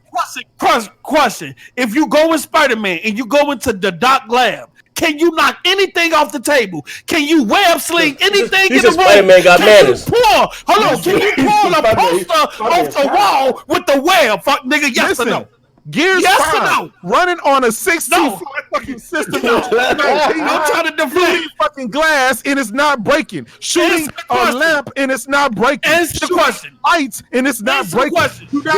Question. If you go in Spider-Man and you go into the Doc lab, can you knock anything off the table? Can you web sling anything in the room? Spider-Man got manners. Can you pull a poster off the wall with the web? Fuck nigga, yes or no? Gears 5 running on a 16 fucking system. I'm trying to deflect fucking glass and it's not breaking. Shooting a lamp and it's not breaking. Answer the question. Lights and it's not breaking. The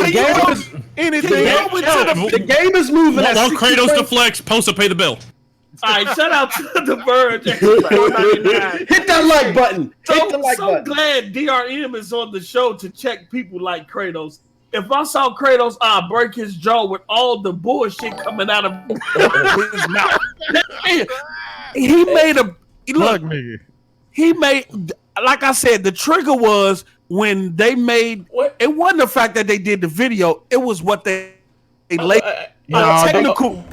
game is moving. While Kratos deflects, Post to pay the bill. All right, shout out to the Verge. Hit that like button. So glad DRM is on the show to check people like Kratos. If I saw Kratos, I'd break his jaw with all the bullshit coming out of his mouth. He made a look. He made, like I said, the trigger was when they made. It wasn't the fact that they did the video. It was what they laid. Technical.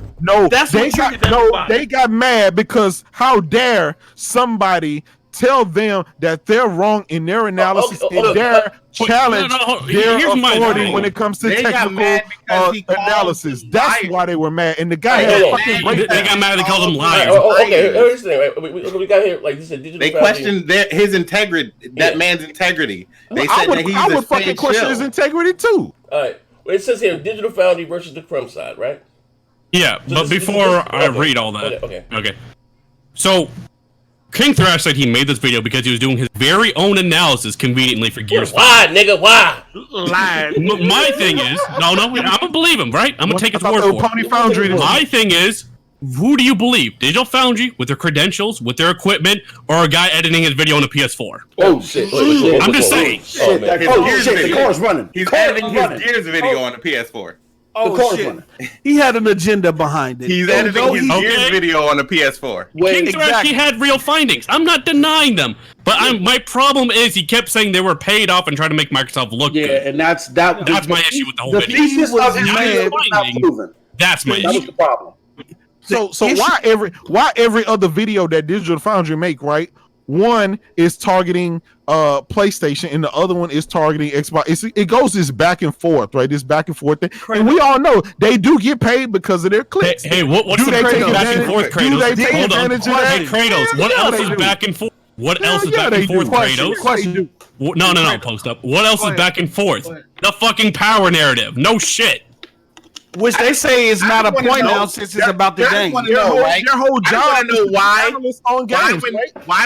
They got mad because how dare somebody tell them that they're wrong in their analysis and their challenge their authority when it comes to technical analysis. That's why they were mad. And the guy had fucking breakdown. They got mad. They called him liars. Okay, here's the thing. Right? We got here like this. They questioned his integrity. That man's integrity. They said that he's I would fucking question his integrity too. All right. Well, it says here Digital Foundry versus the Crumb side, right? Yeah, but before I read all that, okay. So, King Thrash said he made this video because he was doing his very own analysis conveniently for Gears 5. Why, nigga? Why? My thing is, no, I'm gonna believe him, right? I'm gonna take his word for it. My thing is, who do you believe? Digital Foundry with their credentials, with their equipment, or a guy editing his video on a PS4? Oh shit! I'm just saying. The car's running. He's editing his Gears video on the PS4. Oh shit! He had an agenda behind it. He's editing his Gears video on the PS4. King Thrash, he had real findings. I'm not denying them, but my problem is he kept saying they were paid off and trying to make Microsoft look good. Yeah, and that's my issue with the whole video. That's my issue. That was the problem. So why every other video that Digital Foundry make, right? One is targeting PlayStation and the other one is targeting Xbox. It goes this back and forth, right? This back and forth thing. And we all know they do get paid because of their clicks. Hey, what's the back and forth, Kratos? Do they take advantage of that? Hey, Kratos, what else is back and forth? What else is back and forth, Kratos? No, post up. What else is back and forth? The fucking power narrative. No shit. Which they say is not a point now since it's about the game. Your whole job is why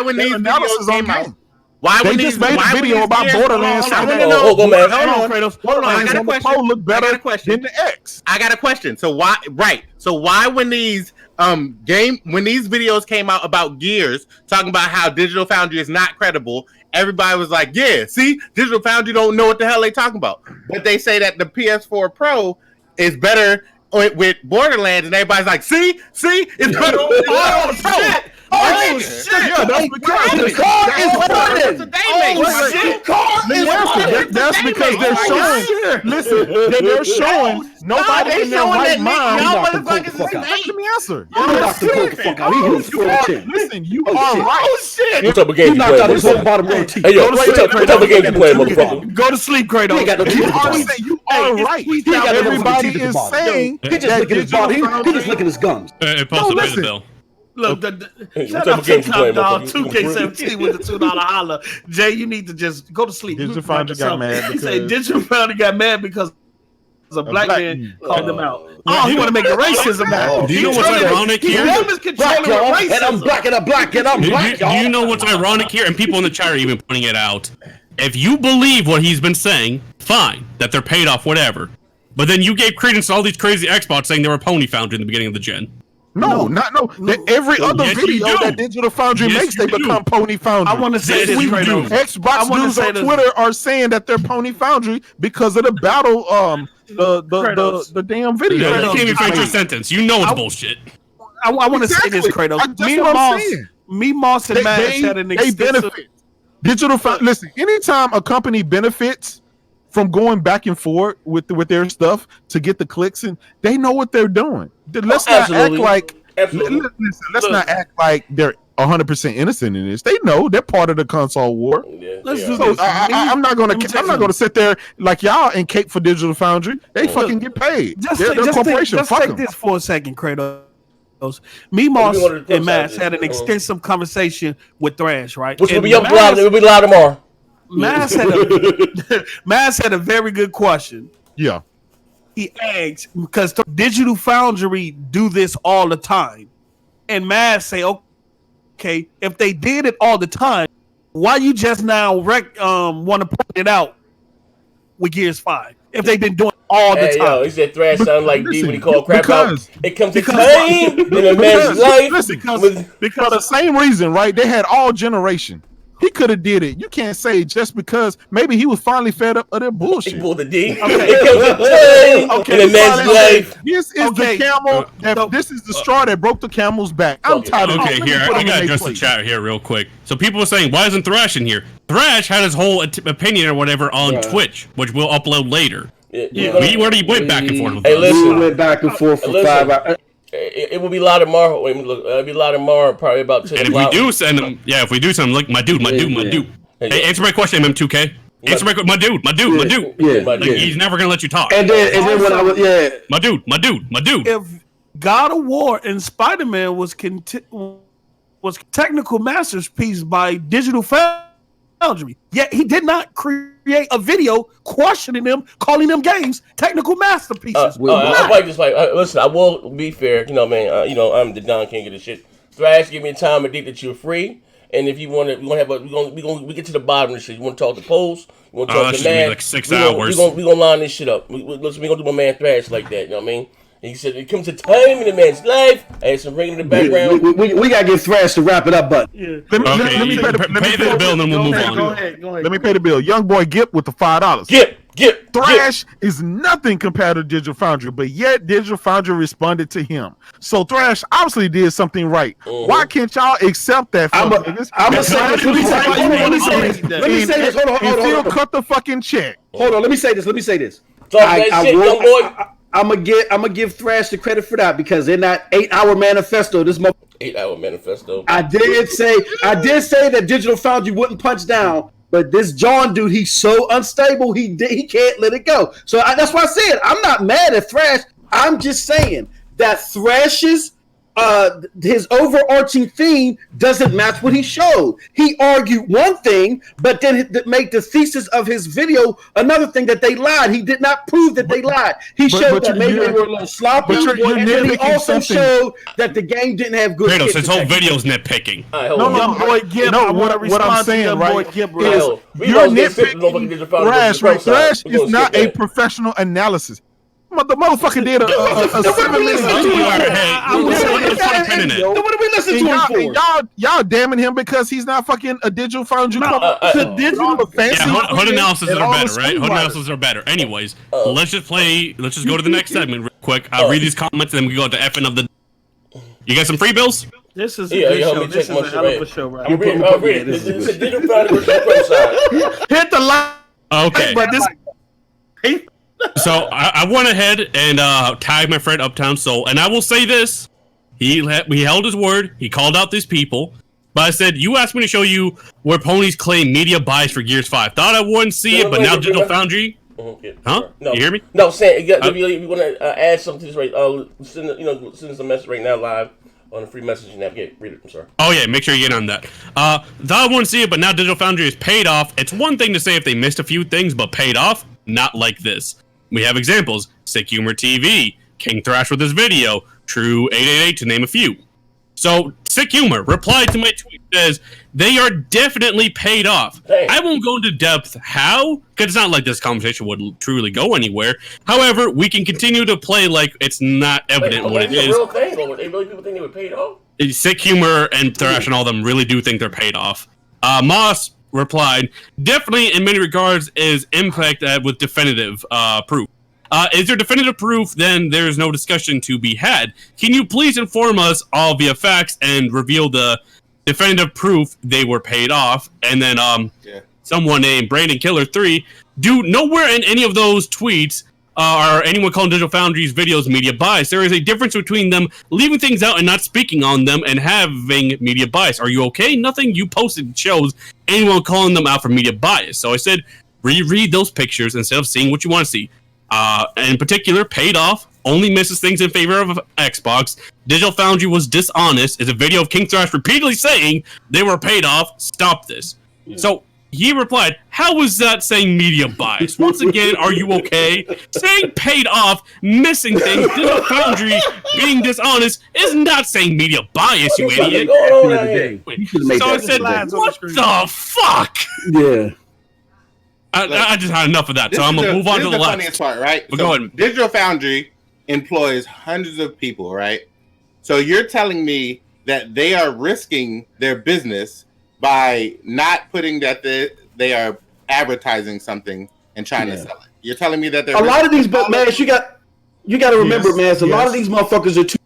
when these videos came out. Why they just made a video about Borderlands. Hold on, Kratos. Hold on. I got a question. Look better than the X. I got a question. So why? Right. So why when these videos came out about Gears, talking about how Digital Foundry is not credible, everybody was like, "Yeah, see, Digital Foundry don't know what the hell they talking about." But they say that the PS4 Pro is better with Borderlands, and everybody's like, see, it's better. Oh shit! Yeah, that's because the car is running. Oh shit! Car is running. That's because they're showing. Listen, they're showing nobody in their right mind. Y'all motherfuckers Let me answer. Listen, you are right. Oh shit! What type of game you playing, motherfucker? Hey yo, what type of game you playing, motherfucker? Go to sleep, Kratos. You are right. Everybody is saying he just licking his body. He just licking his gums. Pause to pay the bill. Look, shut up, TikTok dog. 2K17 with the $2 holla. Jay, you need to just go to sleep. Digital Foundry got mad. He said Digital Foundry got mad because a black man called them out. Oh, he want to make the racism now. Do you know what's ironic here? And I'm black and I'm black and I'm black. Do you know what's ironic here? And people in the chat are even pointing it out. If you believe what he's been saying, fine, that they're paid off, whatever. But then you gave credence to all these crazy Xbots saying they were Pony Foundry in the beginning of the gen. No. Every other video that Digital Foundry makes, they become Pony Foundry. I want to say this, Xbox News on Twitter are saying that they're Pony Foundry because of the battle, the damn video. You can't even finish your sentence. You know it's bullshit. I want to say this, Kratos. Me, Moss, and Matt had an extensive... Digital Foundry. Listen, anytime a company benefits from going back and forth with their stuff to get the clicks, and they know what they're doing. Let's not act like not act like they're 100% innocent in this. They know they're part of the console war. Let's do this. I'm not gonna sit there like y'all and cape for Digital Foundry. They fucking get paid. They're a corporation. Let's take this for a second, Kratos. Me, Moss, and Matt had an extensive conversation with Thrash, right? Which will be up loud. It will be loud tomorrow. Mass had a very good question. Yeah. He asked, because Digital Foundry do this all the time. And Mass say, okay, if they did it all the time, why you just now want to point it out with Gears 5? If they've been doing it all the time. Yo, he said Thrash sound like D when he called crap out. It comes to time in a man's life. Because the same reason, right? They had all generation. He could have did it. You can't say just because maybe he was finally fed up of their bullshit. He pulled the D. It comes to time in a man's life. This is the camel. This is the straw that broke the camel's back. I'm tired of it. Okay, here, I gotta address the chat here real quick. So people were saying, why isn't Thrash in here? Thrash had his whole opinion or whatever on Twitch, which we'll upload later. We already went back and forth with we went back and forth for 5 hours. It will be live tomorrow. It'll be live tomorrow, probably about 10 o'clock. And if we do send him, if we do send him, like, my dude. Hey, answer my question, MM2K. Answer my dude. Yeah, he's never gonna let you talk. And then when I was, my dude. If God of War and Spider-Man was technical masterpiece by Digital Foundry, yet he did not create a video questioning them, calling them games technical masterpieces. Listen, I will be fair. You know, man. I'm the Don King of this shit. Thrash, give me a time and date that you're free. And if you want to, we get to the bottom of this shit. You want to talk to polls? You want to talk to man? Like 6 hours. We gonna line this shit up. We gonna do my man Thrash like that. You know what I mean? And he said it comes to time in a man's life. I had some ringing in the background. We gotta get Thrash to wrap it up, but let me pay the bill, and then we'll move on. Go ahead. Let me pay the bill. Young boy Gip with the $5. Gip. Thrash is nothing compared to Digital Foundry, but yet Digital Foundry responded to him. So Thrash obviously did something right. Why can't y'all accept that? I'm gonna say this. Let me say this. Hold on. Still cut the fucking check. Hold on. Let me say this. I'm gonna give Thrash the credit for that because in that 8-hour manifesto, 8-hour manifesto. I did say that Digital Foundry wouldn't punch down. But this John dude, he's so unstable, he can't let it go. So that's why I said I'm not mad at Thrash. I'm just saying that Thrash's his overarching theme doesn't match what he showed. He argued one thing, but then made the thesis of his video another thing, that they lied. He did not prove that they lied. He showed that maybe they were a little sloppy, and then he also showed that the game didn't have good. Kratos, his whole video's nitpicking. What I'm saying, right, is you're nitpicking Thrash. Thrash is not a professional analysis. The motherfucker did a 7-minute video. What did we listen to him for? Y'all damning him because he's not fucking a Digital Foundry. Hood analysis are better, right? Hood analysis are better. Anyways, let's just go to the next segment real quick. I'll read these comments and then we go to effing of the. You got some free bills? This is a good show. This is a hell of a show, right? I'm reading. This is a Digital Foundry versus Pro side. Hit the line. Okay. But this. So I went ahead and tagged my friend Uptown Soul, and I will say this: he held his word. He called out these people, but I said, "You asked me to show you where ponies claim media bias for Gears 5. Thought I wouldn't see it, but now Digital Foundry." Huh? No, you hear me? No, Sam. If you want to add something to this, right? Send us a message right now live on the free messaging app. Read it. I'm sorry. Oh yeah, make sure you get on that. Thought I wouldn't see it, but now Digital Foundry is paid off. It's one thing to say if they missed a few things, but paid off, not like this. We have examples: Sick Humor TV, King Thrash with his video, True 888 to name a few. So Sick Humor replied to my tweet, says they are definitely paid off. Hey. I won't go into depth how, because it's not like this conversation would truly go anywhere. However, we can continue to play like it's not evident what it is. Real thing, or they really people think they were paid off? Sick Humor and Thrash and all them really do think they're paid off. Moss replied, definitely in many regards is impact with definitive proof. Is there definitive proof? Then there's no discussion to be had. Can you please inform us all via facts and reveal the definitive proof they were paid off? And then someone named Brandon Killer 3, do nowhere in any of those tweets or anyone calling Digital Foundry's videos media bias. There is a difference between them leaving things out and not speaking on them and having media bias. Are you okay? Nothing you posted shows anyone calling them out for media bias. So I said, reread those pictures instead of seeing what you want to see. In particular, paid off, only misses things in favor of Xbox. Digital Foundry was dishonest. Is a video of King Thrash repeatedly saying they were paid off. Stop this. Yeah. So he replied, how is that saying media bias? Once again, are you okay? Saying paid off, missing things, Digital Foundry being dishonest is not saying media bias, you idiot. So I said, what the fuck? Yeah. I just had enough of that, so I'm going to move on to the last. Funniest part, right? But so go ahead. Digital Foundry employs hundreds of people, right? So you're telling me that they are risking their business by not putting that they are advertising something and trying to sell it. You're telling me that they're a lot of these, but man, you got to remember, man. A lot of these motherfuckers are too.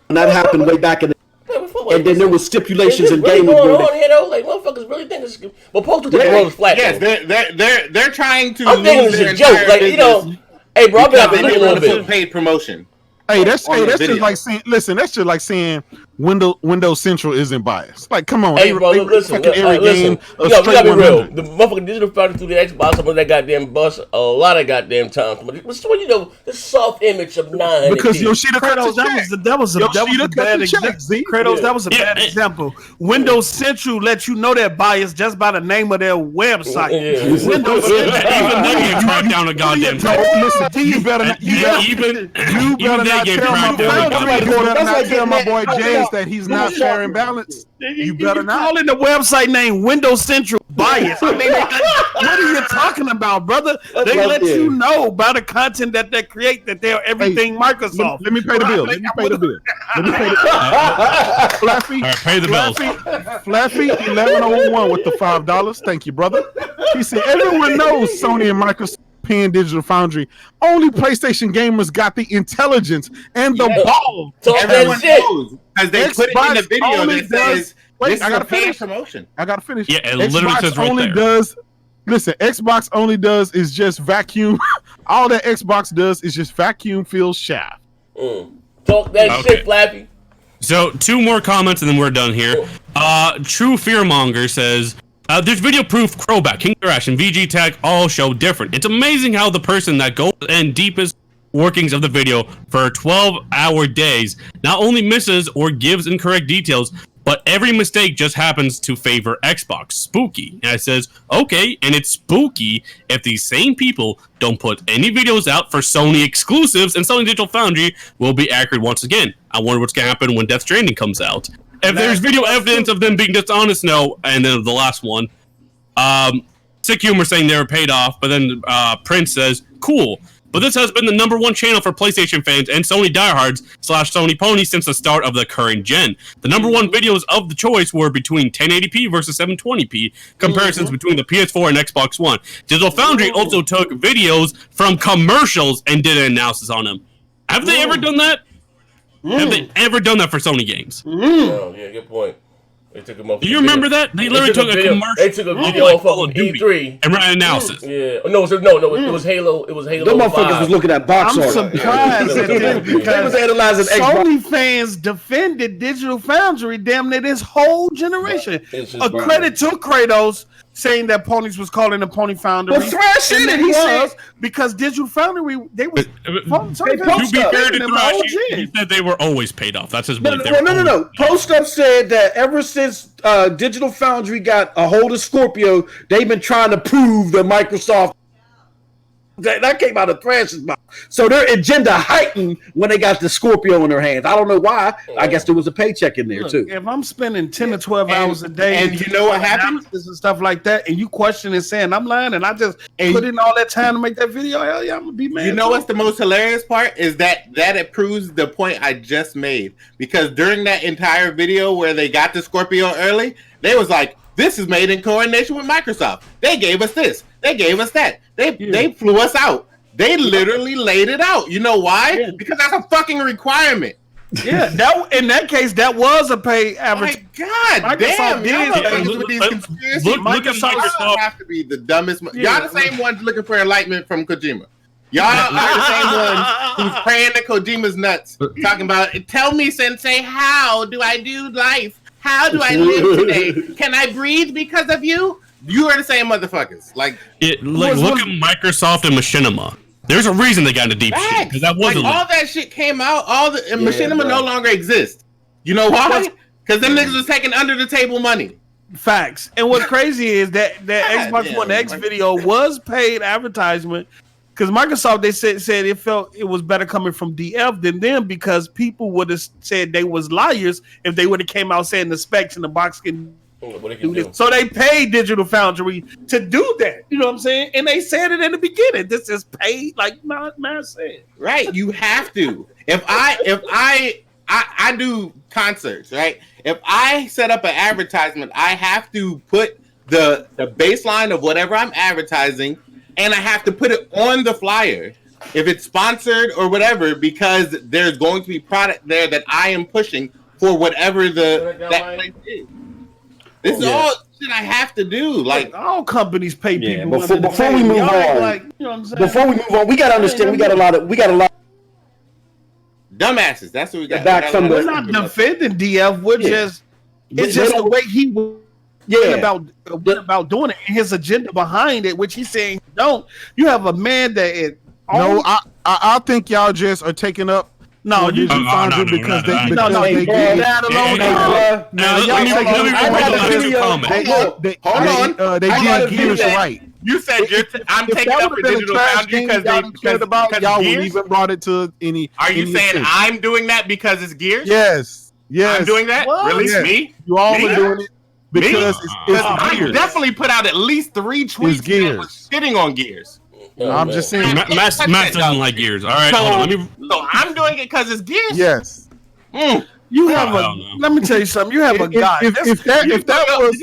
And that happened way back in the. And then there was stipulations in gaming. Like motherfuckers really think this. Well, Postal took the world flat. Yes, they're trying to. I'm thinking it's a joke. Like hey, bro, I've been out there a little bit. Paid promotion. Hey, that's just like saying. Listen, that's just like saying Windows Central isn't biased. Like, come on, hey, bro, listen. You gotta be real. The motherfucking Digital Foundry through the Xbox, some of that goddamn bus a lot of goddamn times. But the soft image of 900. Because Yoshida Kratos, that was a bad example. Kratos, that was a bad example. Windows Central lets you know that bias just by the name of their website. Windows Central, even they get tracked down a goddamn time. Listen, you better not tell my boy James that he's not fair and balanced. You better not. Calling the website name Windows Central bias. I mean, what are you talking about, brother? They let you know by the content that they create that they're everything Microsoft. Let me pay the bill. Flaffy, pay the bills. Flaffy 1101 with the $5. Thank you, brother. He said everyone knows Sony and Microsoft paying Digital Foundry. Only PlayStation gamers got the intelligence and the ball. So everyone knows because they put it in the video that says this is a paid promotion. I gotta finish. Yeah, it literally says right there. Xbox only does is just vacuum. All that Xbox does is just vacuum fill shaft. Talk that shit, Flappy. So 2 more comments and then we're done here. True Fearmonger says, there's video proof Crowback, King Thrash, and VG Tech all show different. It's amazing how the person that goes in deepest workings of the video for 12-hour days not only misses or gives incorrect details, but every mistake just happens to favor Xbox. Spooky. And it says, okay, and it's spooky if these same people don't put any videos out for Sony exclusives and Sony Digital Foundry will be accurate once again. I wonder what's going to happen when Death Stranding comes out. If there's video evidence of them being dishonest, no. And then the last one, Sick Humor saying they were paid off, but then Prince says, cool. But this has been the #1 channel for PlayStation fans and Sony diehards / Sony ponies since the start of the current gen. The #1 videos of the choice were between 1080p versus 720p, comparisons between the PS4 and Xbox One. Digital Foundry also took videos from commercials and did an analysis on them. Have they ever done that? Have they ever done that for Sony games? Oh, yeah, good point. They took him off. Do you remember that? They literally took a commercial. They took a video off of E3 and ran an analysis. Yeah. No, it was Halo. It was Halo. Them motherfuckers was looking at box art. I'm surprised that they was analyzing Sony fans defended Digital Foundry damn near this whole generation. A credit to Kratos saying that Ponies was calling the Pony Foundry. Well, Thrash said it. He said because Digital Foundry they was. To be fair to Thrash, he said they were always paid off. That's his belief. No. Post Up said that ever since Digital Foundry got a hold of Scorpio, they've been trying to prove that Microsoft. That came out of Thrash's mouth. So their agenda heightened when they got the Scorpio in their hands. I don't know why. I guess there was a paycheck in there too. If I'm spending 10 to 12 hours a day, and you know what happens and stuff like that, and you question and saying I'm lying, and I just put in all that time to make that video, hell yeah, I'm gonna be mad. You know what's the most hilarious part is that it proves the point I just made, because during that entire video where they got the Scorpio early, they was like, "This is made in coordination with Microsoft. They gave us this. They gave us that. They flew us out. They literally laid it out. You know why? Yeah. Because that's a fucking requirement." Yeah, in that case, that was a paid average. My God, Microsoft damn! With these conspiracy, Microsoft have to be the dumbest. Y'all the same ones looking for enlightenment from Kojima. Y'all are the same ones who's praying that Kojima's nuts, talking about, "Tell me, Sensei, how do I do life? How do I live today? Can I breathe because of you?" You are the same motherfuckers. Look at Microsoft and Machinima. There's a reason they got into deep shit, because that wasn't all that shit came out. Machinima no longer exists. You know why? Because them niggas was taking under the table money. Facts. And what's crazy is that Xbox One X video was paid advertisement, because Microsoft, they said it felt it was better coming from DF than them, because people would have said they was liars if they would have came out saying the specs in the box can do this. So they paid Digital Foundry to do that. You know what I'm saying? And they said it in the beginning. This is paid, like man said. Right. You have to. If I do concerts, right? If I set up an advertisement, I have to put the baseline of whatever I'm advertising, and I have to put it on the flyer if it's sponsored or whatever, because there's going to be product there that I am pushing for whatever that place is. This is all shit I have to do. Like all companies pay people. Before we move on, we gotta understand. We got a lot of dumbasses. That's what we got. We're not defending DF. We're just it's just the way he went about doing it, and his agenda behind it, which he's saying don't. You have a man that I think y'all just are taking up. No, you can find it because they get that alone. They did Gears right. You said I'm taking up the Digital Foundry because y'all wouldn't even brought it to any. Are you saying I'm doing that because it's Gears? Yes. I'm doing that. Really? Yes. Me? You all are doing it because it's I definitely put out at least 3 tweets that was shitting on Gears. I'm just saying. Matt doesn't like Gears. All right, hold on. So I'm doing it because it's Gears. Yes. You have let me tell you something. You have a guy. If that was,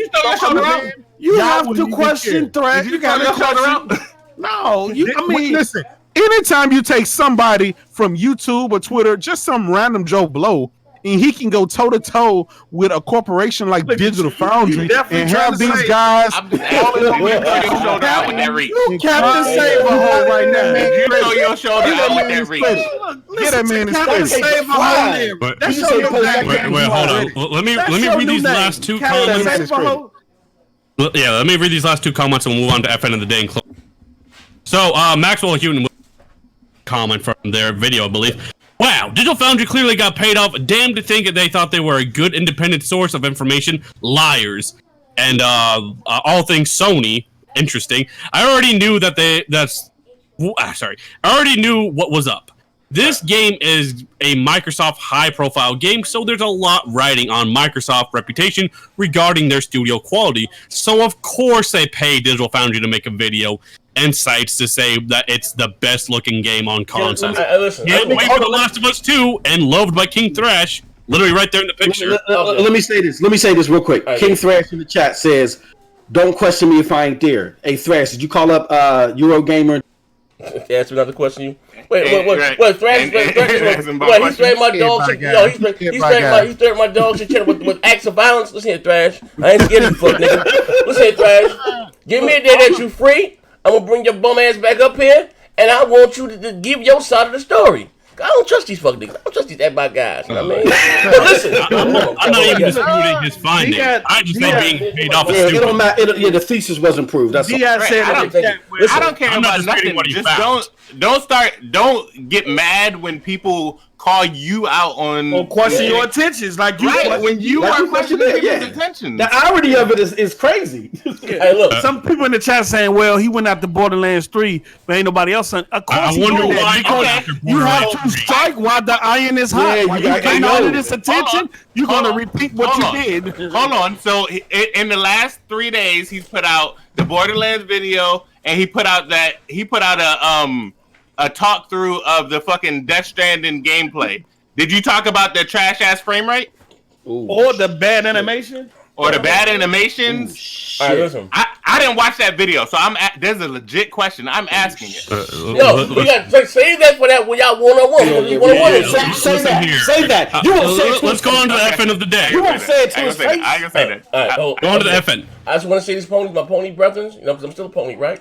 you have to question Thrash. You got to question. No, listen. Anytime you take somebody from YouTube or Twitter, just some random Joe Blow, and he can go toe to toe with a corporation like Digital Foundry and have these guys. I'm just asking you throw your shoulder out with that reach. Captain Save-A-Hole right now. You throw your shoulder out with that reach. Get that man his Captain Save-A-Hole. Wait, hold on. Let me read these last 2 comments. Yeah, let me read these last 2 comments and we'll move on to FN of the day and close. So, Maxwell Houghton comment from their video, I believe. Wow, Digital Foundry clearly got paid off. Damn to think that they thought they were a good independent source of information. Liars. And all things Sony. Interesting. I already knew that I already knew what was up. This game is a Microsoft high-profile game, so there's a lot riding on Microsoft's reputation regarding their studio quality. So of course they pay Digital Foundry to make a video and sites to say that it's the best-looking game on consoles. Can't wait for The Last of Us 2 and loved by King Thrash. Literally right there in the picture. Let me say this real quick. King Thrash in the chat says, "Don't question me if I ain't there." Hey Thrash, did you call up Eurogamer? Ask me another question. You wait. Thrash? He straight my dog shit. Yo, he straight my dog shit with acts of violence. Listen here, Thrash. I ain't scared of you, fuck nigga. Listen here, Thrash. Give me a day that you free. I'm gonna bring your bum ass back up here, and I want you to give your side of the story. I don't trust these fuck niggas. I don't trust these bad guys. You know what I mean? Listen, I'm not even disputing his finding. I just think being paid off is stupid. It don't matter. The thesis wasn't proved. That's all. I don't care about nothing. Just don't get mad when people call you out on or question your intentions, like you when you are questioning people's intentions. The irony of it is crazy. Hey, look, some people in the chat saying, "Well, he went after Borderlands 3, but ain't nobody else." Of course, I wonder why. Because you have to strike while the iron is hot. Yeah, while you gain all of this attention, you're gonna repeat what you did. Hold on. So in the last 3 days, he's put out the Borderlands video, and he put out a talk through of the fucking Death Stranding gameplay. Did you talk about the trash ass frame rate? Or the bad animation? Or the bad animations? All right, listen. I didn't watch that video, so there's a legit question. I'm asking it. Yo, we got to save that for that when y'all one-on-one. Say that. You won't say it. Let's go on to the FN of the day. You won't say it to his face. I can say that. All right, go on to the FN. I just want to say these ponies, my pony brethren. You know, because I'm still a pony, right?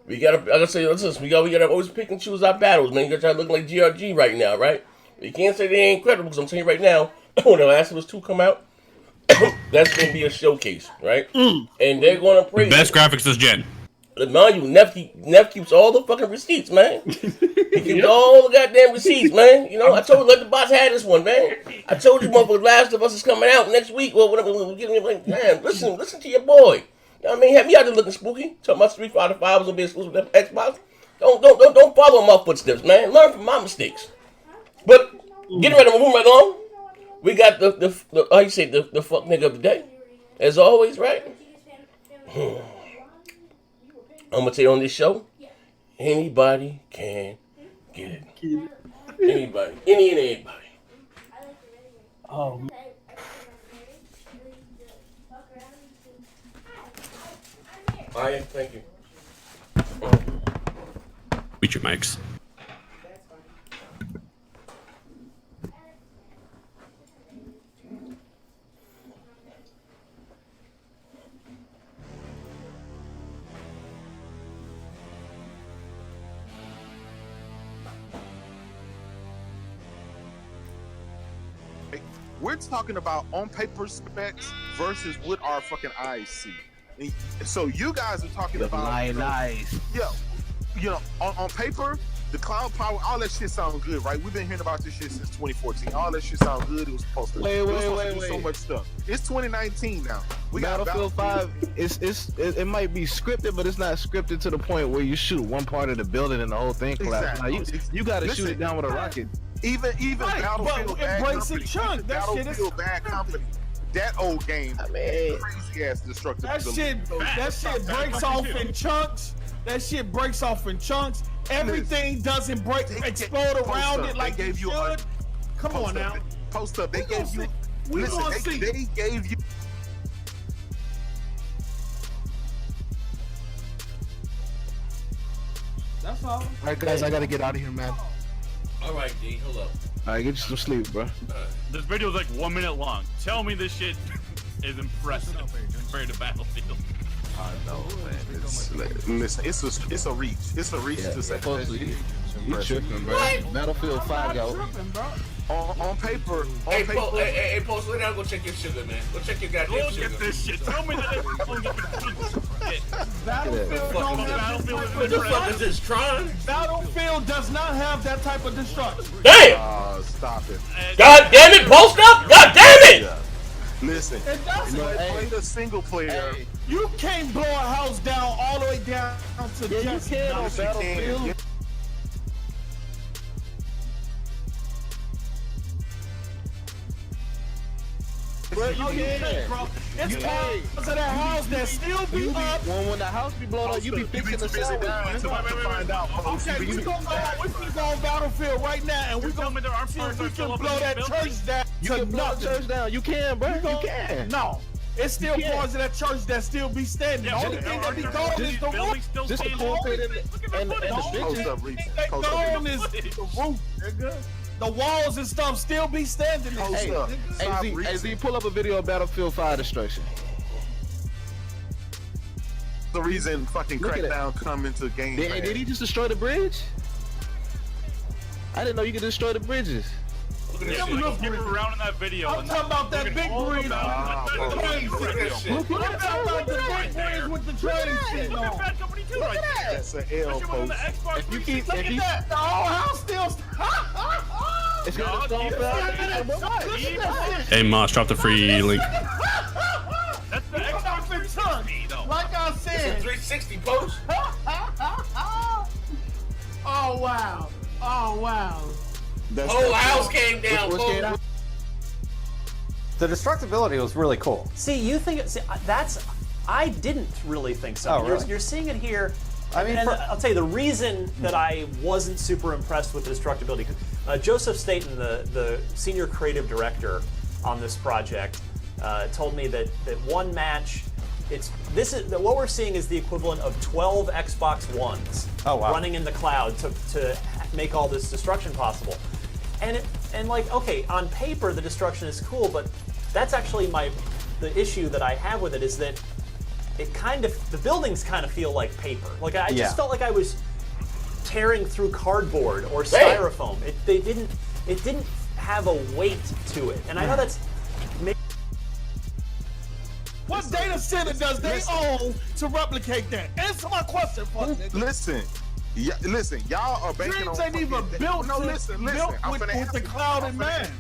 I gotta say, listen, we gotta always pick and choose our battles, man. You gotta try to look like GRG right now, right? You can't say they ain't credible, because I'm telling you right now, when the Last of Us 2 come out, that's gonna be a showcase, right? And they're gonna praise best graphics this gen. Mind you, Neff keeps all the fucking receipts, man. He keeps all the goddamn receipts, man. You know, I told you, let the bots have this one, man. I told you, motherfucker, Last of Us is coming out next week. Well, whatever, damn, listen to your boy. You know what I mean? Have me out there looking spooky. Talking about Street Fighter 5 was gonna be exclusive to Xbox. Don't follow my footsteps, man. Learn from my mistakes. But getting ready to move right on. We got the how you say the fuck nigga of the day, as always, right? I'm gonna tell you on this show, anybody can get it. Anybody, any and everybody. Oh. Thank you. Beat your mics. We're talking about on paper specs versus what our fucking eyes see. And so you guys are talking about lies. Yo, you know, on paper, the cloud power, all that shit sounds good, right? We've been hearing about this shit since 2014. All that shit sounds good. It was supposed to. Wait. So much stuff. It's 2019 now. We Battlefield 5. It might be scripted, but it's not scripted to the point where you shoot one part of the building and the whole thing collapses. Exactly. You got to shoot it down with a rocket. Even right, Battlefield Bad Company. Battlefield Bad Company. That old game, crazy ass destructive. That shit breaks off in chunks. That shit breaks off in chunks. Everything doesn't explode around it like it should. Come on now. Post up. They gave you. Listen, they gave you. That's all. All right, guys, I gotta get out of here, man. All right, D, hold up. All right, get you some sleep, bro. This video is like 1 minute long. Tell me this shit is impressive compared to Battlefield. I know, man. Listen, it's a reach. It's a reach to say. You tripping, bro? Battlefield 5 got on paper. Hey, Post, lay down. Go check your sugar, man. Go check your goddamn sugar. Go get this shit. Tell me that What the fuck is this, Tron? Battlefield does not have that type of destruction. Damn! Stop it. God damn it, Post up! God damn it! Listen, play the single player. Hey, you can't blow a house down all the way down to just you can on Battlefield. Bro, you can't, bro. It's parts of that house that still be up. When the house be blown up, you be fixing the sound. To find out. Okay, we can go on Battlefield right now, and we gonna see if we can blow that church down. You can blow the church down. You can, bro. You can. No. It's still parts of that church that still be standing. The only thing that be gone is the roof. This the pulpit and the bitches. Gone is the roof, nigga. The walls and stuff still be standing. Hey, Z, pull up a video of Battlefield 5 destruction. The reason fucking Crackdown come into game. Did he just destroy the bridge? I didn't know you could destroy the bridges. Look at this shit. Skip around in that video. I'm talking about that big bridge. Look about the big bridge with the train shit on. Look at Bad Company 2 right there. That's an L post. If you keep, Look at that. The whole house still. Hey, Moss, drop the free link. That's the Xbox. Like I said. 360 post. Oh wow. Oh wow. Whole house came down. The destructibility was really cool. See, you think I didn't really think so. Oh, really? You're seeing it here. I'll tell you the reason that I wasn't super impressed with the destructibility. Joseph Staten, the senior creative director on this project, told me that one match, what we're seeing is the equivalent of 12 Xbox Ones running in the cloud to make all this destruction possible. And like, okay, on paper the destruction is cool, but that's actually the issue that I have with it is that the buildings kind of feel like paper. Like I just felt like I was tearing through cardboard or styrofoam. It didn't have a weight to it, and I know that's. What data center does they own to replicate that? Answer my question, fuck nigga. Listen, y'all are banking on. Dreams ain't even built. No, listen. With the cloud in mind.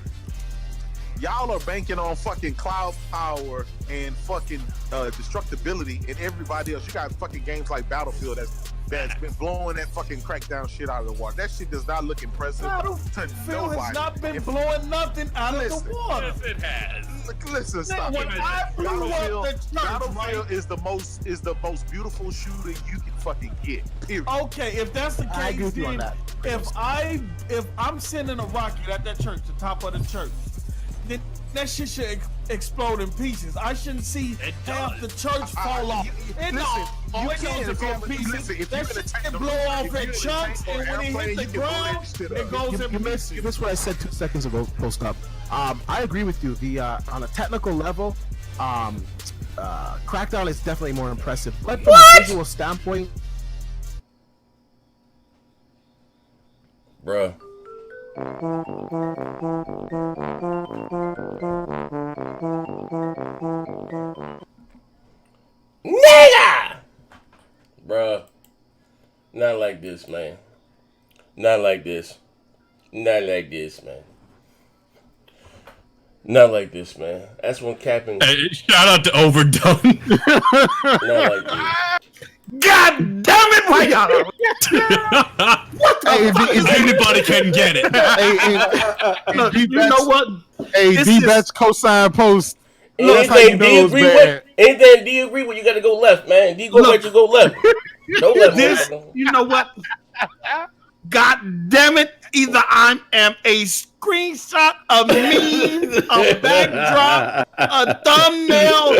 Y'all are banking on fucking cloud power and fucking destructibility and everybody else. You got fucking games like Battlefield that's been blowing that fucking Crackdown shit out of the water. That shit does not look impressive to nobody. Has not been blowing nothing out of the water. Yes, it has. Listen, stop. Battlefield is the most beautiful shooter you can fucking get. Period. Okay, if that's the case, I agree with you on that. If I'm sending a rocket at that church, the top of the church, then that shit should explode in pieces. I shouldn't see half the church fall off. You can't explode in pieces. That shit can blow off in chunks, and when it hit the ground, it goes in pieces. This is what I said 2 seconds ago, post up. I agree with you. On a technical level, Crackdown is definitely more impressive. But from a visual standpoint, bruh. Nigga! Bruh. Not like this, man. Not like this. Not like this, man. Not like this, man. That's when capping. Hey, shout out to Overdone. Not like this. God damn it! Why y'all? What the fuck? Anybody can get it. You know what? Hey, D-Bats cosign post. Anything D agree with, you gotta go left, man. D go right, you go left. No left. You know what? God damn it! Either I am a screenshot, a meme, a backdrop, a thumbnail.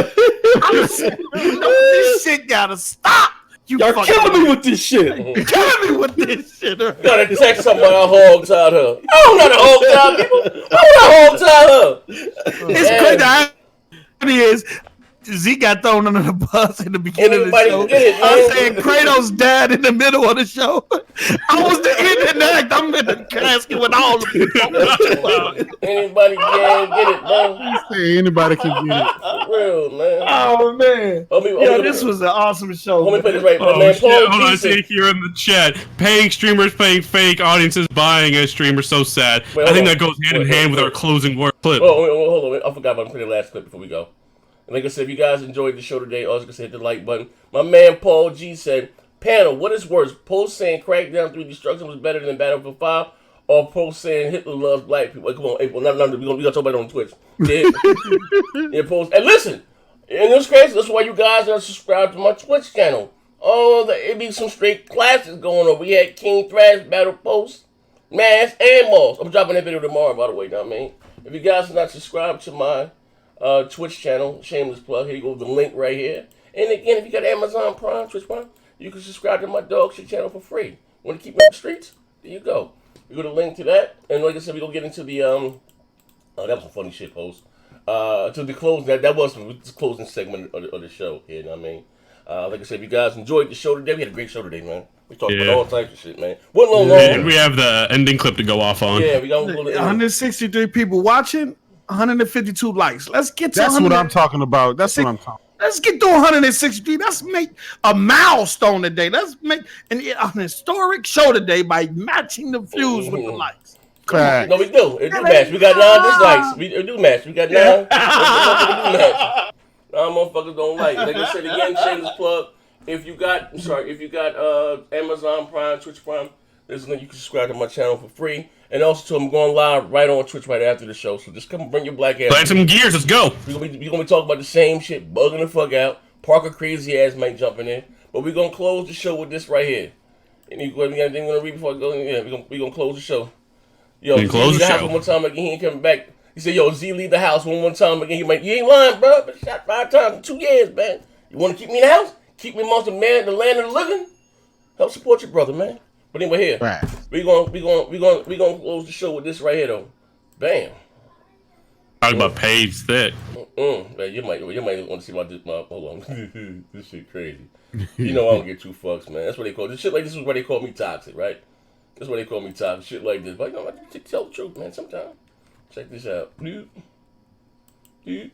This shit gotta stop. Y'all killing me with this shit. Killing me with this shit. Gotta text somebody hog tied her. I don't know how to hog tie people. I don't know how to hog tie her. It's crazy. Is Z got thrown under the bus in the beginning of the show. I'm saying Kratos died in the middle of the show. I was the end of the act. I'm in the casket with all the people. Anybody can get it, man. Say anybody can get it. For real, man. Oh man. This was an awesome show. Let me put this right, Oh, man. shit. Paul Hold on, I G see it here in the chat. Paying streamers, paying fake audiences, buying a streamer. So sad. I think that goes hand in hand with our closing word clip. Hold on. I forgot about the last clip before we go. And like I said, if you guys enjoyed the show today, also hit the like button. My man Paul G said, panel, what is worse? Post saying Crackdown 3 Destruction was better than Battlefield 5, or post saying Hitler loves black people? Come on, April. No, we're going to talk about it on Twitch. Yeah, post. And listen, and it's crazy. That's why you guys are subscribed to my Twitch channel. Oh, it be some straight classes going on. We had King Thrash, Battle Post, Mass, and Moss. I'm dropping that video tomorrow, by the way, know what I mean? If you guys are not subscribed to my Twitch channel. Shameless plug. Here you go, the link right here. And again, if you got Amazon Prime, Twitch Prime, you can subscribe to my dog shit channel for free. Want to keep me in the streets? There you go. We go to link to that, and like I said, we gonna get into the oh, that was some funny shit post. To the closing, that was the closing segment of the show. You know what I mean? Like I said, if you guys enjoyed the show today, we had a great show today, man. We talked about all types of shit, man. One long. We have the ending clip to go off on. Yeah, we got 163 people watching, 152 likes. Let's get to. That's what I'm talking about. That's what I'm talking. Let's get to 163. Let's make a milestone today. Let's make an historic show today by matching the views with the likes. Right. No, we do. It do match. We got 9 dislikes. We do match. We got 9. Motherfuckers don't like. Like I said again, shameless plug. If you got Amazon Prime, Twitch Prime, there's a link you can subscribe to my channel for free. And also, I'm going live right on Twitch right after the show. So just come and bring your black ass. Play some Gears. Let's go. We're gonna be talking about the same shit, bugging the fuck out. Parker crazy ass might jumping in, but we're gonna close the show with this right here. And you got anything gonna read before I go? Yeah, we're gonna close the show. Yo, Z leave the house one more time again. He ain't coming back. He said, "Yo, Z leave the house one more time again." He might, you ain't lying, bro. But shot 5 times in 2 years, man. You want to keep me in the house? Keep me amongst the land of the living. Help support your brother, man. But anyway, here we gonna close the show with this right here, though. Bam. Talk about page thick. Man, you might want to see my hold on. This shit crazy. You know I don't get 2 fucks, man. That's what they call this shit. Like this is why they call me toxic, right? That's why they call me toxic. Shit like this. But you know, I tell the truth, man. Sometimes. Check this out. Here we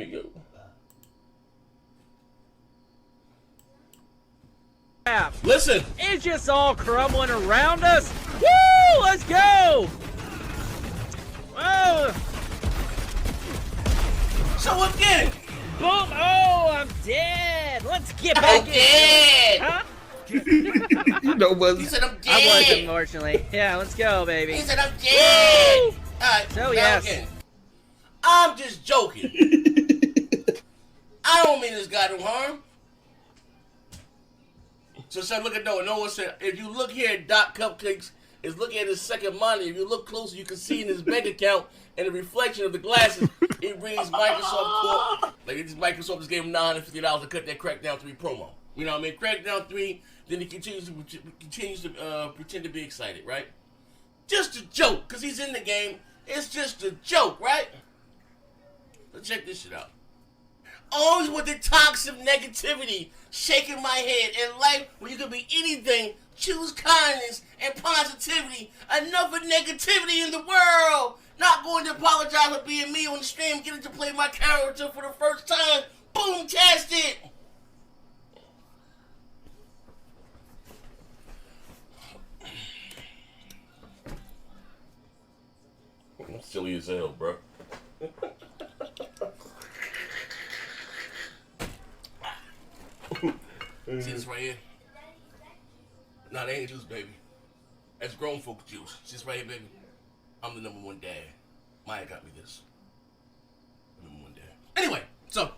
go. Listen, it's just all crumbling around us. Woo! Let's go. Whoa! So I'm getting. Boom! Oh, I'm dead. Let's get back in. Dead. Huh? You know what? He said I'm dead. I was, unfortunately. Yeah, let's go, baby. He said I'm dead. Alright, so yes. Again. I'm just joking. I don't mean this guy no harm. So son, look at Noah. Noah said, if you look here at Doc Cupcakes is looking at his second monitor. If you look closer, you can see in his bank account and the reflection of the glasses, it reads Microsoft Corp. Like Microsoft just gave him $950 to cut that Crackdown 3 promo. You know what I mean? Crackdown 3, then he continues to pretend to be excited, right? Just a joke, because he's in the game. It's just a joke, right? Let's check this shit out. Always with the toxic negativity shaking my head. In life, when you could be anything, choose kindness and positivity. Enough of negativity in the world. Not going to apologize for being me on the stream, getting to play my character for the first time. Boom, test it. I'm silly as hell, bro. See this right here? Not ain't juice, baby. That's grown folk juice. See this right here, baby? I'm the #1 dad. Maya got me this. #1 dad. Anyway, so.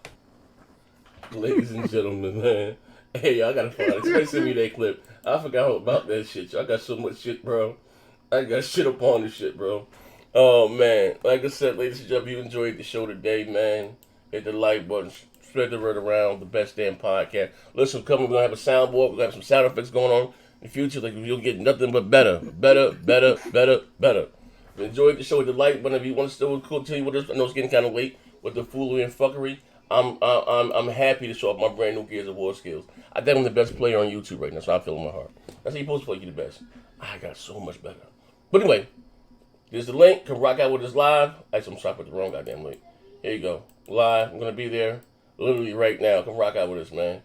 Ladies and gentlemen, man. Hey, y'all gotta find it. Somebody send me that clip. I forgot all about that shit. Y'all got so much shit, bro. I got shit upon this shit, bro. Oh, man. Like I said, ladies and gentlemen, you enjoyed the show today, man. Hit the like button. Spread the word around. The best damn podcast. Listen, coming, we're going to have a soundboard. We're going to have some sound effects going on in the future. Like, you'll get nothing but better. Better. If you enjoyed the show, hit the like button. If you want to still continue with us, I know it's getting kind of late with the foolery and fuckery. I'm happy to show off my brand new Gears of War skills. I think I'm the best player on YouTube right now, so I feel in my heart. That's how you're supposed to play. You the best. I got so much better. But anyway, there's the link. Come rock out with us live. Actually, I'm sorry, I put the wrong goddamn link. Here you go. Live. I'm going to be there literally right now. Come rock out with us, man.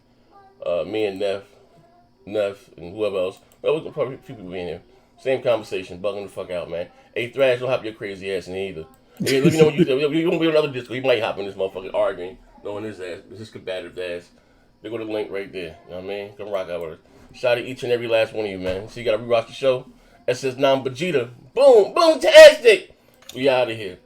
Me and Neff, and whoever else. Well, we're probably people being here. Same conversation. Bugging the fuck out, man. Hey, Thrash, don't hop your crazy ass in either. Hey, let me know when you're going to be on another disco. You might hop in this motherfucker arguing. Knowing his ass. It's just combative ass. They go to the link right there. You know what I mean? Come rock out with us. Shout out to each and every last one of you, man. So you got to rewatch the show. That says Bdpp. Boom, boom, tastic. We out of here.